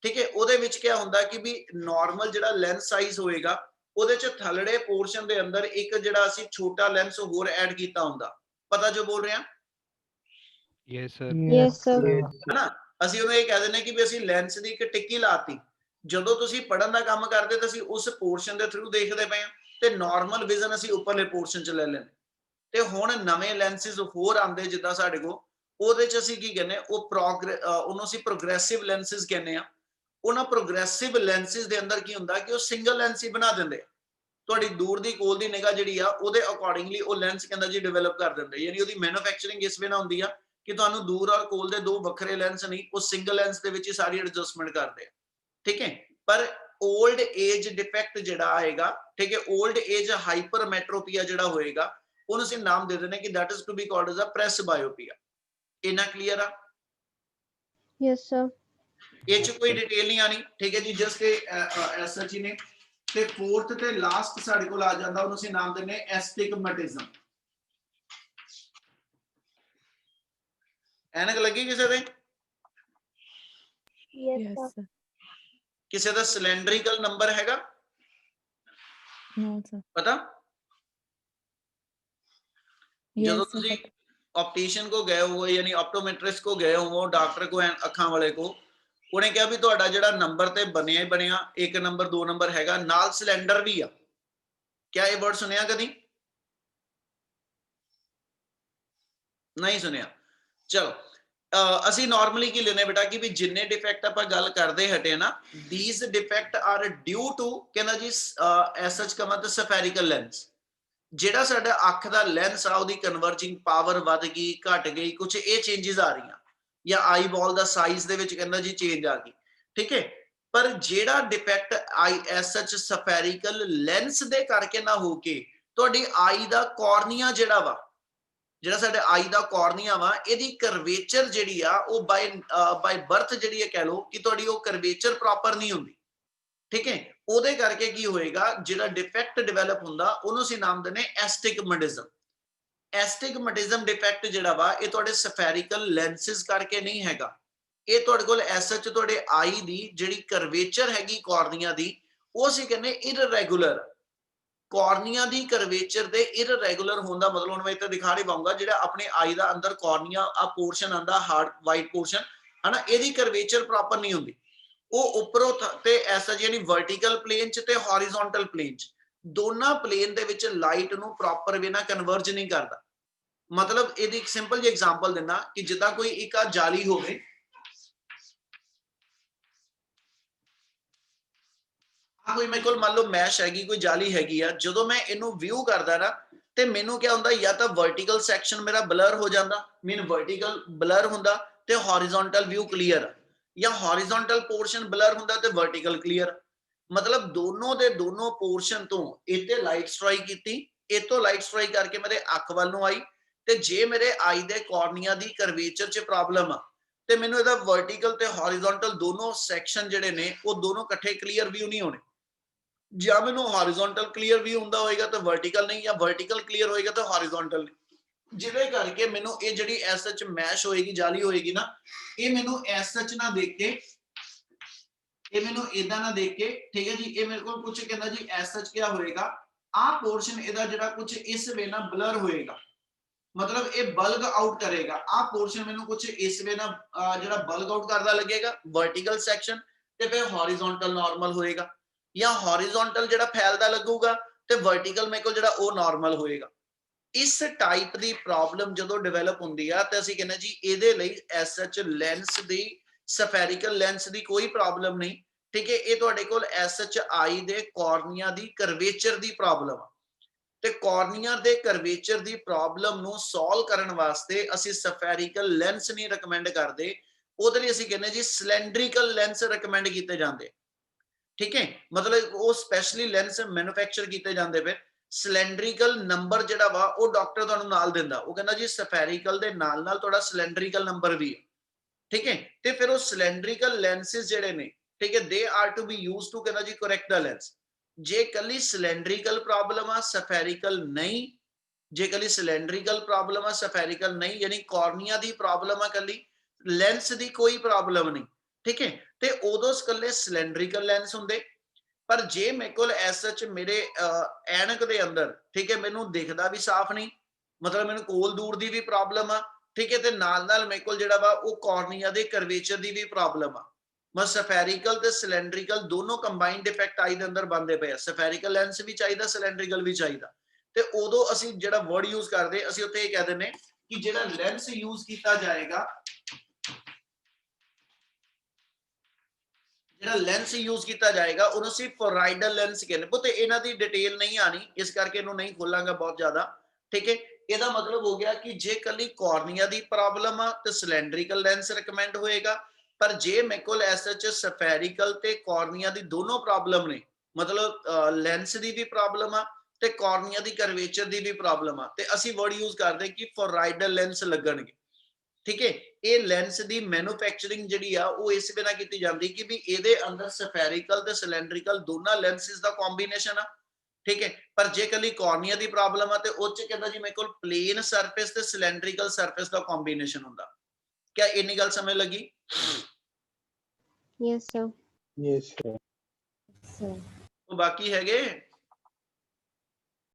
S1: ਠੀਕ ਹੈ, ਉਹਦੇ ਵਿੱਚ ਕੀ ਹੁੰਦਾ ਕਿ ਵੀ ਨਾਰਮਲ ਜਿਹੜਾ ਲੈਂਸ ਸਾਈਜ਼ ਹੋਏਗਾ ਉਹਦੇ ਚ ਥੱਲੜੇ ਪੋਰਸ਼ਨ ਦੇ ਅੰਦਰ ਇੱਕ ਜਿਹੜਾ ਅਸੀਂ ਛੋਟਾ ਲੈਂਸ ਹੋਰ ਐਡ ਕੀਤਾ ਹੁੰਦਾ। ਪਤਾ ਜੋ ਬੋਲ ਰਹੇ ਹਾਂ
S7: Yes, sir.
S5: Yes, sir.
S1: ਹਨਾ? ਅਸੀਂ ਉਹਨੂੰ ਇਹ ਕਹਿ ਦਿੰਦੇ ਕਿ ਵੀ ਅਸੀਂ ਲੈਂਸ ਦੀ ਇੱਕ ਟਿੱਕੀ ਲਾਤੀ। ਜਦੋਂ ਤੁਸੀਂ ਪੜਨ ਦਾ ਕੰਮ ਕਰਦੇ ਤਾਂ ਅਸੀਂ ਉਸ ਪੋਰਸ਼ਨ ਦੇ ਥਰੂ ਦੇਖਦੇ ਪਏ ਹਾਂ ਤੇ ਨਾਰਮਲ ਵਿਜ਼ਨ ਅਸੀਂ ਉੱਪਰਲੇ ਪੋਰਸ਼ਨ ਚ ਲੈ ਲੈਂਦੇ। ਤੇ ਹੁਣ ਨਵੇਂ ਲੈਂਸਿਸ ਹੋਰ ਆਉਂਦੇ ਜਿੱਦਾਂ ਸਾਡੇ ਕੋਲ, ਉਹਦੇ ਚ ਅਸੀਂ ਕੀ ਕਹਿੰਦੇ ਉਹ ਉਹਨੂੰ ਅਸੀਂ ਪ੍ਰੋਗਰੈਸਿਵ ਲੈਂਸਿਸ ਕਹਿੰਦੇ ਆ। ਉਹਨਾਂ ਪ੍ਰੋਗਰੈਸਿਵ ਲੈਂਸਿਸ ਦੇ ਅੰਦਰ ਕੀ ਹੁੰਦਾ ਕਿ ਉਹ ਸਿੰਗਲ ਲੈਂਸ ਹੀ ਬਣਾ ਦਿੰਦੇ ਆ। ਤੁਹਾਡੀ ਦੂਰ ਦੀ ਕੋਲ ਦੀ ਨਿਗਾਹ ਜਿਹੜੀ ਆ ਉਹਦੇ ਅਕੋਰਡਿੰਗਲੀ ਉਹ ਲੈਂਸ ਕਹਿੰਦਾ ਜੀ ਡਿਵੈਲਪ ਕਰ ਦਿੰਦੇ, ਯਾਨੀ ਉਹਦੀ ਮੈਨੂਫੈਕਚਰਿੰਗ ਇਸ ਵੇ ਨਾਲ ਹੁੰਦੀ ਆ ਕਿ ਤੁਹਾਨੂੰ ਦੂਰ ਔਰ ਕੋਲ ਦੇ ਦੋ ਵੱਖਰੇ ਲੈਂਸ ਨਹੀਂ, ਉਹ ਸਿੰਗਲ ਲੈਂਸ ਦੇ ਵਿੱਚ ਹੀ ਸਾਰੀ ਐਡਜਸਟਮੈਂਟ ਕਰਦੇ ਆ, ਠੀਕ ਹੈ। ਪਰ 올ਡ ਏਜ ਡਿਫੈਕਟ ਜਿਹੜਾ ਆਏਗਾ, ਠੀਕ ਹੈ, 올ਡ ਏਜ ਹਾਈਪਰਮੈਟ੍ਰੋਪੀਆ ਜਿਹੜਾ ਹੋਏਗਾ ਉਹਨੂੰ ਅਸੀਂ ਨਾਮ ਦੇ ਦਿੰਦੇ ਕਿ that is to be called as a presbyopia। ਇਹਨਾਂ ਕਲੀਅਰ ਆ?
S5: Yes, sir.
S1: ਇਹ ਚ ਕੋਈ ਡਿਟੇਲ ਨਹੀਂ ਆਣੀ, ਠੀਕ ਹੈ ਜੀ, ਜਸਟ ਐਸ ਸੱਚ ਹੀ ਨੇ। ਤੇ ਫੋਰਥ ਤੇ ਲਾਸਟ ਸਾਡੇ ਕੋਲ ਆ ਜਾਂਦਾ, ਉਹਨੂੰ ਅਸੀਂ ਨਾਮ ਦਿੰਦੇ ਐਸਟਿਗਮੈਟਿਜ਼ਮ। ਐਨਕ ਲੱਗੀ ਕਿਸੇ ਦੇ?
S3: Yes,
S8: Yes,
S3: sir.
S8: sir.
S1: ਕਿਸੇ ਦਾ ਸਿਲੈਂਡਰੀਕਲ ਨੰਬਰ ਹੈਗਾ
S8: No, sir.
S1: ਪਤਾ?
S8: Yes,
S1: ਜਦੋਂ
S8: sir.
S1: ਤੁਸੀਂ ऑप्टिशियन को गए हो यानी ऑप्टोमेट्रिस्ट को गए हो, डॉक्टर को अखां वाले को, उन्हें कहा भी तुहाडा जिहड़ा नंबर ते बनया ही बनया, एक नंबर 2 नंबर हैगा, नाल सिलेंडर भी आ। क्या ये वर्ड सुनिया कदी? नहीं सुनिया। चलो ਅਸੀਂ ਨਾਰਮਲੀ ਕੀ ਲੈਨੇ ਬੇਟਾ ਕਿ ਵੀ ਜਿੰਨੇ ਡਿਫੈਕਟ ਆਪਾਂ ਗੱਲ ਕਰਦੇ ਹਟੇ ਨਾ, these defect are due to ਕਹਿੰਦਾ ਜੀ ਐਸ ਸੱਚ ਕਮਾ ਤੇ ਸਫੈਰਿਕਲ ਲੈਂਸ। ਜਿਹੜਾ ਸਾਡਾ ਅੱਖ ਦਾ ਲੈਂਸ ਆ ਉਹਦੀ ਕਨਵਰਜਿੰਗ ਪਾਵਰ ਵੱਧ ਗਈ ਘਟ ਗਈ, ਕੁਝ ਇਹ ਚੇਂजेस ਆ ਰਹੀਆਂ, ਜਾਂ ਆਈ ਬਾਲ ਦਾ ਸਾਈਜ਼ ਦੇ ਵਿੱਚ ਕਹਿੰਦਾ ਜੀ ਚੇਂਜ ਆ ਗਈ, ਠੀਕ ਹੈ। ਪਰ ਜਿਹੜਾ ਡਿਫੈਕਟ ਆਈ ਐਸ ਸੱਚ ਸਫੈਰਿਕਲ ਲੈਂਸ ਦੇ ਕਰਕੇ ਨਾ ਹੋ ਕੇ ਤੁਹਾਡੀ ਆਈ ਦਾ ਕੋਰਨੀਆ ਜਿਹੜਾ ਵਾ, ਜਿਹੜਾ ਸਾਡੇ ਆਈ ਦਾ ਕੋਰਨੀਆ ਵਾ, ਇਹਦੀ ਕਰਵੇਚਰ ਜਿਹੜੀ ਆ ਉਹ ਬਾਈ ਬਰਥ ਜਿਹੜੀ ਹੈ ਕਹਿ ਲਓ ਕਿ ਤੁਹਾਡੀ ਉਹ ਕਰਵੇਚਰ ਪ੍ਰੋਪਰ ਨਹੀਂ ਹੁੰਦੀ, ਠੀਕ ਹੈ। ਉਹਦੇ ਕਰਕੇ ਕੀ ਹੋਏਗਾ, ਜਿਹੜਾ ਡਿਫੈਕਟ ਡਿਵੈਲਪ ਹੁੰਦਾ ਉਹਨੂੰ ਅਸੀਂ ਨਾਮ ਦਿੰਦੇ ਐਸਟਿਗਮੈਟਿਜ਼ਮ। ਐਸਟਿਗਮੈਟਿਜ਼ਮ ਡਿਫੈਕਟ ਜਿਹੜਾ ਵਾ ਇਹ ਤੁਹਾਡੇ ਸਫੈਰਿਕਲ ਲੈਂਸਿਸ ਕਰਕੇ ਨਹੀਂ ਹੈਗਾ, ਇਹ ਤੁਹਾਡੇ ਕੋਲ ਐਸ ਸੱਚ ਤੁਹਾਡੇ ਆਈ ਦੀ ਜਿਹੜੀ ਕਰਵੇਚਰ ਹੈਗੀ ਕੋਰਨੀਆ ਦੀ, ਉਹ ਅਸੀਂ ਕਹਿੰਦੇ ਇਰਰੈਗੂਲਰ। ਕੋਰਨੀਆ ਦੀ ਕਰਵੇਚਰ ਦੇ ਇਰਰੈਗੂਲਰ ਹੋਣ ਦਾ ਮਤਲਬ ਹੁਣ ਮੈਂ ਇੱਥੇ ਦਿਖਾ ਨਹੀਂ ਪਾਉਂਗਾ, ਜਿਹੜਾ ਆਪਣੇ ਆਈ ਦਾ ਅੰਦਰ ਕੋਰਨੀਆ ਆ ਪੋਰਸ਼ਨ ਆਂਦਾ ਹਾਰਡ ਵਾਈਟ ਪੋਰਸ਼ਨ ਹਨਾ, ਇਹਦੀ ਕਰਵੇਚਰ ਪ੍ਰੋਪਰ ਨਹੀਂ ਹੁੰਦੀ। ਉਹ ਉੱਪਰੋਂ ਤੇ ਐਸਾ ਯਾਨੀ ਵਰਟੀਕਲ ਪਲੇਨ ਚ ਤੇ ਹੌਰੀਜ਼ੌਂਟਲ ਪਲੇਨ ਚ, ਦੋਨਾਂ ਪਲੇਨ ਦੇ ਵਿੱਚ ਲਾਈਟ ਨੂੰ ਪ੍ਰੋਪਰ ਵੇ ਨਾਲ ਕਨਵਰਜ ਨਹੀਂ ਕਰਦਾ। ਮਤਲਬ ਇਹਦੀ ਇੱਕ ਸਿੰਪਲ ਜਿਹੀ ਐਗਜ਼ਾਮਪਲ ਦਿੰਦਾ ਕਿ ਜਿੱਦਾਂ ਕੋਈ ਇੱਕ ਆ ਜਾਲੀ ਹੋਵੇ, ਕੋਈ ਮੇਰੇ ਕੋਲ ਮੰਨ ਲਓ ਮੈਸ਼ ਹੈਗੀ, ਕੋਈ ਜਾਲੀ ਹੈਗੀ ਆ, ਜਦੋਂ ਮੈਂ ਇਹਨੂੰ ਵਿਊ ਕਰਦਾ ਨਾ ਤੇ ਮੈਨੂੰ ਕੀ ਹੁੰਦਾ, ਜਾਂ ਤਾਂ ਵਰਟੀਕਲ ਸੈਕਸ਼ਨ ਮੇਰਾ ਬਲਰ ਹੋ ਜਾਂਦਾ, ਮੀਨ ਵਰਟੀਕਲ ਬਲਰ ਹੁੰਦਾ ਤੇ ਹੌਰੀਜ਼ੌਂਟਲ ਵਿਊ ਕਲੀਅਰ, ਜਾਂ ਹੌਰੀਜ਼ੌਂਟਲ ਪੋਰਸ਼ਨ ਬਲਰ ਹੁੰਦਾ ਤੇ ਵਰਟੀਕਲ ਕਲੀਅਰ। ਮਤਲਬ ਦੋਨੋਂ ਦੇ ਦੋਨੋਂ ਪੋਰਸ਼ਨ ਤੋਂ ਇੱਥੇ ਲਾਈਟ ਸਟ੍ਰਾਈਕ ਕੀਤੀ, ਇਤੋਂ ਲਾਈਟ ਸਟ੍ਰਾਈਕ ਕਰਕੇ ਮੇਰੇ ਅੱਖ ਵੱਲ ਨੂੰ ਆਈ, ਤੇ ਜੇ ਮੇਰੇ ਆਈ ਦੇ ਕੋਰਨੀਆ ਦੀ ਕਰਵੇਚਰ 'ਚ ਪ੍ਰੋਬਲਮ ਆ ਤੇ ਮੈਨੂੰ ਇਹਦਾ ਵਰਟੀਕਲ ਤੇ ਹੌਰੀਜ਼ੌਂਟਲ ਦੋਨੋਂ ਸੈਕਸ਼ਨ ਜਿਹੜੇ ਨੇ ਉਹ ਦੋਨੋਂ ਇਕੱਠੇ ਕਲੀਅਰ ਵਿਊ ਨਹੀਂ ਹੋਣੇ। ਜਾਂ ਮੈਨੂੰ ਹੌਰੀਜ਼ੌਂਟਲ ਕਲੀਅਰ ਵਿਊ ਹੁੰਦਾ ਹੋਏਗਾ ਤਾਂ ਵਰਟੀਕਲ ਨਹੀਂ, ਜਾਂ ਵਰਟੀਕਲ ਕਲੀਅਰ ਹੋਏਗਾ ਤਾਂ ਹੌਰੀਜ਼ੌਂਟਲ ਨਹੀਂ, ਜਿਹਦੇ ਕਰਕੇ ਮੈਨੂੰ ਇਹ ਜਿਹੜੀ ਐਸ ਸੱਚ ਮੈਸ਼ ਹੋਏਗੀ, ਜਾਲੀ ਹੋਏਗੀ ਨਾ, ਇਹ ਮੈਨੂੰ ਐਸ ਸੱਚ ਨਾ ਦੇਖ ਕੇ, ਇਹ ਮੈਨੂੰ ਇਦਾਂ ਨਾ ਦੇਖ ਕੇ, ਠੀਕ ਹੈ ਜੀ, ਇਹ ਮੇਰੇ ਕੋਲ ਕੁਝ ਕਹਿੰਦਾ ਜੀ ਐਸ ਸੱਚ ਕੀ ਹੋਏਗਾ, ਆਹ ਪੋਰਸ਼ਨ ਇਹਦਾ ਜਿਹੜਾ ਕੁਝ ਇਸ ਵੇ ਨਾਲ ਬਲਰ ਹੋਏਗਾ, ਮਤਲਬ ਇਹ ਬਲਗ ਆਊਟ ਕਰੇਗਾ। ਆਹ ਪੋਰਸ਼ਨ ਮੈਨੂੰ ਕੁਝ ਇਸ ਵੇ ਨਾਲ ਜਿਹੜਾ ਬਲਗ ਆਊਟ ਕਰਦਾ ਲੱਗੇਗਾ ਵਰਟੀਕਲ ਸੈਕਸ਼ਨ, ਤੇ ਫਿਰ ਹੌਰੀਜ਼ੌਂਟਲ ਨਾਰਮਲ ਹੋਏਗਾ, ਜਾਂ ਹੌਰੀਜ਼ੌਂਟਲ ਜਿਹੜਾ ਫੈਲਦਾ ਲੱਗੂਗਾ ਤੇ ਵਰਟੀਕਲ ਮੇਰੇ ਕੋਲ ਜਿਹੜਾ ਉਹ ਨਾਰਮਲ ਹੋਏਗਾ। ਇਸ ਟਾਈਪ ਦੀ ਪ੍ਰੋਬਲਮ ਜਦੋਂ ਡਿਵੈਲਪ ਹੁੰਦੀ ਆ ਤੇ ਅਸੀਂ ਕਹਿੰਦੇ ਜੀ ਇਹਦੇ ਲਈ ਐਸ ਸੱਚ ਲੈਂਸ ਦੀ ਸਫੈਰਿਕਲ ਲੈਂਸ ਦੀ ਕੋਈ ਪ੍ਰੋਬਲਮ ਨਹੀਂ, ਠੀਕ ਹੈ। ਇਹ ਤੁਹਾਡੇ ਕੋਲ ਐਸ ਸੱਚ ਆਈ ਦੇ ਕੋਰਨੀਆ ਦੀ ਕਰਵੇਚਰ ਦੀ ਪ੍ਰੋਬਲਮ ਆ, ਤੇ ਕੋਰਨੀਆ ਦੇ ਕਰਵੇਚਰ ਦੀ ਪ੍ਰੋਬਲਮ ਨੂੰ ਸੋਲਵ ਕਰਨ ਵਾਸਤੇ ਅਸੀਂ ਸਫੈਰਿਕਲ ਲੈਂਸ ਨਹੀਂ ਰეკਮੈਂਡ ਕਰਦੇ, ਉਹਦੇ ਲਈ ਅਸੀਂ ਕਹਿੰਦੇ ਜੀ ਸਿਲੈਂਡਰੀਕਲ ਲੈਂਸ ਰეკਮੈਂਡ ਕੀਤੇ ਜਾਂਦੇ, ਠੀਕ ਹੈ। ਮਤਲਬ ਉਹ ਸਪੈਸ਼ਲੀ ਲੈਂਸ ਮੈਨੂਫੈਕਚਰ ਕੀਤੇ ਜਾਂਦੇ ਫਿਰ ਸਿਲੈਂਡਰੀਕਲ ਨੰਬਰ ਜਿਹੜਾ ਵਾ ਉਹ ਡਾਕਟਰ ਤੁਹਾਨੂੰ ਨਾਲ ਦਿੰਦਾ, ਉਹ ਕਹਿੰਦਾ ਜੀ ਸਫੈਰਿਕਲ ਦੇ ਨਾਲ ਨਾਲ ਤੁਹਾਡਾ ਸਿਲੈਂਡਰੀਕਲ ਨੰਬਰ ਵੀ ਹੈ, ਠੀਕ ਹੈ। ਤੇ ਫਿਰ ਉਹ ਸਿਲੈਂਡਰੀਕਲ ਲੈਂਸਿਸ ਜਿਹੜੇ ਨੇ, ਠੀਕ ਹੈ, they are to be used to ਕਹਿੰਦਾ ਜੀ ਕਰੈਕਟ ਦਾ ਲੈਂਸ। ਜੇ ਕੱਲੀ ਸਿਲੈਂਡਰੀਕਲ ਪ੍ਰੋਬਲਮ ਆ, ਸਫੈਰਿਕਲ ਨਹੀਂ, ਜੇ ਕੱਲੀ ਸਿਲੈਂਡਰੀਕਲ ਪ੍ਰੋਬਲਮ ਆ, ਸਫੈਰਿਕਲ ਨਹੀਂ, ਯਾਨੀ ਕਾਰਨੀਆ ਦੀ ਪ੍ਰੋਬਲਮ ਆ ਕੱਲੀ, ਲੈਂਸ ਦੀ ਕੋਈ ਪ੍ਰੋਬਲਮ ਨਹੀਂ, ਠੀਕ ਹੈ। ਤੇ ਉਦੋਂ ਇਕੱਲੇ ਸਿਲੈਂਡਰੀਕਲ ਲੈਂਸ ਹੁੰਦੇ। ਪਰ ਜੇ ਮੇਰੇ ਕੋਲ ਐਸ ਸੱਚ ਮੇਰੇ ਐਨਕ ਦੇ ਅੰਦਰ, ਠੀਕ ਹੈ, ਮੈਨੂੰ ਦਿਖਦਾ ਵੀ ਸਾਫ਼ ਨਹੀਂ, ਮਤਲਬ ਮੈਨੂੰ ਕੋਲ ਦੂਰ ਦੀ ਵੀ ਪ੍ਰੋਬਲਮ ਆ, ਠੀਕ ਹੈ, ਤੇ ਨਾਲ ਮੇਰੇ ਕੋਲ ਜਿਹੜਾ ਵਾ ਉਹ ਕਾਰਨੀਆ ਦੇ ਕਰਵੇਚਰ ਦੀ ਵੀ ਪ੍ਰੋਬਲਮ ਆ। ਮਤਲਬ ਸਫੈਰਿਕਲ ਤੇ ਸਿਲੈਂਡਰੀਕਲ ਦੋਨੋਂ ਕੰਬਾਈਨਡ ਡਿਫੈਕਟ ਆਈ ਦੇ ਅੰਦਰ ਬਣਦੇ ਪਏ ਆ। ਸਫੈਰਿਕਲ ਲੈਂਸ ਵੀ ਚਾਹੀਦਾ, ਸਿਲੈਂਡਰੀਕਲ ਵੀ ਚਾਹੀਦਾ। ਤੇ ਉਦੋਂ ਅਸੀਂ ਜਿਹੜਾ ਵਰਡ ਯੂਜ਼ ਕਰਦੇ, ਅਸੀਂ ਉੱਥੇ ਇਹ ਕਹਿ ਦਿੰਦੇ ਕਿ ਜਿਹੜਾ ਲੈਂਸ ਯੂਜ਼ ਕੀਤਾ ਜਾਏਗਾ, ਜਿਹੜਾ ਲੈਂਸ ਯੂਜ਼ ਕੀਤਾ ਜਾਏਗਾ ਉਹਨੂੰ ਅਸੀਂ ਫੋਰਾਇਡਲ ਲੈਂਸ ਕਹਿੰਦੇ। ਪੁੱਤ ਇਹਨਾਂ ਦੀ ਡਿਟੇਲ ਨਹੀਂ ਆਣੀ, ਇਸ ਕਰਕੇ ਇਹਨੂੰ ਨਹੀਂ ਖੋਲਾਂਗਾ ਬਹੁਤ ਜ਼ਿਆਦਾ, ਠੀਕ ਹੈ। ਇਹਦਾ ਮਤਲਬ ਹੋ ਗਿਆ ਕਿ ਜੇ ਕੱਲੀ ਕਾਰਨੀਆ ਦੀ ਪ੍ਰੋਬਲਮ ਆ ਤੇ ਸਿਲੈਂਡਰੀਕਲ ਲੈਂਸ ਰეკਮੈਂਡ ਹੋਏਗਾ। ਪਰ ਜੇ ਮੇਰੇ ਕੋਲ ਐਸਐਚ ਸਫੈਰਿਕਲ ਤੇ ਕਾਰਨੀਆ ਦੀ ਦੋਨੋਂ ਪ੍ਰੋਬਲਮ ਨੇ, ਮਤਲਬ ਲੈਂਸ ਦੀ ਵੀ ਪ੍ਰੋਬਲਮ ਆ ਤੇ ਕਾਰਨੀਆ ਦੀ ਕਰਵੇਚਰ ਦੀ ਵੀ ਪ੍ਰੋਬਲਮ ਆ, ਤੇ ਅਸੀਂ ਵਰਡ ਯੂਜ਼ ਕਰਦੇ ਕਿ ਫੋਰਾਇਡਲ ਲੈਂਸ ਲੱਗਣਗੇ, ਠੀਕ ਹੈ। ਇਹ ਲੈਂਸ ਦੀ ਮੈਨੂਫੈਕਚਰਿੰਗ ਜਿਹੜੀ ਆ ਉਹ ਇਸ ਬਿਨਾ ਕੀਤੀ ਜਾਂਦੀ ਕਿ ਵੀ ਇਹਦੇ ਅੰਦਰ ਸਫੈਰਿਕਲ ਤੇ ਸਿਲੈਂਡਰੀਕਲ ਦੋਨਾਂ ਲੈਂਸਿਸ ਦਾ ਕੰਬੀਨੇਸ਼ਨ ਆ, ਠੀਕ ਹੈ। ਪਰ ਜੇ ਕੱਲੀ ਕਾਰਨੀਆ ਦੀ ਪ੍ਰੋਬਲਮ ਆ ਤੇ ਉਹ ਚ ਕਹਿੰਦਾ ਜੀ ਮੇਰੇ ਕੋਲ ਪਲੇਨ ਸਰਫੇਸ ਤੇ ਸਿਲੈਂਡਰੀਕਲ ਸਰਫੇਸ ਦਾ ਕੰਬੀਨੇਸ਼ਨ ਹੁੰਦਾ। ਕਿਆ ਇੰਨੀ ਗੱਲ ਸਮਝ ਲੱਗੀ?
S5: Yes, sir.
S2: Yes, sir.
S8: Sir.
S1: ਬਾਕੀ ਹੈਗੇ